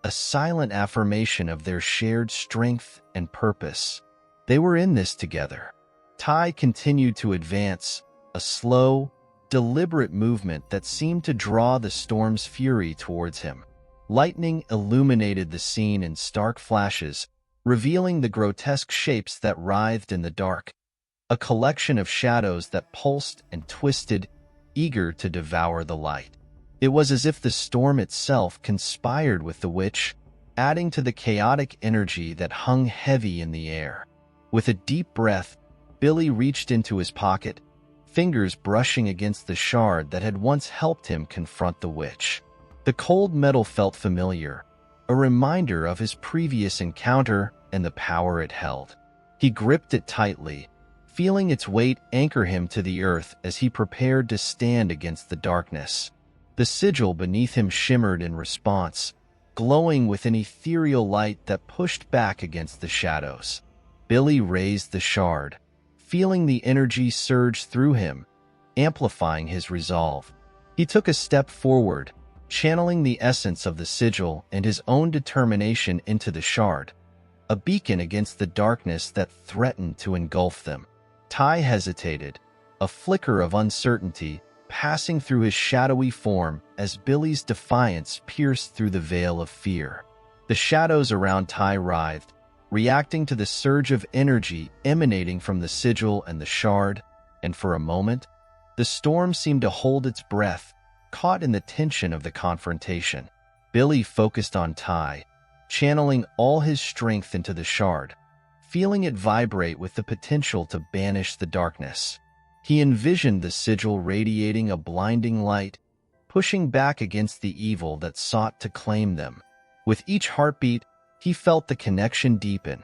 Speaker 1: a silent affirmation of their shared strength and purpose. They were in this together. Ty continued to advance, a slow, deliberate movement that seemed to draw the storm's fury towards him. Lightning illuminated the scene in stark flashes, revealing the grotesque shapes that writhed in the dark, a collection of shadows that pulsed and twisted, eager to devour the light. It was as if the storm itself conspired with the witch, adding to the chaotic energy that hung heavy in the air. With a deep breath, Billy reached into his pocket, fingers brushing against the shard that had once helped him confront the witch. The cold metal felt familiar, a reminder of his previous encounter and the power it held. He gripped it tightly, feeling its weight anchor him to the earth as he prepared to stand against the darkness. The sigil beneath him shimmered in response, glowing with an ethereal light that pushed back against the shadows. Billy raised the shard, feeling the energy surge through him, amplifying his resolve. He took a step forward, channeling the essence of the sigil and his own determination into the shard, a beacon against the darkness that threatened to engulf them. Ty hesitated, a flicker of uncertainty passing through his shadowy form as Billy's defiance pierced through the veil of fear. The shadows around Ty writhed, reacting to the surge of energy emanating from the sigil and the shard, and for a moment, the storm seemed to hold its breath, caught in the tension of the confrontation. Billy focused on Ty, channeling all his strength into the shard, feeling it vibrate with the potential to banish the darkness. He envisioned the sigil radiating a blinding light, pushing back against the evil that sought to claim them. With each heartbeat, he felt the connection deepen,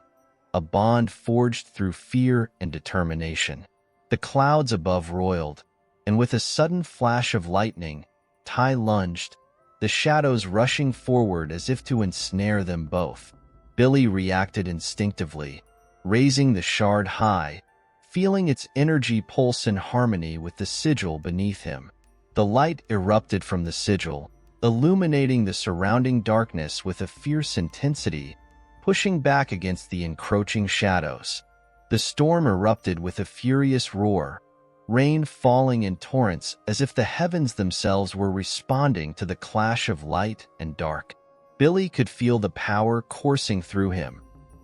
Speaker 1: a bond forged through fear and determination. The clouds above roiled, and with a sudden flash of lightning, Ty lunged, the shadows rushing forward as if to ensnare them both. Billy reacted instinctively, raising the shard high, feeling its energy pulse in harmony with the sigil beneath him. The light erupted from the sigil, illuminating the surrounding darkness with a fierce intensity, pushing back against the encroaching shadows. The storm erupted with a furious roar, rain falling in torrents as if the heavens themselves were responding to the clash of light and dark. Billy could feel the power coursing through him,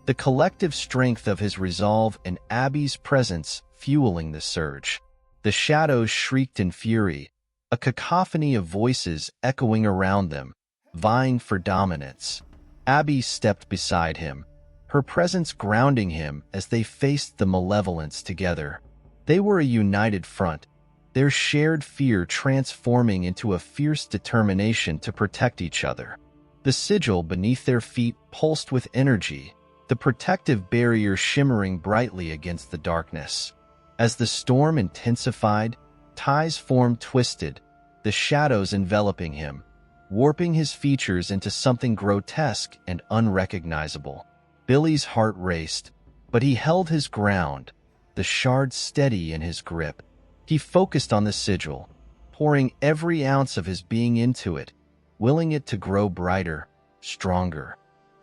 Speaker 1: the collective strength of his resolve and Abbie's presence fueling the surge. The shadows shrieked in fury, a cacophony of voices echoing around them, vying for dominance. Abbie stepped beside him, her presence grounding him as they faced the malevolence together. They were a united front, their shared fear transforming into a fierce determination to protect each other. The sigil beneath their feet pulsed with energy, the protective barrier shimmering brightly against the darkness. As the storm intensified, Ty's form twisted, the shadows enveloping him, warping his features into something grotesque and unrecognizable. Billy's heart raced, but he held his ground, the shard steady in his grip. He focused on the sigil, pouring every ounce of his being into it, willing it to grow brighter, stronger.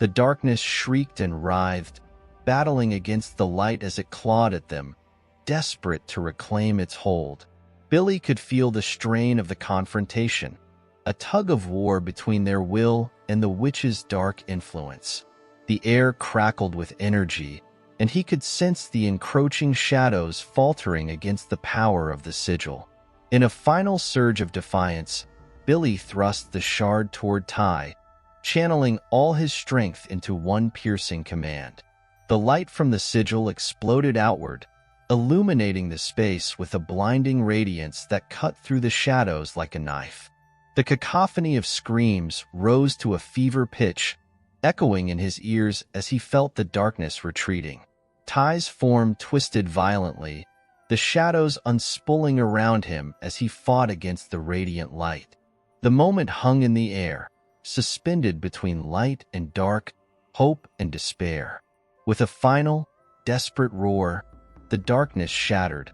Speaker 1: The darkness shrieked and writhed, battling against the light as it clawed at them, desperate to reclaim its hold. Billy could feel the strain of the confrontation, a tug of war between their will and the witch's dark influence. The air crackled with energy, and he could sense the encroaching shadows faltering against the power of the sigil. In a final surge of defiance, Billy thrust the shard toward Ty, channeling all his strength into one piercing command. The light from the sigil exploded outward, illuminating the space with a blinding radiance that cut through the shadows like a knife. The cacophony of screams rose to a fever pitch, echoing in his ears as he felt the darkness retreating. Ty's form twisted violently, the shadows unspooling around him as he fought against the radiant light. The moment hung in the air, suspended between light and dark, hope and despair. With a final, desperate roar, the darkness shattered,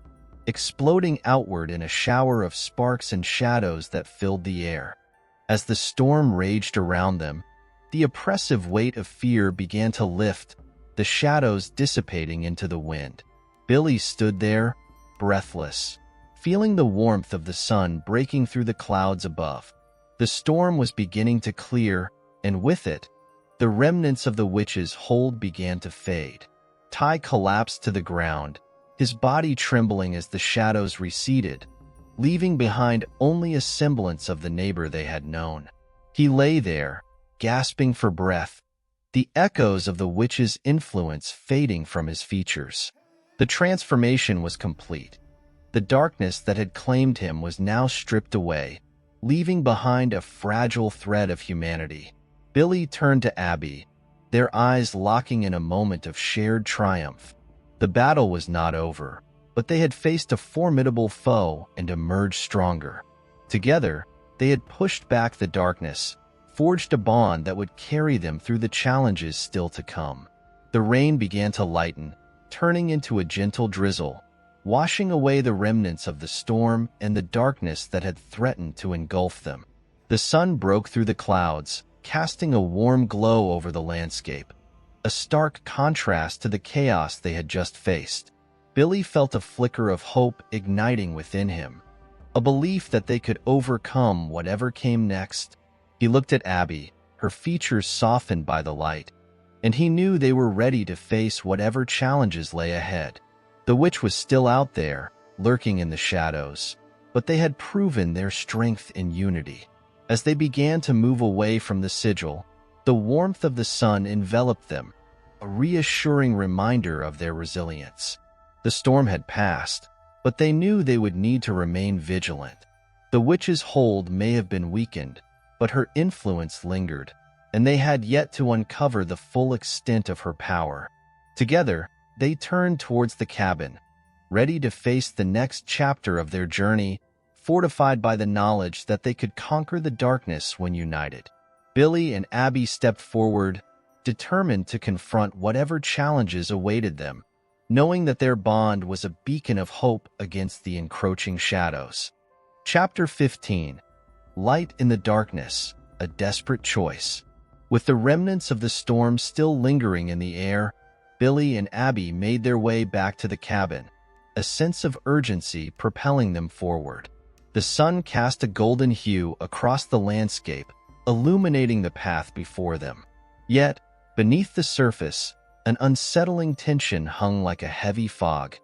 Speaker 1: exploding outward in a shower of sparks and shadows that filled the air. As the storm raged around them, the oppressive weight of fear began to lift, the shadows dissipating into the wind. Billy stood there, breathless, feeling the warmth of the sun breaking through the clouds above. The storm was beginning to clear, and with it, the remnants of the witch's hold began to fade. Ty collapsed to the ground, his body trembling as the shadows receded, leaving behind only a semblance of the neighbor they had known. He lay there, gasping for breath, the echoes of the witch's influence fading from his features. The transformation was complete. The darkness that had claimed him was now stripped away, leaving behind a fragile thread of humanity. Billy turned to Abbie, their eyes locking in a moment of shared triumph. The battle was not over, but they had faced a formidable foe and emerged stronger. Together, they had pushed back the darkness, forged a bond that would carry them through the challenges still to come. The rain began to lighten, turning into a gentle drizzle, washing away the remnants of the storm and the darkness that had threatened to engulf them. The sun broke through the clouds, casting a warm glow over the landscape, a stark contrast to the chaos they had just faced. Billy felt a flicker of hope igniting within him, a belief that they could overcome whatever came next. He looked at Abbie, her features softened by the light, and he knew they were ready to face whatever challenges lay ahead. The witch was still out there, lurking in the shadows, but they had proven their strength in unity. As they began to move away from the sigil, the warmth of the sun enveloped them, a reassuring reminder of their resilience. The storm had passed, but they knew they would need to remain vigilant. The witch's hold may have been weakened, but her influence lingered, and they had yet to uncover the full extent of her power. Together, they turned towards the cabin, ready to face the next chapter of their journey, fortified by the knowledge that they could conquer the darkness when united. Billy and Abbie stepped forward, determined to confront whatever challenges awaited them, knowing that their bond was a beacon of hope against the encroaching shadows. Chapter 15. Light in the Darkness, a Desperate Choice. With the remnants of the storm still lingering in the air, Billy and Abbie made their way back to the cabin, a sense of urgency propelling them forward. The sun cast a golden hue across the landscape, illuminating the path before them. Yet, beneath the surface, an unsettling tension hung like a heavy fog,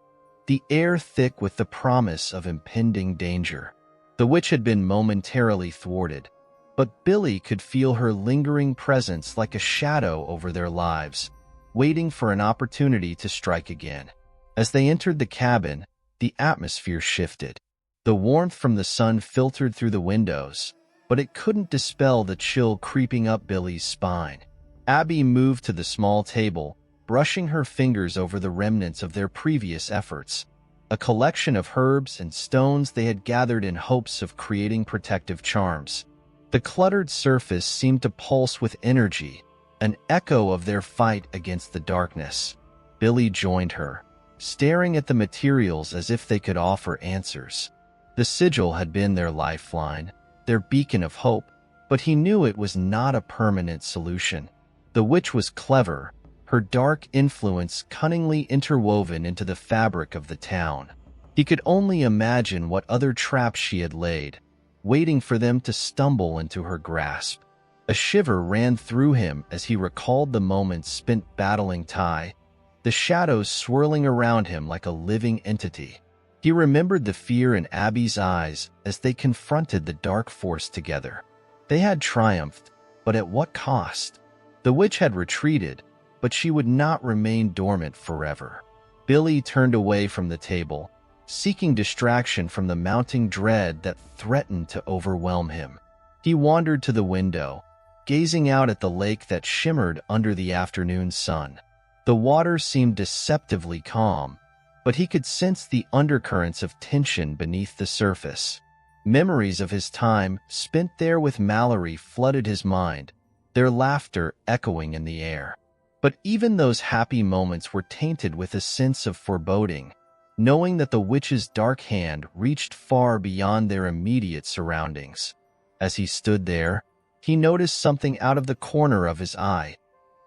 Speaker 1: the air thick with the promise of impending danger. The witch had been momentarily thwarted, but Billy could feel her lingering presence like a shadow over their lives, waiting for an opportunity to strike again. As they entered the cabin, the atmosphere shifted. The warmth from the sun filtered through the windows, but it couldn't dispel the chill creeping up Billy's spine. Abbie moved to the small table, brushing her fingers over the remnants of their previous efforts, a collection of herbs and stones they had gathered in hopes of creating protective charms. The cluttered surface seemed to pulse with energy, an echo of their fight against the darkness. Billy joined her, staring at the materials as if they could offer answers. The sigil had been their lifeline, their beacon of hope, but he knew it was not a permanent solution. The witch was clever, her dark influence cunningly interwoven into the fabric of the town. He could only imagine what other traps she had laid, waiting for them to stumble into her grasp. A shiver ran through him as he recalled the moments spent battling Ty, the shadows swirling around him like a living entity. He remembered the fear in Abbie's eyes as they confronted the dark force together. They had triumphed, but at what cost? The witch had retreated, but she would not remain dormant forever. Billy turned away from the table, seeking distraction from the mounting dread that threatened to overwhelm him. He wandered to the window, gazing out at the lake that shimmered under the afternoon sun. The water seemed deceptively calm, but he could sense the undercurrents of tension beneath the surface. Memories of his time spent there with Mallory flooded his mind, their laughter echoing in the air. But even those happy moments were tainted with a sense of foreboding, knowing that the witch's dark hand reached far beyond their immediate surroundings. As he stood there, he noticed something out of the corner of his eye,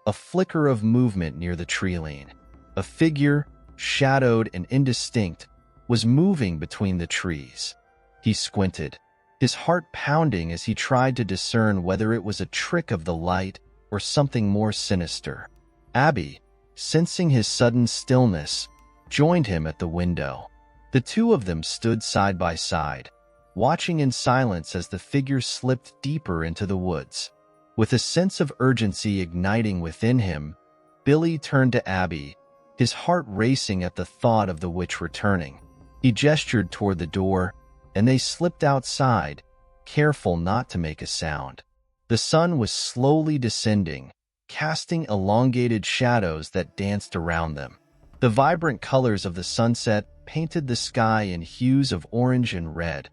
Speaker 1: a flicker of movement near the tree-line. A figure, shadowed and indistinct, was moving between the trees. He squinted, his heart pounding as he tried to discern whether it was a trick of the light or something more sinister. Abbie, sensing his sudden stillness, joined him at the window. The two of them stood side by side, watching in silence as the figure slipped deeper into the woods. With a sense of urgency igniting within him, Billy turned to Abbie, his heart racing at the thought of the witch returning. He gestured toward the door, and they slipped outside, careful not to make a sound. The sun was slowly descending, casting elongated shadows that danced around them. The vibrant colors of the sunset painted the sky in hues of orange and red,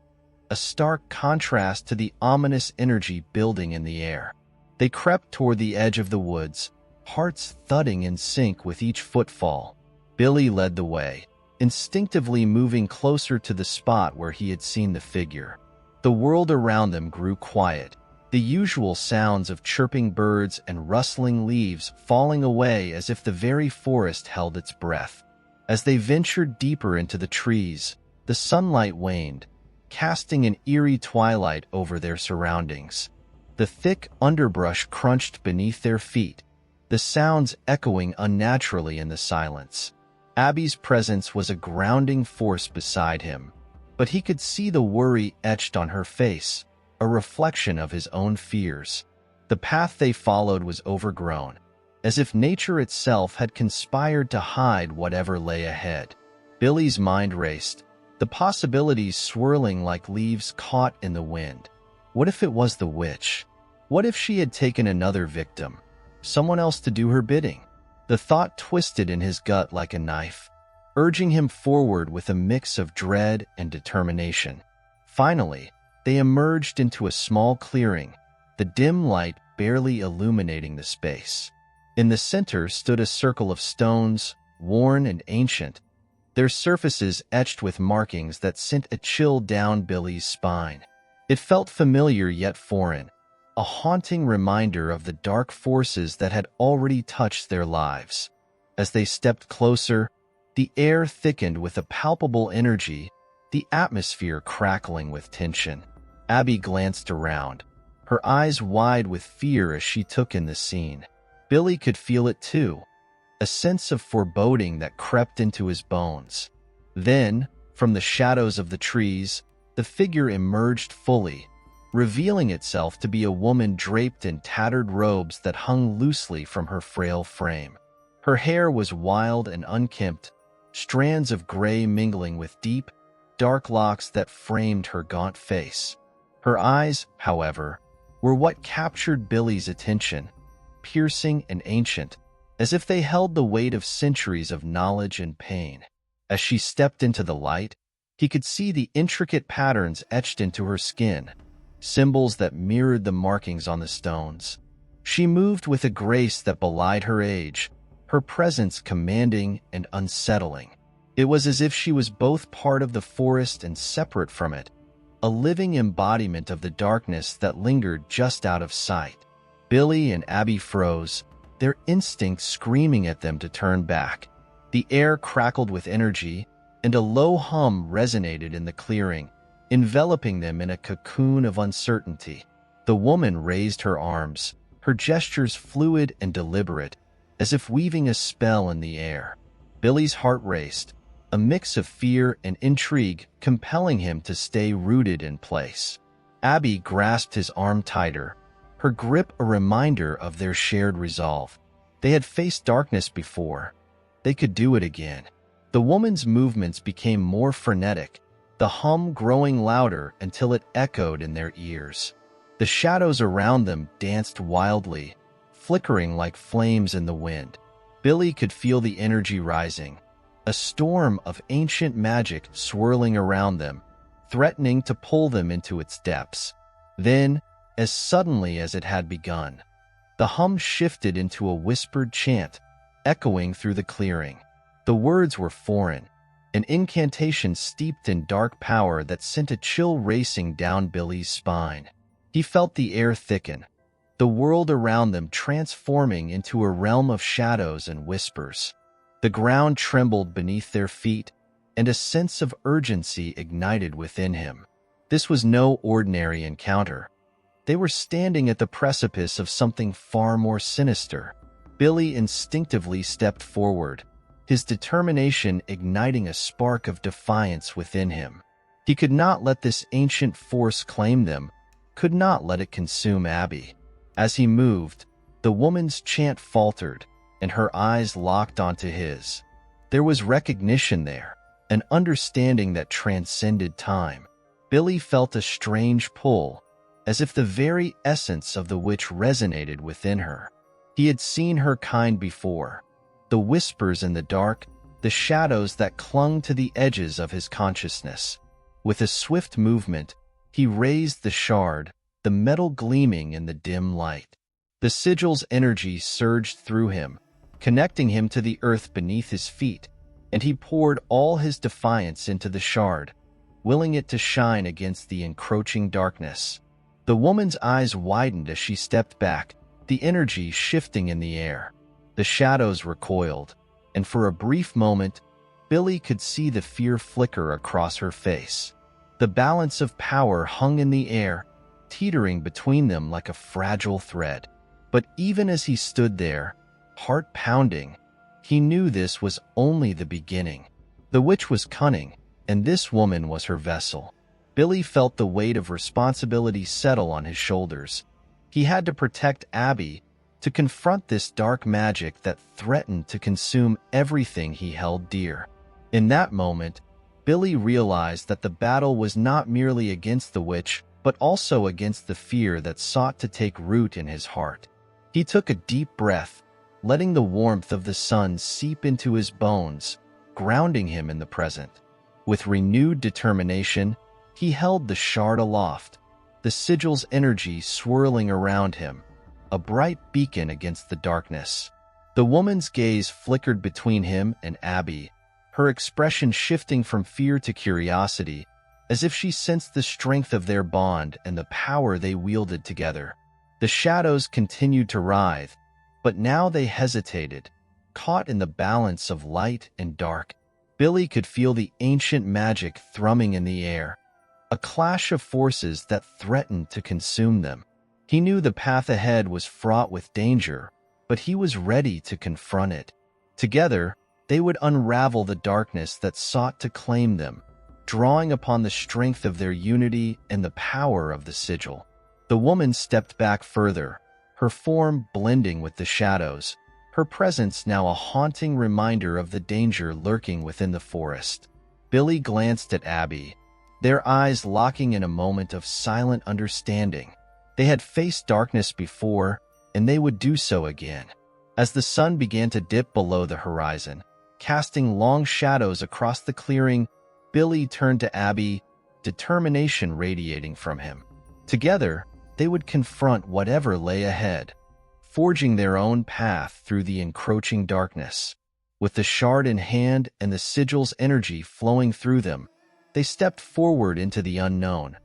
Speaker 1: a stark contrast to the ominous energy building in the air. They crept toward the edge of the woods, hearts thudding in sync with each footfall. Billy led the way, instinctively moving closer to the spot where he had seen the figure. The world around them grew quiet, the usual sounds of chirping birds and rustling leaves falling away as if the very forest held its breath. As they ventured deeper into the trees, the sunlight waned, casting an eerie twilight over their surroundings. The thick underbrush crunched beneath their feet, the sounds echoing unnaturally in the silence. Abbie's presence was a grounding force beside him, but he could see the worry etched on her face, a reflection of his own fears. The path they followed was overgrown, as if nature itself had conspired to hide whatever lay ahead. Billy's mind raced, the possibilities swirling like leaves caught in the wind. What if it was the witch? What if she had taken another victim, someone else to do her bidding? The thought twisted in his gut like a knife, urging him forward with a mix of dread and determination. Finally, they emerged into a small clearing, the dim light barely illuminating the space. In the center stood a circle of stones, worn and ancient, their surfaces etched with markings that sent a chill down Billy's spine. It felt familiar yet foreign, a haunting reminder of the dark forces that had already touched their lives. As they stepped closer, the air thickened with a palpable energy, the atmosphere crackling with tension. Abbie glanced around, her eyes wide with fear as she took in the scene. Billy could feel it too, a sense of foreboding that crept into his bones. Then, from the shadows of the trees, the figure emerged fully, revealing itself to be a woman draped in tattered robes that hung loosely from her frail frame. Her hair was wild and unkempt, strands of gray mingling with deep, dark locks that framed her gaunt face. Her eyes, however, were what captured Billy's attention, piercing and ancient, as if they held the weight of centuries of knowledge and pain. As she stepped into the light, he could see the intricate patterns etched into her skin, symbols that mirrored the markings on the stones. She moved with a grace that belied her age, her presence commanding and unsettling. It was as if she was both part of the forest and separate from it, a living embodiment of the darkness that lingered just out of sight. Billy and Abbie froze, their instincts screaming at them to turn back. The air crackled with energy, and a low hum resonated in the clearing, enveloping them in a cocoon of uncertainty. The woman raised her arms, her gestures fluid and deliberate, as if weaving a spell in the air. Billy's heart raced, a mix of fear and intrigue compelling him to stay rooted in place. Abbie grasped his arm tighter, her grip a reminder of their shared resolve. They had faced darkness before. They could do it again. The woman's movements became more frenetic, the hum growing louder until it echoed in their ears. The shadows around them danced wildly, flickering like flames in the wind. Billy could feel the energy rising, a storm of ancient magic swirling around them, threatening to pull them into its depths. Then, as suddenly as it had begun, the hum shifted into a whispered chant, echoing through the clearing. The words were foreign, an incantation steeped in dark power that sent a chill racing down Billy's spine. He felt the air thicken, the world around them transforming into a realm of shadows and whispers. The ground trembled beneath their feet, and a sense of urgency ignited within him. This was no ordinary encounter. They were standing at the precipice of something far more sinister. Billy instinctively stepped forward, his determination igniting a spark of defiance within him. He could not let this ancient force claim them, could not let it consume Abbie. As he moved, the woman's chant faltered, and her eyes locked onto his. There was recognition there, an understanding that transcended time. Billy felt a strange pull, as if the very essence of the witch resonated within her. He had seen her kind before, the whispers in the dark, the shadows that clung to the edges of his consciousness. With a swift movement, he raised the shard, the metal gleaming in the dim light. The sigil's energy surged through him, connecting him to the earth beneath his feet, and he poured all his defiance into the shard, willing it to shine against the encroaching darkness. The woman's eyes widened as she stepped back, the energy shifting in the air. The shadows recoiled, and for a brief moment, Billy could see the fear flicker across her face. The balance of power hung in the air, teetering between them like a fragile thread. But even as he stood there, heart pounding, he knew this was only the beginning. The witch was cunning, and this woman was her vessel. Billy felt the weight of responsibility settle on his shoulders. He had to protect Abbie, to confront this dark magic that threatened to consume everything he held dear. In that moment, Billy realized that the battle was not merely against the witch, but also against the fear that sought to take root in his heart. He took a deep breath, letting the warmth of the sun seep into his bones, grounding him in the present. With renewed determination, he held the shard aloft, the sigil's energy swirling around him, a bright beacon against the darkness. The woman's gaze flickered between him and Abbie, her expression shifting from fear to curiosity, as if she sensed the strength of their bond and the power they wielded together. The shadows continued to writhe, but now they hesitated, caught in the balance of light and dark. Billy could feel the ancient magic thrumming in the air, a clash of forces that threatened to consume them. He knew the path ahead was fraught with danger, but he was ready to confront it. Together, they would unravel the darkness that sought to claim them, drawing upon the strength of their unity and the power of the sigil. The woman stepped back further, her form blending with the shadows, her presence now a haunting reminder of the danger lurking within the forest. Billy glanced at Abbie, their eyes locking in a moment of silent understanding. They had faced darkness before, and they would do so again. As the sun began to dip below the horizon, casting long shadows across the clearing, Billy turned to Abbie, determination radiating from him. Together, they would confront whatever lay ahead, forging their own path through the encroaching darkness. With the shard in hand and the sigil's energy flowing through them, they stepped forward into the unknown,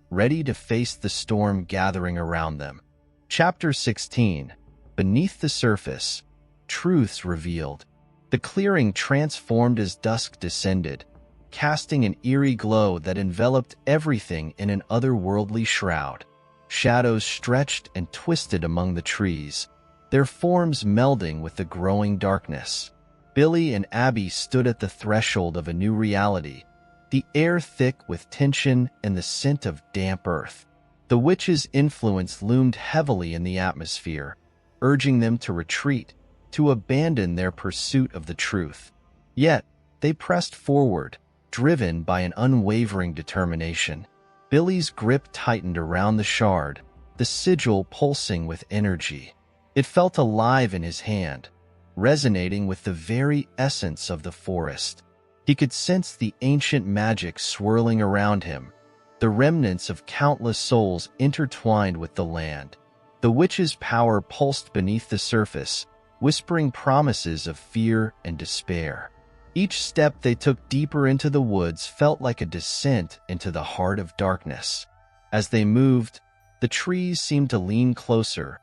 Speaker 1: ready to face the storm gathering around them. Chapter 16. Beneath the surface, truths revealed. The clearing transformed as dusk descended, casting an eerie glow that enveloped everything in an otherworldly shroud. Shadows stretched and twisted among the trees, their forms melding with the growing darkness. Billy and Abbie stood at the threshold of a new reality, the air thick with tension and the scent of damp earth. The witch's influence loomed heavily in the atmosphere, urging them to retreat, to abandon their pursuit of the truth. Yet, they pressed forward, driven by an unwavering determination. Billy's grip tightened around the shard, the sigil pulsing with energy. It felt alive in his hand, resonating with the very essence of the forest. He could sense the ancient magic swirling around him, the remnants of countless souls intertwined with the land. The witch's power pulsed beneath the surface, whispering promises of fear and despair. Each step they took deeper into the woods felt like a descent into the heart of darkness. As they moved, the trees seemed to lean closer,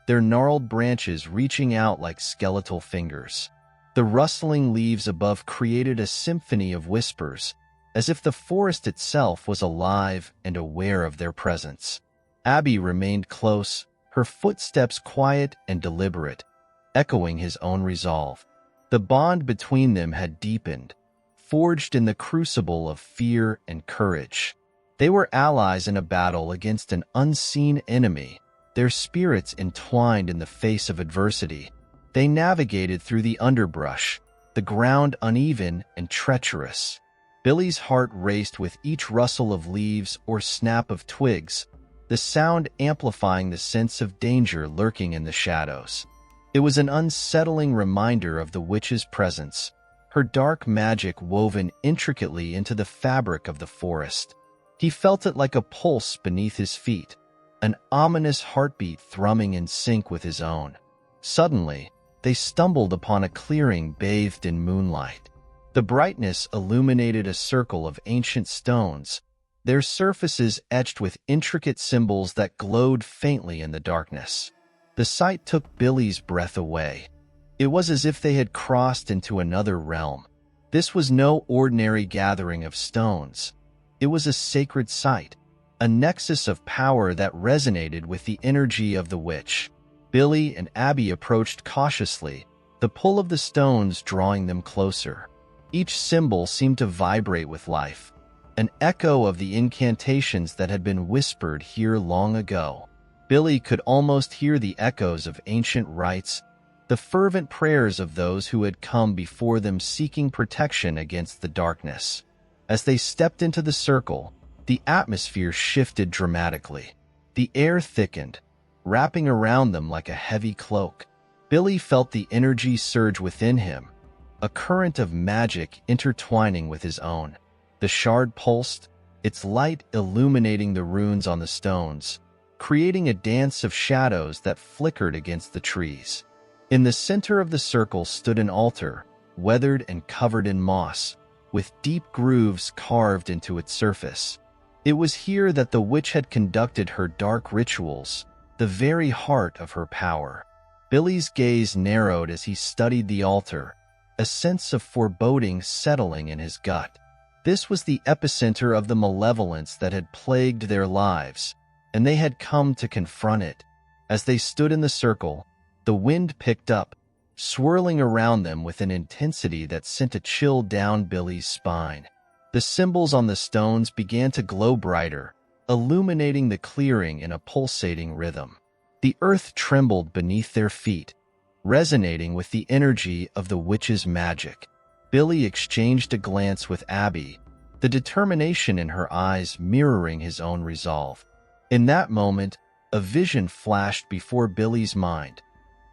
Speaker 1: their gnarled branches reaching out like skeletal fingers. The rustling leaves above created a symphony of whispers, as if the forest itself was alive and aware of their presence. Abbie remained close, her footsteps quiet and deliberate, echoing his own resolve. The bond between them had deepened, forged in the crucible of fear and courage. They were allies in a battle against an unseen enemy, their spirits entwined in the face of adversity. They navigated through the underbrush, the ground uneven and treacherous. Billy's heart raced with each rustle of leaves or snap of twigs, the sound amplifying the sense of danger lurking in the shadows. It was an unsettling reminder of the witch's presence, her dark magic woven intricately into the fabric of the forest. He felt it like a pulse beneath his feet, an ominous heartbeat thrumming in sync with his own. Suddenly, they stumbled upon a clearing bathed in moonlight. The brightness illuminated a circle of ancient stones, their surfaces etched with intricate symbols that glowed faintly in the darkness. The sight took Billy's breath away. It was as if they had crossed into another realm. This was no ordinary gathering of stones. It was a sacred site, a nexus of power that resonated with the energy of the witch. Billy and Abbie approached cautiously, the pull of the stones drawing them closer. Each symbol seemed to vibrate with life, an echo of the incantations that had been whispered here long ago. Billy could almost hear the echoes of ancient rites, the fervent prayers of those who had come before them seeking protection against the darkness. As they stepped into the circle, the atmosphere shifted dramatically. The air thickened, wrapping around them like a heavy cloak. Billy felt the energy surge within him, a current of magic intertwining with his own. The shard pulsed, its light illuminating the runes on the stones, creating a dance of shadows that flickered against the trees. In the center of the circle stood an altar, weathered and covered in moss, with deep grooves carved into its surface. It was here that the witch had conducted her dark rituals, the very heart of her power. Billy's gaze narrowed as he studied the altar, a sense of foreboding settling in his gut. This was the epicenter of the malevolence that had plagued their lives, and they had come to confront it. As they stood in the circle, the wind picked up, swirling around them with an intensity that sent a chill down Billy's spine. The symbols on the stones began to glow brighter, illuminating the clearing in a pulsating rhythm. The earth trembled beneath their feet, resonating with the energy of the witch's magic. Billy exchanged a glance with Abbie, the determination in her eyes mirroring his own resolve. In that moment, a vision flashed before Billy's mind,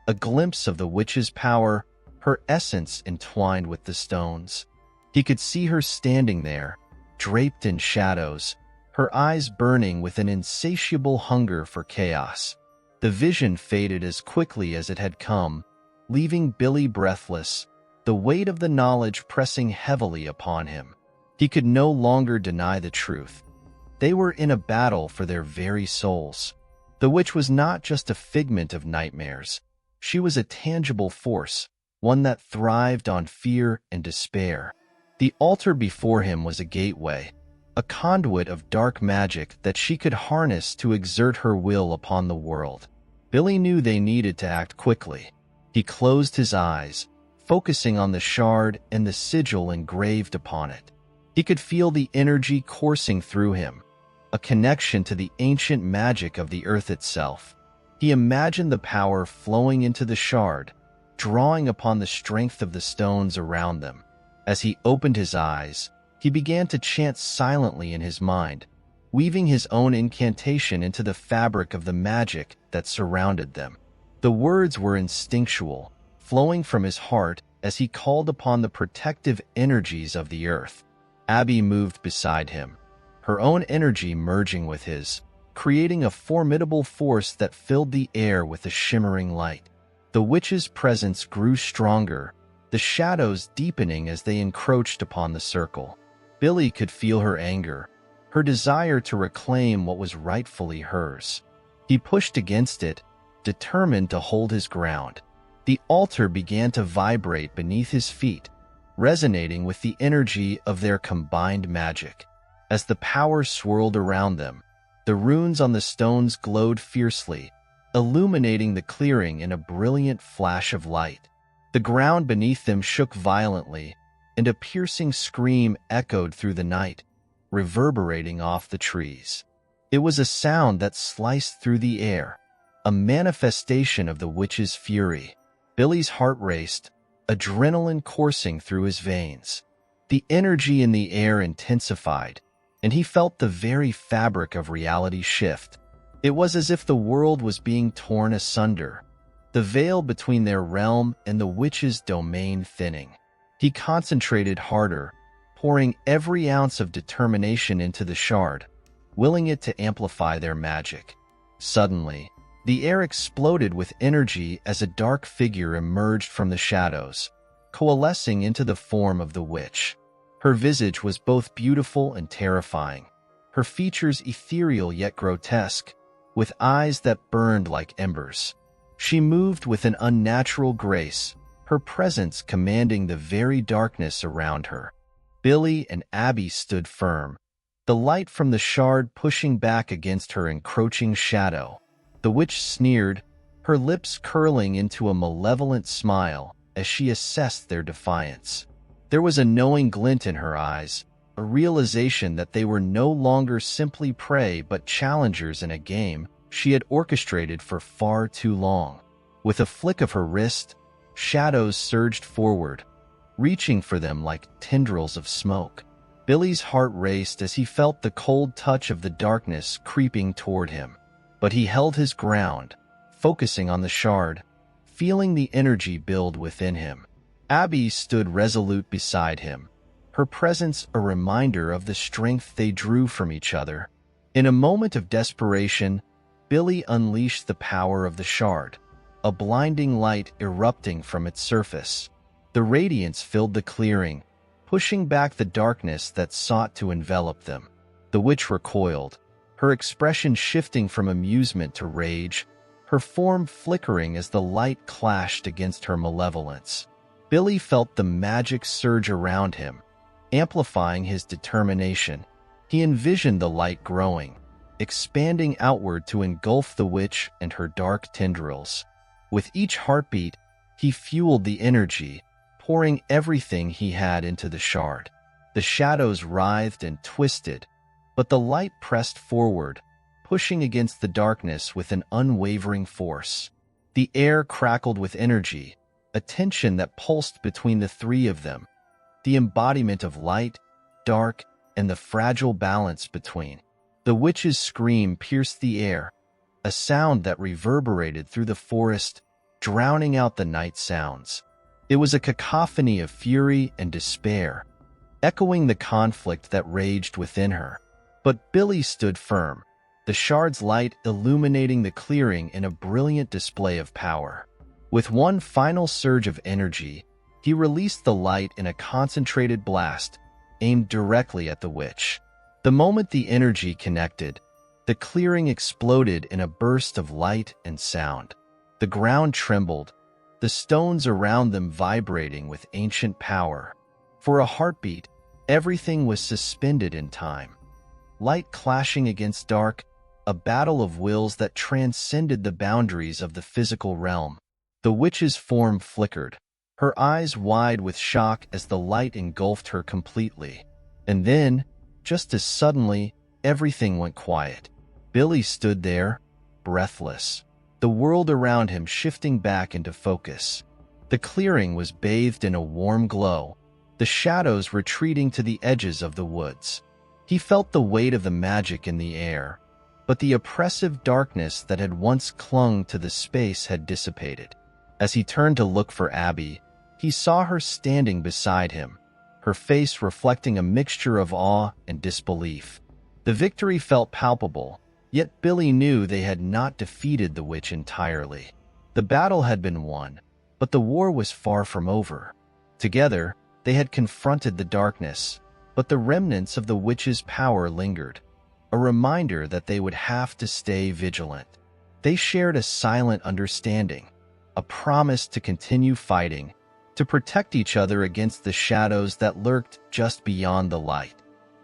Speaker 1: a glimpse of the witch's power, her essence entwined with the stones. He could see her standing there, draped in shadows, her eyes burning with an insatiable hunger for chaos. The vision faded as quickly as it had come, leaving Billy breathless, the weight of the knowledge pressing heavily upon him. He could no longer deny the truth. They were in a battle for their very souls. The witch was not just a figment of nightmares. She was a tangible force, one that thrived on fear and despair. The altar before him was a gateway, a conduit of dark magic that she could harness to exert her will upon the world. Billy knew they needed to act quickly. He closed his eyes, focusing on the shard and the sigil engraved upon it. He could feel the energy coursing through him, a connection to the ancient magic of the earth itself. He imagined the power flowing into the shard, drawing upon the strength of the stones around them. As he opened his eyes, he began to chant silently in his mind, weaving his own incantation into the fabric of the magic that surrounded them. The words were instinctual, flowing from his heart as he called upon the protective energies of the earth. Abbie moved beside him, her own energy merging with his, creating a formidable force that filled the air with a shimmering light. The witch's presence grew stronger, the shadows deepening as they encroached upon the circle. Billy could feel her anger, her desire to reclaim what was rightfully hers. He pushed against it, determined to hold his ground. The altar began to vibrate beneath his feet, resonating with the energy of their combined magic. As the power swirled around them, the runes on the stones glowed fiercely, illuminating the clearing in a brilliant flash of light. The ground beneath them shook violently, and a piercing scream echoed through the night, reverberating off the trees. It was a sound that sliced through the air, a manifestation of the witch's fury. Billy's heart raced, adrenaline coursing through his veins. The energy in the air intensified, and he felt the very fabric of reality shift. It was as if the world was being torn asunder, the veil between their realm and the witch's domain thinning. He concentrated harder, pouring every ounce of determination into the shard, willing it to amplify their magic. Suddenly, the air exploded with energy as a dark figure emerged from the shadows, coalescing into the form of the witch. Her visage was both beautiful and terrifying, her features ethereal yet grotesque, with eyes that burned like embers. She moved with an unnatural grace, her presence commanding the very darkness around her. Billy and Abbie stood firm, the light from the shard pushing back against her encroaching shadow. The witch sneered, her lips curling into a malevolent smile as she assessed their defiance. There was a knowing glint in her eyes, a realization that they were no longer simply prey but challengers in a game she had orchestrated for far too long. With a flick of her wrist, shadows surged forward, reaching for them like tendrils of smoke. Billy's heart raced as he felt the cold touch of the darkness creeping toward him. But he held his ground, focusing on the shard, feeling the energy build within him. Abbie stood resolute beside him, her presence a reminder of the strength they drew from each other. In a moment of desperation, Billy unleashed the power of the shard, a blinding light erupting from its surface. The radiance filled the clearing, pushing back the darkness that sought to envelop them. The witch recoiled, her expression shifting from amusement to rage, her form flickering as the light clashed against her malevolence. Billy felt the magic surge around him, amplifying his determination. He envisioned the light growing, expanding outward to engulf the witch and her dark tendrils. With each heartbeat, he fueled the energy, pouring everything he had into the shard. The shadows writhed and twisted, but the light pressed forward, pushing against the darkness with an unwavering force. The air crackled with energy, a tension that pulsed between the three of them, the embodiment of light, dark, and the fragile balance between. The witch's scream pierced the air, a sound that reverberated through the forest, drowning out the night sounds. It was a cacophony of fury and despair, echoing the conflict that raged within her. But Billy stood firm, the shard's light illuminating the clearing in a brilliant display of power. With one final surge of energy, he released the light in a concentrated blast, aimed directly at the witch. The moment the energy connected, the clearing exploded in a burst of light and sound. The ground trembled, the stones around them vibrating with ancient power. For a heartbeat, everything was suspended in time. Light clashing against dark, a battle of wills that transcended the boundaries of the physical realm. The witch's form flickered, her eyes wide with shock as the light engulfed her completely. And then, just as suddenly, everything went quiet. Billy stood there, breathless, the world around him shifting back into focus. The clearing was bathed in a warm glow, the shadows retreating to the edges of the woods. He felt the weight of the magic in the air, but the oppressive darkness that had once clung to the space had dissipated. As he turned to look for Abbie, he saw her standing beside him, her face reflecting a mixture of awe and disbelief. The victory felt palpable, yet Billy knew they had not defeated the witch entirely. The battle had been won, but the war was far from over. Together, they had confronted the darkness, but the remnants of the witch's power lingered, a reminder that they would have to stay vigilant. They shared a silent understanding, a promise to continue fighting, to protect each other against the shadows that lurked just beyond the light.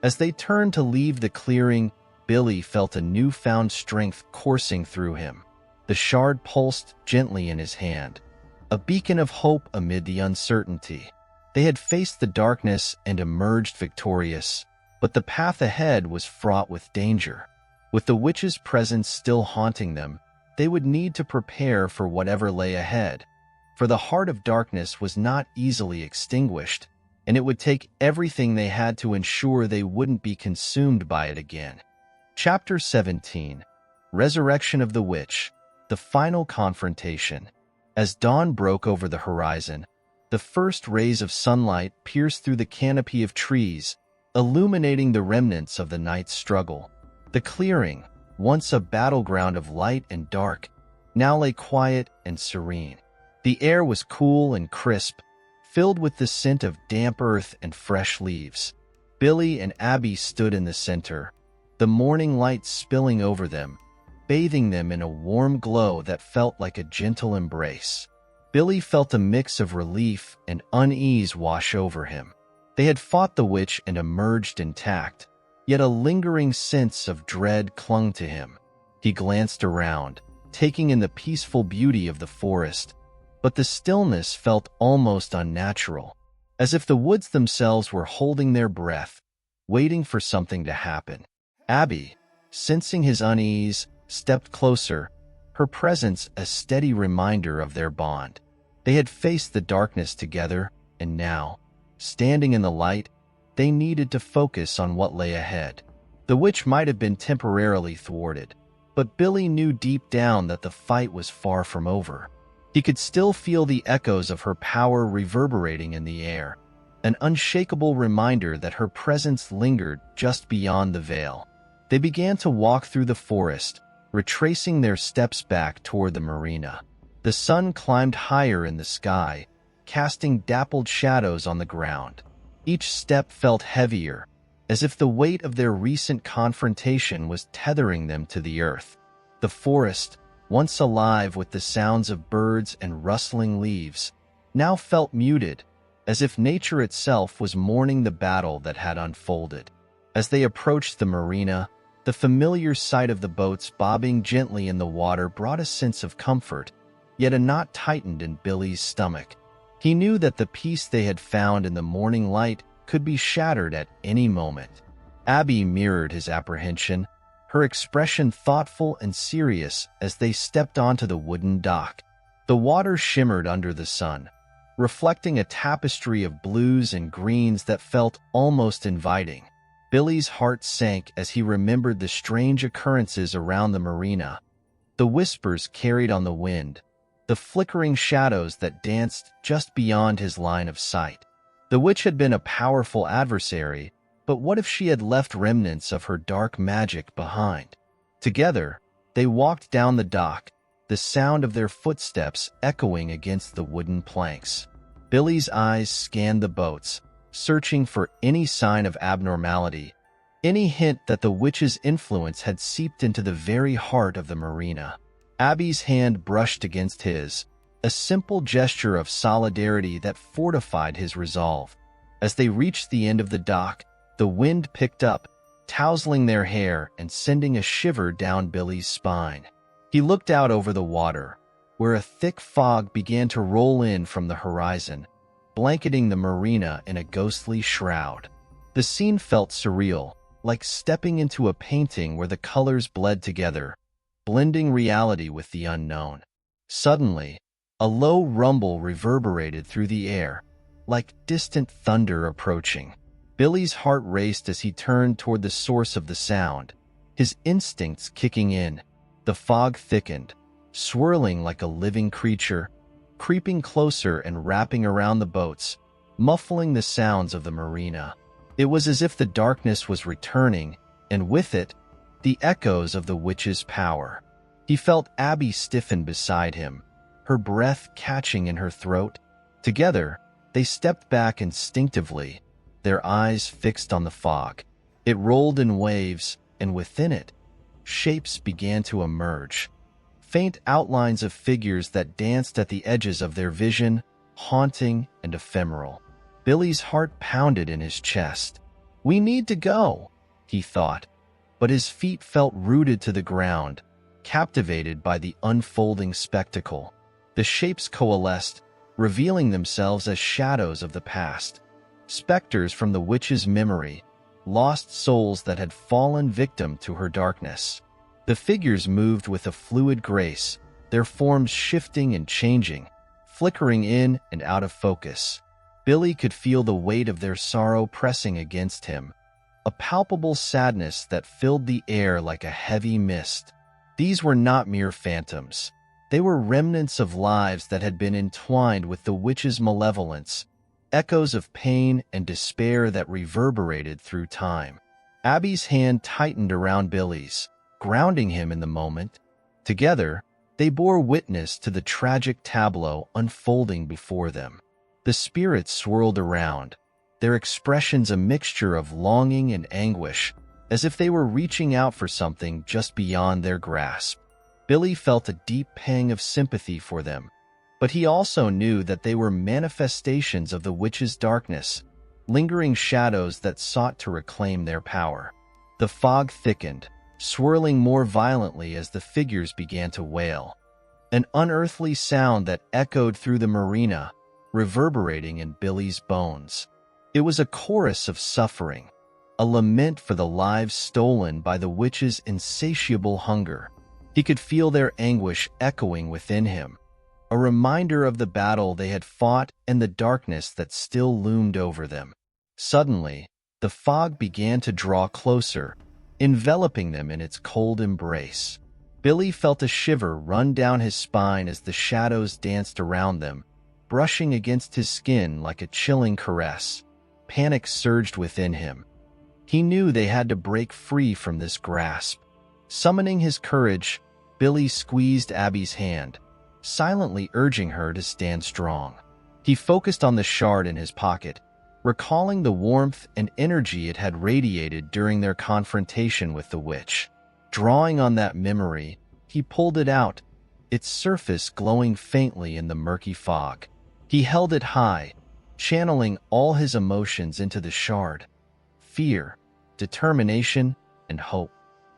Speaker 1: As they turned to leave the clearing, Billy felt a newfound strength coursing through him. The shard pulsed gently in his hand, a beacon of hope amid the uncertainty. They had faced the darkness and emerged victorious, but the path ahead was fraught with danger. With the witch's presence still haunting them, they would need to prepare for whatever lay ahead. For the heart of darkness was not easily extinguished, and it would take everything they had to ensure they wouldn't be consumed by it again. Chapter 17. Resurrection of the Witch. The final confrontation. As dawn broke over the horizon, the first rays of sunlight pierced through the canopy of trees, illuminating the remnants of the night's struggle. The clearing, once a battleground of light and dark, now lay quiet and serene. The air was cool and crisp, filled with the scent of damp earth and fresh leaves. Billy and Abbie stood in the center, the morning light spilling over them, bathing them in a warm glow that felt like a gentle embrace. Billy felt a mix of relief and unease wash over him. They had fought the witch and emerged intact, yet a lingering sense of dread clung to him. He glanced around, taking in the peaceful beauty of the forest, but the stillness felt almost unnatural, as if the woods themselves were holding their breath, waiting for something to happen. Abbie, sensing his unease, stepped closer, her presence a steady reminder of their bond. They had faced the darkness together, and now, standing in the light, they needed to focus on what lay ahead. The witch might have been temporarily thwarted, but Billy knew deep down that the fight was far from over. He could still feel the echoes of her power reverberating in the air, an unshakable reminder that her presence lingered just beyond the veil. They began to walk through the forest, retracing their steps back toward the marina. The sun climbed higher in the sky, casting dappled shadows on the ground. Each step felt heavier, as if the weight of their recent confrontation was tethering them to the earth. The forest, once alive with the sounds of birds and rustling leaves, now felt muted, as if nature itself was mourning the battle that had unfolded. As they approached the marina, the familiar sight of the boats bobbing gently in the water brought a sense of comfort, yet a knot tightened in Billy's stomach. He knew that the peace they had found in the morning light could be shattered at any moment. Abbie mirrored his apprehension, her expression thoughtful and serious as they stepped onto the wooden dock. The water shimmered under the sun, reflecting a tapestry of blues and greens that felt almost inviting. Billy's heart sank as he remembered the strange occurrences around the marina, the whispers carried on the wind, the flickering shadows that danced just beyond his line of sight. The witch had been a powerful adversary, but what if she had left remnants of her dark magic behind? Together, they walked down the dock, the sound of their footsteps echoing against the wooden planks. Billy's eyes scanned the boats, searching for any sign of abnormality, any hint that the witch's influence had seeped into the very heart of the marina. Abbie's hand brushed against his, a simple gesture of solidarity that fortified his resolve. As they reached the end of the dock, the wind picked up, tousling their hair and sending a shiver down Billy's spine. He looked out over the water, where a thick fog began to roll in from the horizon, blanketing the marina in a ghostly shroud. The scene felt surreal, like stepping into a painting where the colors bled together, blending reality with the unknown. Suddenly, a low rumble reverberated through the air, like distant thunder approaching. Billy's heart raced as he turned toward the source of the sound, his instincts kicking in. The fog thickened, swirling like a living creature, creeping closer and wrapping around the boats, muffling the sounds of the marina. It was as if the darkness was returning, and with it, the echoes of the witch's power. He felt Abbie stiffen beside him, her breath catching in her throat. Together, they stepped back instinctively, their eyes fixed on the fog. It rolled in waves, and within it, shapes began to emerge. Faint outlines of figures that danced at the edges of their vision, haunting and ephemeral. Billy's heart pounded in his chest. "We need to go," he thought, but his feet felt rooted to the ground, captivated by the unfolding spectacle. The shapes coalesced, revealing themselves as shadows of the past, specters from the witch's memory, lost souls that had fallen victim to her darkness. The figures moved with a fluid grace, their forms shifting and changing, flickering in and out of focus. Billy could feel the weight of their sorrow pressing against him, a palpable sadness that filled the air like a heavy mist. These were not mere phantoms. They were remnants of lives that had been entwined with the witch's malevolence, echoes of pain and despair that reverberated through time. Abbie's hand tightened around Billy's, grounding him in the moment. Together, they bore witness to the tragic tableau unfolding before them. The spirits swirled around, their expressions a mixture of longing and anguish, as if they were reaching out for something just beyond their grasp. Billy felt a deep pang of sympathy for them, but he also knew that they were manifestations of the witch's darkness, lingering shadows that sought to reclaim their power. The fog thickened, swirling more violently as the figures began to wail. An unearthly sound that echoed through the marina, reverberating in Billy's bones. It was a chorus of suffering, a lament for the lives stolen by the witch's insatiable hunger. He could feel their anguish echoing within him, a reminder of the battle they had fought and the darkness that still loomed over them. Suddenly, the fog began to draw closer, enveloping them in its cold embrace. Billy felt a shiver run down his spine as the shadows danced around them, brushing against his skin like a chilling caress. Panic surged within him. He knew they had to break free from this grasp. Summoning his courage, Billy squeezed Abbie's hand, silently urging her to stand strong. He focused on the shard in his pocket, recalling the warmth and energy it had radiated during their confrontation with the witch. Drawing on that memory, he pulled it out, its surface glowing faintly in the murky fog. He held it high, channeling all his emotions into the shard: fear, determination, and hope.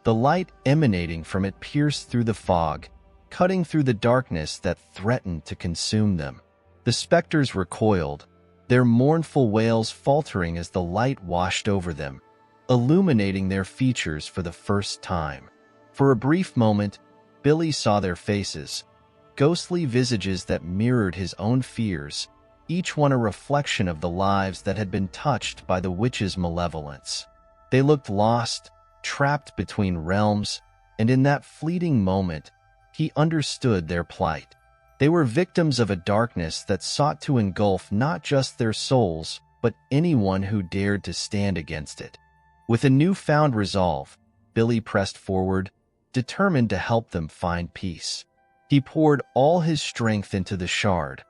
Speaker 1: The light emanating from it pierced through the fog, cutting through the darkness that threatened to consume them. The specters recoiled, their mournful wails faltering as the light washed over them, illuminating their features for the first time. For a brief moment, Billy saw their faces, ghostly visages that mirrored his own fears, each one a reflection of the lives that had been touched by the witch's malevolence. They looked lost, trapped between realms, and in that fleeting moment, he understood their plight. They were victims of a darkness that sought to engulf not just their souls, but anyone who dared to stand against it. With a newfound resolve, Billy pressed forward, determined to help them find peace. He poured all his strength into the shard,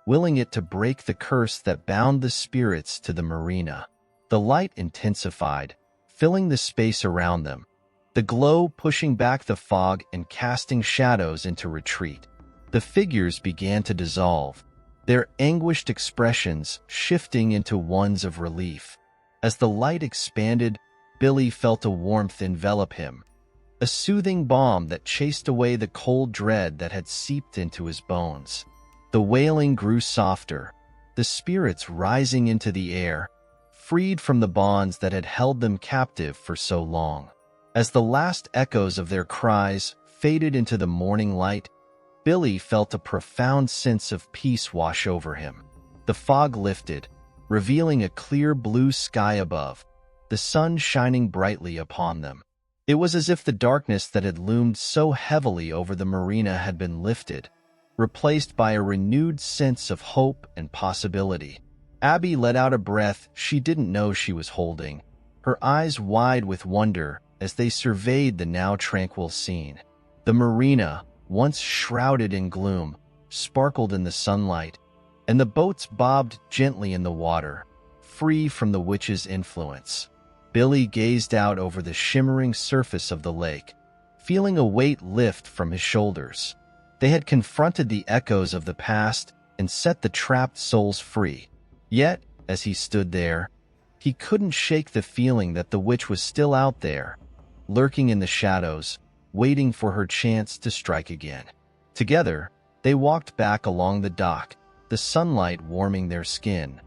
Speaker 1: willing it to break the curse that bound the spirits to the marina. The light intensified, filling the space around them, the glow pushing back the fog and casting shadows into retreat. The figures began to dissolve, their anguished expressions shifting into ones of relief. As the light expanded, Billy felt a warmth envelop him, a soothing balm that chased away the cold dread that had seeped into his bones. The wailing grew softer, the spirits rising into the air, freed from the bonds that had held them captive for so long. As the last echoes of their cries faded into the morning light, Billy felt a profound sense of peace wash over him. The fog lifted, revealing a clear blue sky above, the sun shining brightly upon them. It was as if the darkness that had loomed so heavily over the marina had been lifted, replaced by a renewed sense of hope and possibility. Abbie let out a breath she didn't know she was holding, her eyes wide with wonder as they surveyed the now tranquil scene. The marina, once shrouded in gloom, sparkled in the sunlight, and the boats bobbed gently in the water, free from the witch's influence. Billy gazed out over the shimmering surface of the lake, feeling a weight lift from his shoulders. They had confronted the echoes of the past and set the trapped souls free. Yet, as he stood there, he couldn't shake the feeling that the witch was still out there, lurking in the shadows, waiting for her chance to strike again. Together, they walked back along the dock, the sunlight warming their skin.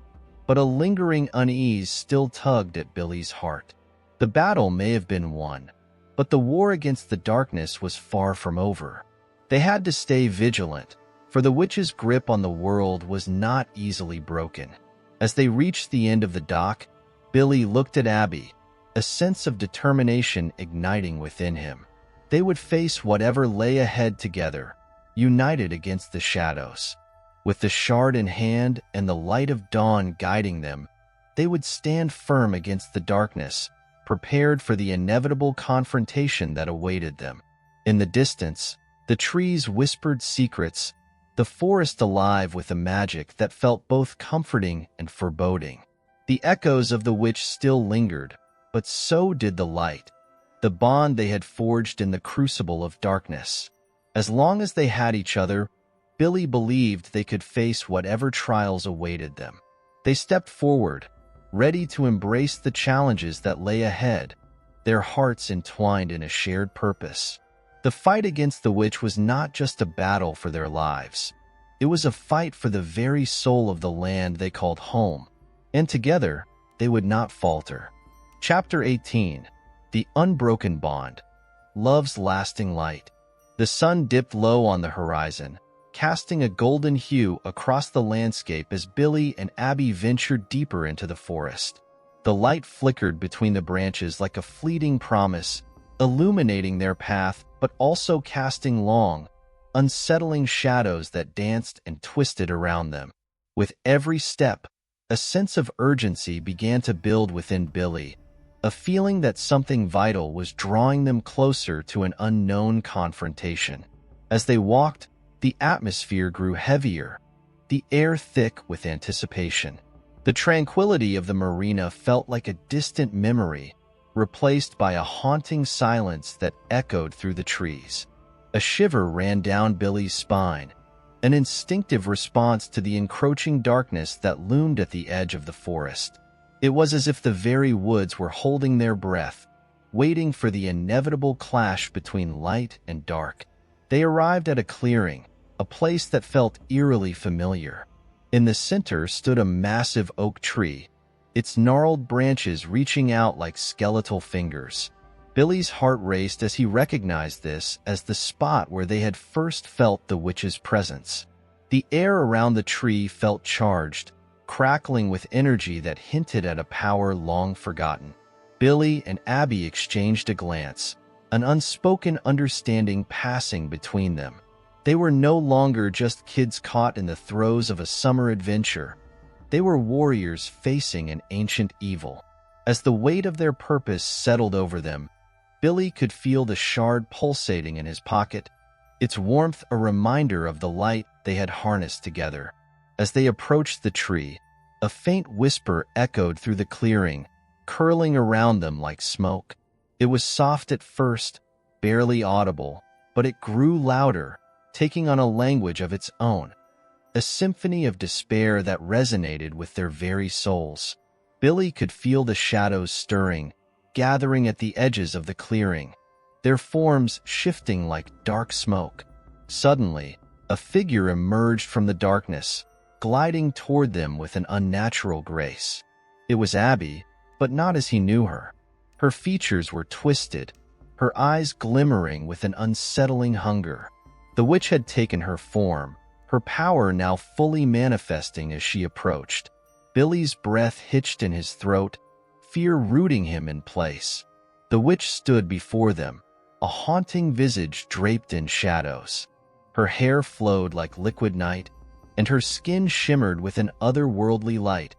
Speaker 1: But a lingering unease still tugged at Billy's heart. The battle may have been won, but the war against the darkness was far from over. They had to stay vigilant, for the witch's grip on the world was not easily broken. As they reached the end of the dock, Billy looked at Abbie, a sense of determination igniting within him. They would face whatever lay ahead together, united against the shadows. With the shard in hand and the light of dawn guiding them, they would stand firm against the darkness, prepared for the inevitable confrontation that awaited them. In the distance, the trees whispered secrets, the forest alive with a magic that felt both comforting and foreboding. The echoes of the witch still lingered, but so did the light, the bond they had forged in the crucible of darkness. As long as they had each other, Billy believed they could face whatever trials awaited them. They stepped forward, ready to embrace the challenges that lay ahead, their hearts entwined in a shared purpose. The fight against the witch was not just a battle for their lives. It was a fight for the very soul of the land they called home, and together they would not falter. Chapter 18. The Unbroken Bond. Love's Lasting Light. The sun dipped low on the horizon, casting a golden hue across the landscape as Billy and Abbie ventured deeper into the forest. The light flickered between the branches like a fleeting promise, illuminating their path but also casting long, unsettling shadows that danced and twisted around them. With every step, a sense of urgency began to build within Billy, a feeling that something vital was drawing them closer to an unknown confrontation. As they walked, the atmosphere grew heavier, the air thick with anticipation. The tranquility of the marina felt like a distant memory, replaced by a haunting silence that echoed through the trees. A shiver ran down Billy's spine, an instinctive response to the encroaching darkness that loomed at the edge of the forest. It was as if the very woods were holding their breath, waiting for the inevitable clash between light and dark. They arrived at a clearing, a place that felt eerily familiar. In the center stood a massive oak tree, its gnarled branches reaching out like skeletal fingers. Billy's heart raced as he recognized this as the spot where they had first felt the witch's presence. The air around the tree felt charged, crackling with energy that hinted at a power long forgotten. Billy and Abbie exchanged a glance, an unspoken understanding passing between them. They were no longer just kids caught in the throes of a summer adventure. They were warriors facing an ancient evil. As the weight of their purpose settled over them, Billy could feel the shard pulsating in his pocket, its warmth a reminder of the light they had harnessed together. As they approached the tree, a faint whisper echoed through the clearing, curling around them like smoke. It was soft at first, barely audible, but it grew louder, taking on a language of its own, a symphony of despair that resonated with their very souls. Billy could feel the shadows stirring, gathering at the edges of the clearing, their forms shifting like dark smoke. Suddenly, a figure emerged from the darkness, gliding toward them with an unnatural grace. It was Abbie, but not as he knew her. Her features were twisted, her eyes glimmering with an unsettling hunger. The witch had taken her form, her power now fully manifesting as she approached. Billy's breath hitched in his throat, fear rooting him in place. The witch stood before them, a haunting visage draped in shadows. Her hair flowed like liquid night, and her skin shimmered with an otherworldly light,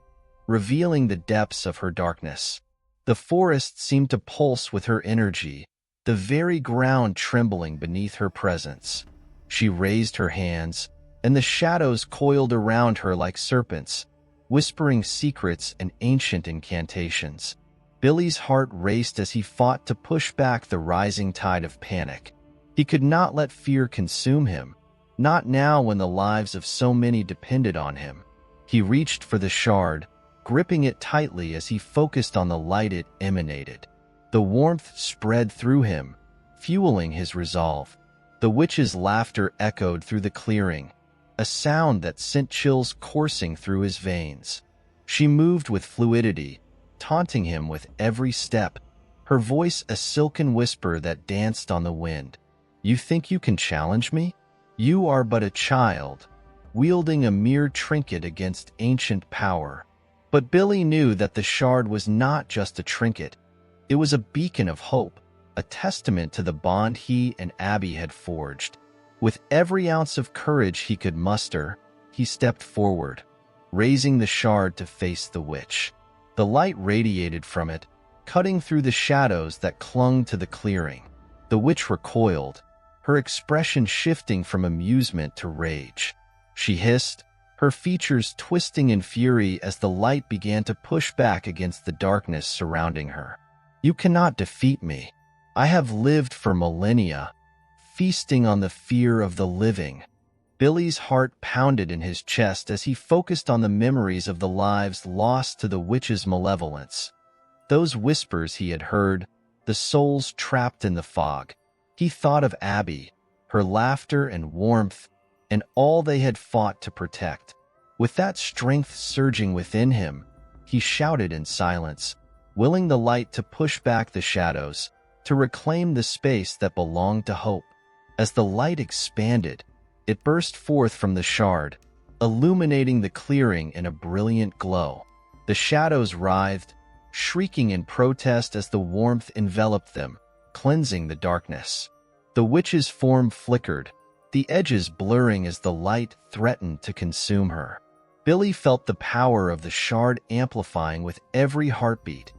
Speaker 1: revealing the depths of her darkness. The forest seemed to pulse with her energy, the very ground trembling beneath her presence. She raised her hands, and the shadows coiled around her like serpents, whispering secrets and ancient incantations. Billy's heart raced as he fought to push back the rising tide of panic. He could not let fear consume him, not now when the lives of so many depended on him. He reached for the shard, gripping it tightly as he focused on the light it emanated. The warmth spread through him, fueling his resolve. The witch's laughter echoed through the clearing, a sound that sent chills coursing through his veins. She moved with fluidity, taunting him with every step, her voice a silken whisper that danced on the wind. "You think you can challenge me? You are but a child, wielding a mere trinket against ancient power." But Billy knew that the shard was not just a trinket. It was a beacon of hope, a testament to the bond he and Abbie had forged. With every ounce of courage he could muster, he stepped forward, raising the shard to face the witch. The light radiated from it, cutting through the shadows that clung to the clearing. The witch recoiled, her expression shifting from amusement to rage. She hissed, her features twisting in fury as the light began to push back against the darkness surrounding her. "You cannot defeat me. I have lived for millennia, feasting on the fear of the living." Billy's heart pounded in his chest as he focused on the memories of the lives lost to the witch's malevolence. Those whispers he had heard, the souls trapped in the fog. He thought of Abbie, her laughter and warmth, and all they had fought to protect. With that strength surging within him, he shouted in silence, willing the light to push back the shadows, to reclaim the space that belonged to hope. As the light expanded, it burst forth from the shard, illuminating the clearing in a brilliant glow. The shadows writhed, shrieking in protest as the warmth enveloped them, cleansing the darkness. The witch's form flickered, the edges blurring as the light threatened to consume her. Billy felt the power of the shard amplifying with every heartbeat,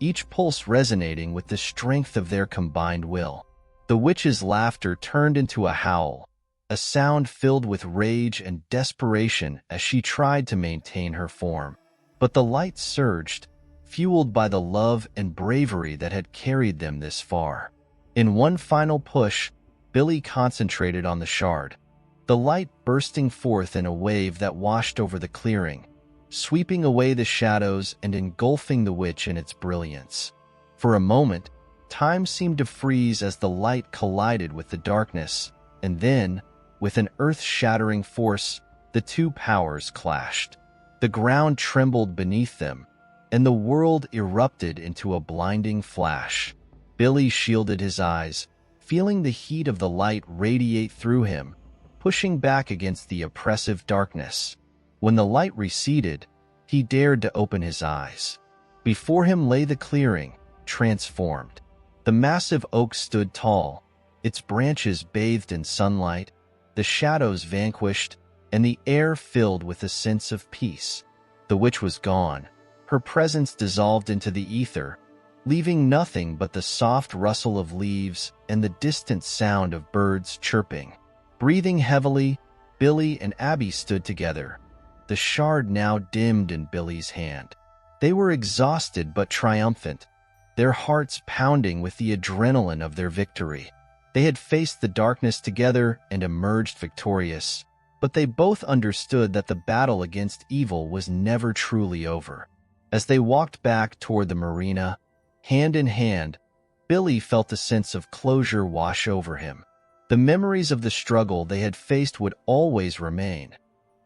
Speaker 1: each pulse resonating with the strength of their combined will. The witch's laughter turned into a howl, a sound filled with rage and desperation as she tried to maintain her form. But the light surged, fueled by the love and bravery that had carried them this far. In one final push, Billy concentrated on the shard, the light bursting forth in a wave that washed over the clearing, sweeping away the shadows and engulfing the witch in its brilliance. For a moment, time seemed to freeze as the light collided with the darkness, and then, with an earth-shattering force, the two powers clashed. The ground trembled beneath them, and the world erupted into a blinding flash. Billy shielded his eyes, feeling the heat of the light radiate through him, pushing back against the oppressive darkness. When the light receded, he dared to open his eyes. Before him lay the clearing, transformed. The massive oak stood tall, its branches bathed in sunlight, the shadows vanquished, and the air filled with a sense of peace. The witch was gone, her presence dissolved into the ether, leaving nothing but the soft rustle of leaves and the distant sound of birds chirping. Breathing heavily, Billy and Abbie stood together, the shard now dimmed in Billy's hand. They were exhausted but triumphant, their hearts pounding with the adrenaline of their victory. They had faced the darkness together and emerged victorious, but they both understood that the battle against evil was never truly over. As they walked back toward the marina, hand in hand, Billy felt a sense of closure wash over him. The memories of the struggle they had faced would always remain,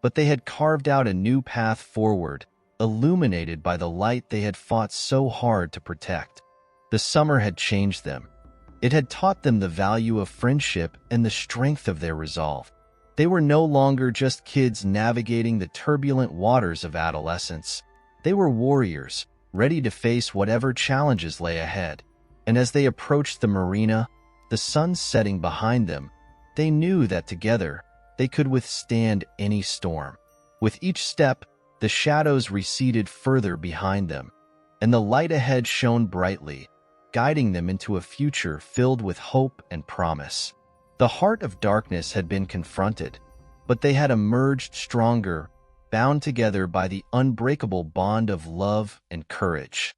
Speaker 1: but they had carved out a new path forward, illuminated by the light they had fought so hard to protect. The summer had changed them. It had taught them the value of friendship and the strength of their resolve. They were no longer just kids navigating the turbulent waters of adolescence. They were warriors, ready to face whatever challenges lay ahead. And as they approached the marina, the sun setting behind them, they knew that together they could withstand any storm. With each step, the shadows receded further behind them, and the light ahead shone brightly, guiding them into a future filled with hope and promise. The heart of darkness had been confronted, but they had emerged stronger, bound together by the unbreakable bond of love and courage.